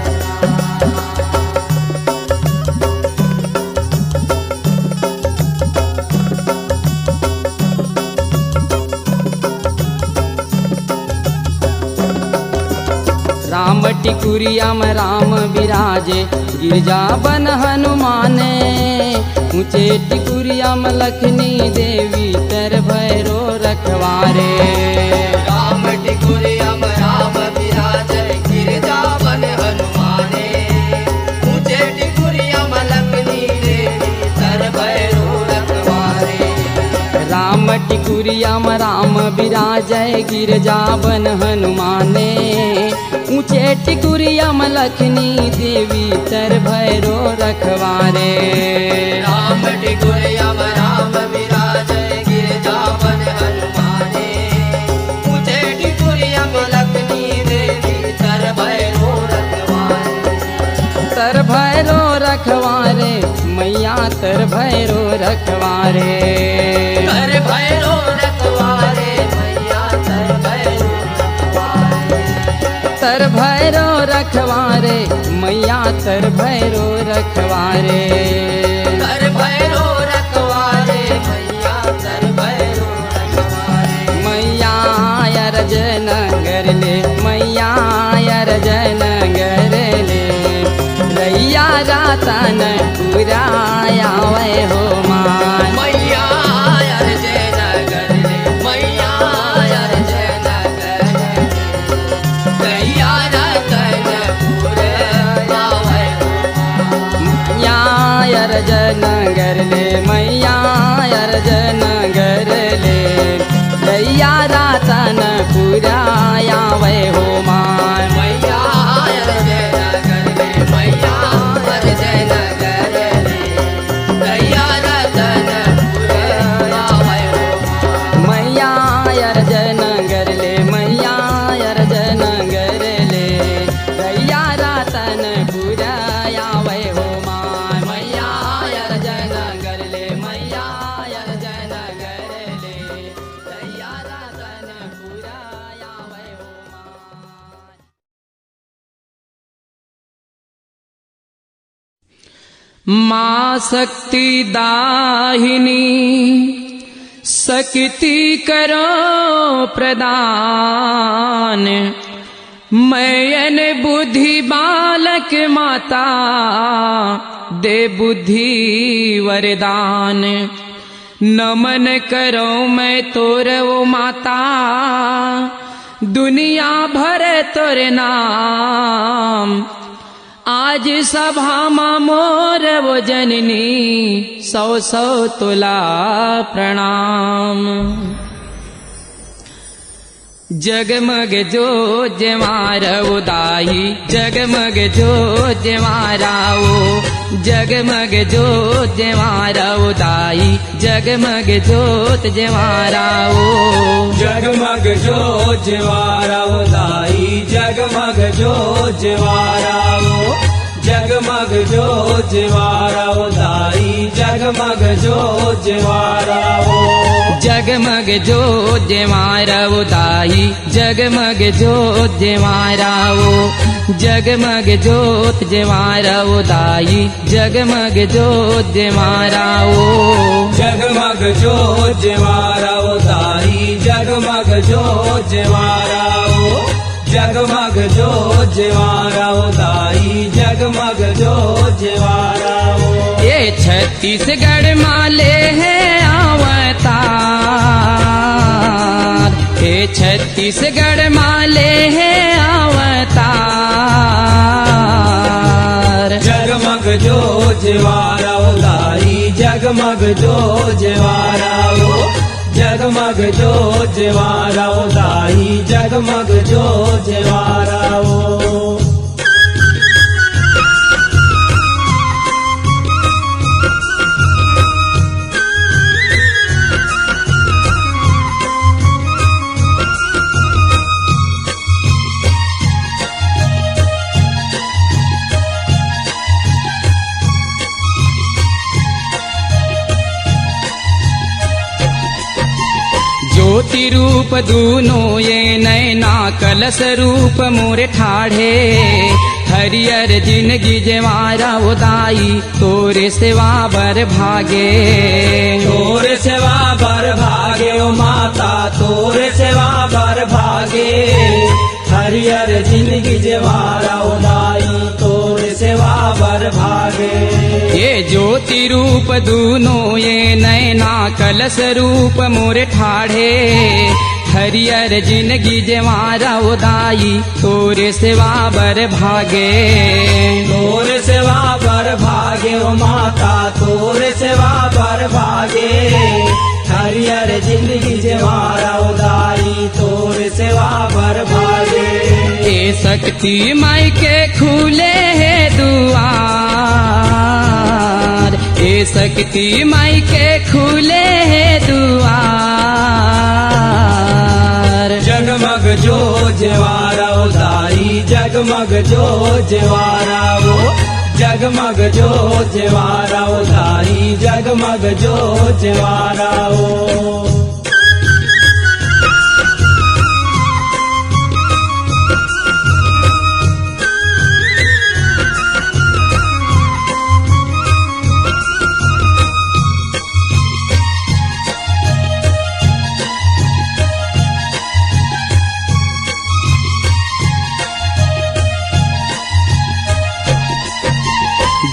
राम टिकुरिया में राम विराजे, गिरजा बन हनुमाने, ऊंचे टिकुरिया में लखनी देवी तर भैरो रखवारे। राम टिकुरियम राम विराजय गिरजा बन हनुमाने, ऊंचे टिकुरियम लखनी देवी तर भैरो रखवारे। राम टिकुरिया में राम विराजय, गिरजा बन हनुमाने, ऊंचे टिकुरिया में लखनी देवी तर भैरो रखवारे। राम टिकुरियम राम विराजय गिरजा बन हनुमाने, ऊंचे टिकुरियम लखनी देवी तर भैरो रखवारे। तर भैरो रखवारे मैया तर भैरो रखवारे। तर भैरो रखवारे मैया तर भैरो रखवारे। तर भैरो रखवारे मैया तर भैरो रखवारे। तर भैरो रखवारे मैया तर भैरो रखवारे। मैया अर्जन गरले मैया अर्जन गरले, रैया रतनपुर आवे हो माय। मैया अर्जन गरले मैया अर्जन गरले, रैया रतनपुर आवे हो माय। मैया अर्जन माँ शक्ति दाहिनी शक्ति करो प्रदान, मैन बुद्धि बालक माता दे बुद्धि वरदान। नमन करो मैं तोर वो माता, दुनिया भर तोरे नाम। आज सभा मा मोर वो जननी, सौ सौ तुला प्रणाम। जगमग जो जमारा उदाई, जगमग जो जमाराओ, जगमग जो जमारा उदाई, जगमग जोत जमाराओ। जगमग जो जवारा उदाई, जगमग जो जवाराओ, जगमग जो जवारा उदाई, जगमग जो जवाराओ। जगमग जो जमारा उदाई, जगमग जो जमाराओ, जगमग जोत जमारा उदाई, जगमग जोत जमाराओ। जगमग जो जवारा उदाई, जगमग जो जवाराओ, जगमग जो जवारा उदाई, जगमग जो जवाराओ। ये छत्तीसगढ़ माले है अवतार, ये छत्तीसगढ़ माले है अवतार। जगमग जो जवारा उदाई, जगमग जो जवाराओ, जगमग जो जवारा उदाई, जगमग जो जवाराओ। ज्योति रूप दूनो ये नैना, कलश रूप मोर ठाढ़े। हरियर जिंदगी जवारा उदाई, तोरे सेवा बर भागे। तोरे सेवा बर भागे ओ माता, तोरे सेवा बर भागे। हरियर जिंदगी जवारा उदाई, तोरे सेवा बर भागे। ये ज्योति रूप दूनो ये नैना, कलश रूप मोर ठाढ़े। हरियर जिंदगी जवारा उदाई, तोरे सेवा बर भागे। तोरे सेवा बर भागे ओ माता, तोरे सेवा बर भागे। हरियर जिंदगी जवारा उदाई, तोरे सेवा बर भागे। ये शक्ति माई के खुले है दुआर, ये शक्ति माई के खुले है दुआर। जगमग जो जवारा उदाई, जगमग जो जवाराओ, जगमग जो जवारा उदाई, जगमग जो जवाराओ।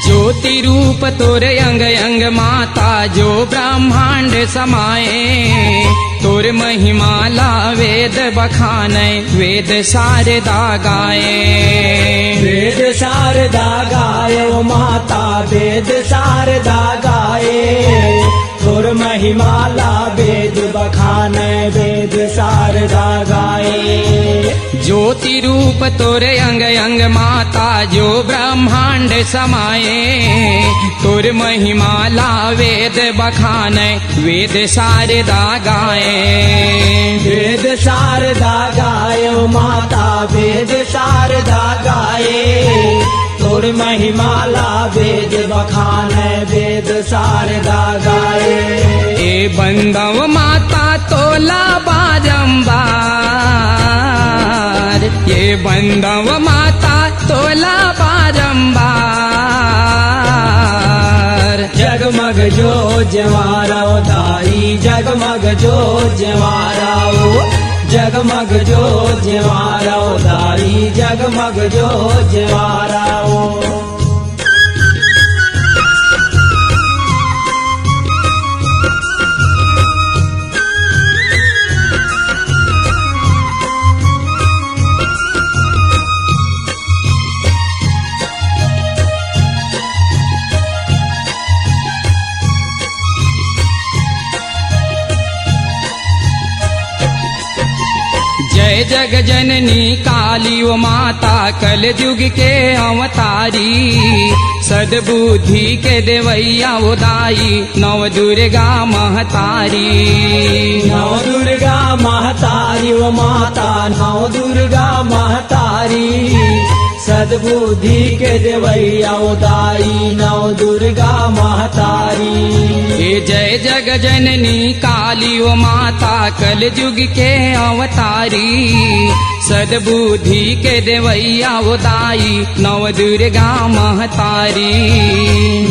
ज्योति रूप तोरे अंग अंग माता, जो ब्रह्मांड समाए। तोर महिमा ला वेद बखाने, वेद शारदा गाए। वेद शारदा गाए ओ माता, वेद शारदा गाए। तोर महिमा ला वेद बखाने, वेद शारदा गाए। ज्योति रूप तोरे अंग अंग माता, जो ब्रह्मांड समाए। तोर महिमा ला वेद बखाने, वेद शारदा गाए। वेद शारदा गाए ओ माता, वेद शारदा गाए। तोर महिमा ला वेद बखाने, वेद शारदा गाए। ए बंदव माता तोला बारंबार, ये बंदव माता तोला बारंबार। ज्वारा दाई जगमग जो ज्वारा जगमग जो ज्वारा दाई जगमग जो ज्वारा जय जग जननी काली वो माता कल युग के अवतारी सद्बुद्धि के देवैया वो दाई नव दुर्गा महतारी नव दुर्गा महतारी वो माता नव दुर्गा महतारी सद्बुद्धि के देवैया दाई नव दुर्गा महतारी हे जय जग जननी काली वो माता कल युग के अवतारी सद्बुद्धि के देवैया वो दाई नव दुर्गा महतारी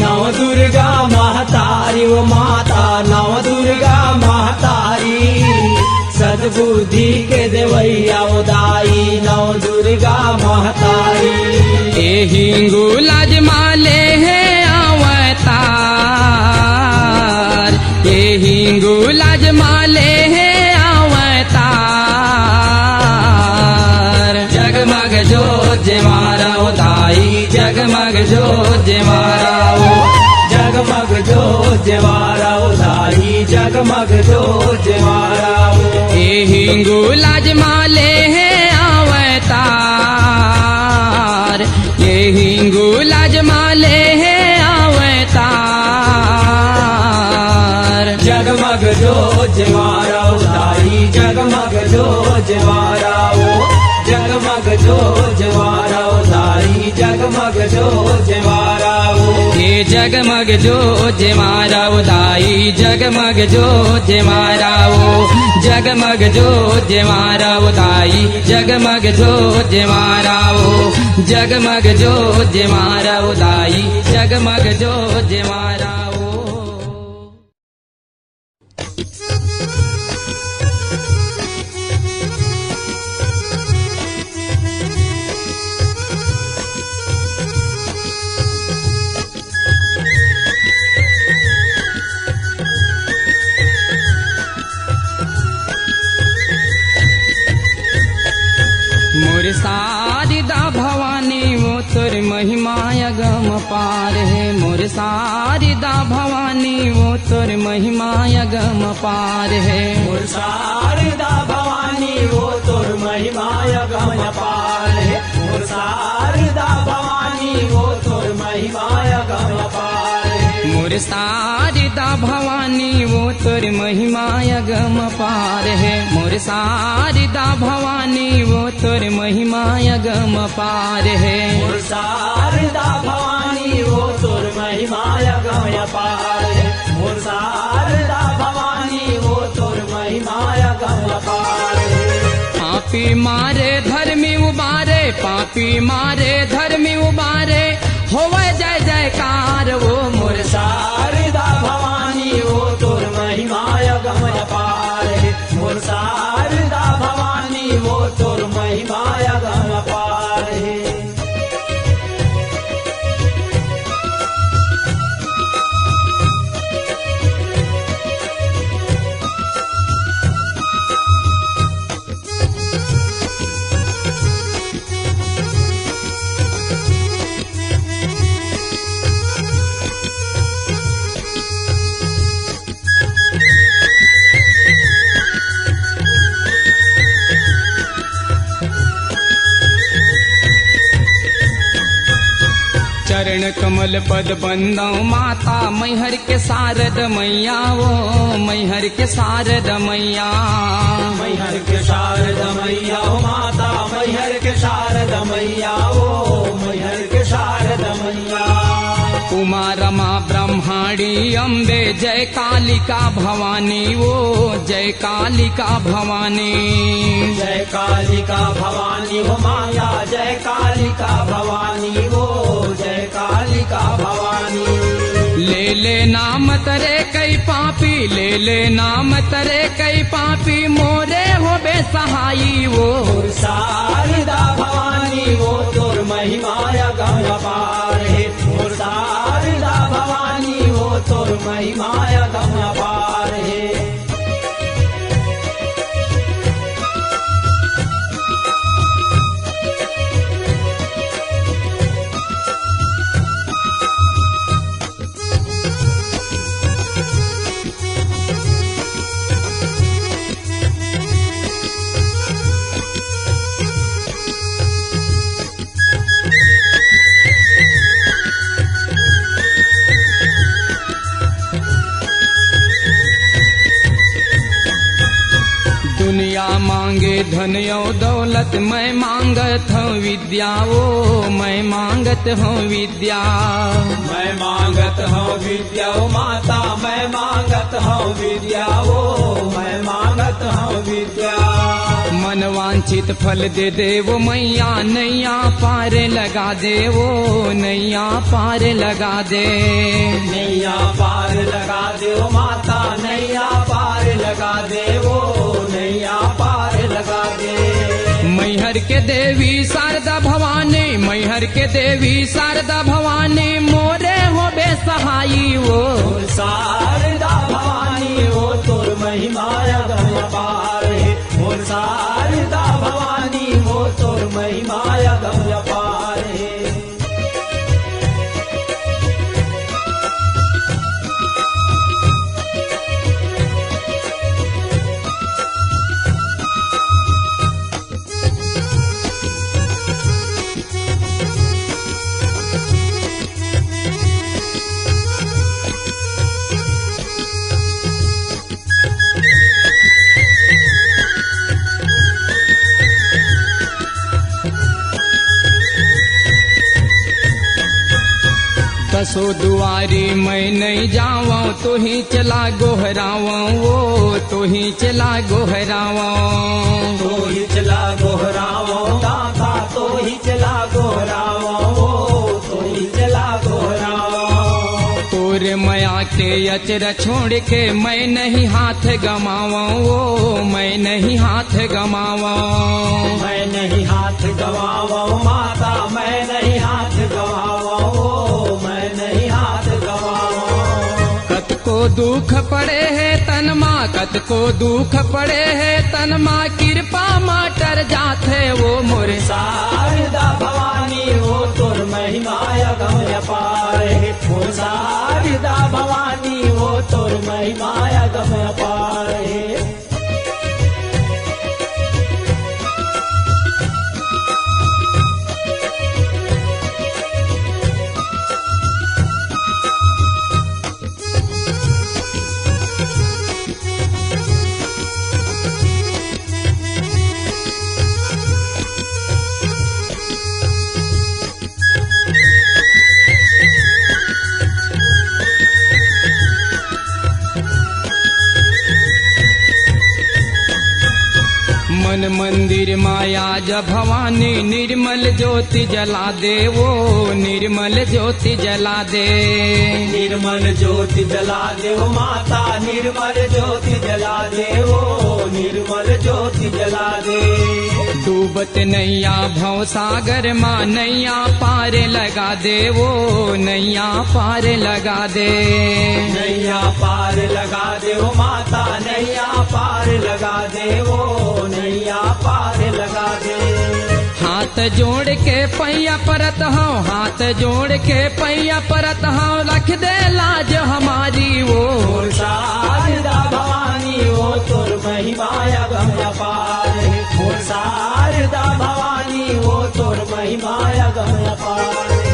नव दुर्गा महतारी वो माता नव दुर्गा महतारी सद्बुद्धि के देवैया दाई नव दुर्गा महतारी हिंगू लाजमाले है अवतार हिंगू लाजमाले है अवतार जगमग जो जमारा दाई जगमग जो जमारा जगमग जो ज्वारा दाई जगमग जो ज्वारा हिंगू लाजमाले है अवतार हिंगू लाजमाले है अवतार जगमग जो ज्वारा दाई जगमग जो ज्वारा जगमग जो ज्वारा दाई जगमग जो ज्वारा हे जगमग जो जमारा दाई जगमग जो जमारा जगमग जो जमारा दाई जगमग जो जमारा जगमग जो जमारा दाई जगमग जो जमारा मोर शारदा भवानी वो तोर महिमा अगम पार है मोर शारदा भवानी वो तोर महिमा अगम पार है मोर शारदा भवानी वो तोर महिमा अगम पार है मोर शारदा भवानी वो तोर महिमा अगम पार है मोर शारदा भवानी वो तोर महिमा अगम पार है मोर शारदा भवानी वो तोर महिमा अगम पार है मोर शारदा भवानी वो तोर महिमा अगम पार है मोर शारदा भवानी वो तोर महिमा अगम पार है पापी मारे धर्मी उबारे पापी मारे धर्मी उबारे होवे जय जयकार वो मोर शारदा भवानी वो तोर महिमा अगम पार है मोर शारदा भवानी वो तोर महिमा अगम पार है चरण कमल पद बंदौ माता मैहर के शारद मैया वो मैहर के शारद मैया मैहर के शारद मैया हो माता मैहर के शारद मैया ओ मैहर के शारद मैया उमा रमा ब्रह्माणी अम्बे जय कालिका भवानी वो जय कालिका भवानी जय कालिका भवानी हो माया जय कालिका भवानी वो जय कालिका भवानी ले ले नाम तरे कई पापी ले ले नाम तरे कई पापी मोरे हो बेसहाई वो मोर शारदा भवानी वो तोर महिमा अगम अपार है मोर शारदा भवानी वो तोर महिमा अगम अपार है दुनिया मांगे धन और दौलत मैं मांगत हूँ विद्या वो मैं मांगत हूँ विद्या मैं मांगत हूँ विद्या ओ माता मैं मांगत हूँ विद्या ओ मैं मांगत हूँ विद्या मन वांछित फल दे दे वो मैया नैया पार लगा दे वो नैया पार लगा दे नैया पार लगा दे ओ माता नैया पार लगा दे वो नैया पार लगा दे मैहर के देवी शारदा भवानी मैहर के देवी शारदा भवानी मोरे हो बेसहाई वो मोर शारदा भवानी वो तोर महिमा अगम अपार है मोर शारदा भवानी वो तोर महिमा अगम अपार है दसो दुआरी मैं नहीं जावा तो ही चला गोहरावा वो तो ही चला गोहरावा तो ही चला गोहरावो दाता तो ही चला गोहरावो तो ही चला गोहरावो तोरे मया के अचर छोड़ के मैं नहीं हाथ गमावा वो मैं नहीं हाथ गमावा मैं नहीं हाथ गवावो माता मैं नहीं हाथ गवावो मैं नहीं हाथ गवावो कत को दुख पड़े है तन माँ कत को दुख पड़े है तन माँ कृपा माटर जाते वो मोरे शारदा भवानी वो तोर महिमा अगम अपार है वो शारदा भवानी वो तोर महिमा अगम अपार है मन मंदिर माया जब भवानी निर्मल ज्योति जला दे वो निर्मल ज्योति जला दे निर्मल ज्योति जला दे ओ माता निर्मल ज्योति जला दे ओ निर्मल ज्योति जला दे डूबत नैया भव सागर माँ नैया पार लगा दे वो नैया पार लगा दे नैया पार लगा दे ओ माता नैया पार लगा दे ओ नैया पार लगा दे हाथ जोड़ के पैया परत हूँ हाथ जोड़ के पैया परत हूँ रख दे लाज हमारी वो मोर शारदा भवानी वो तोर महिमा अगम अपार है मोर शारदा भवानी वो तोर महिमा अगम अपार है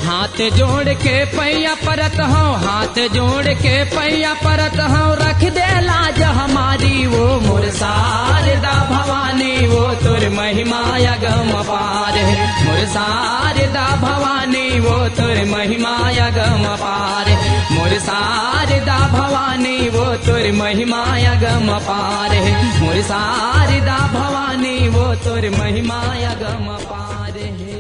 हाथ जोड़ के पैया परत हूँ हाथ जोड़ के पैया परत हूँ रख दे लाज हमारी वो मोर शारदा भवानी वो तोर महिमा अगम अपार है मोर शारदा भवानी वो तोर महिमा अगम अपार है मोर शारदा भवानी वो तोर महिमा अगम अपार है मोर शारदा भवानी वो तोर महिमा अगम अपार है।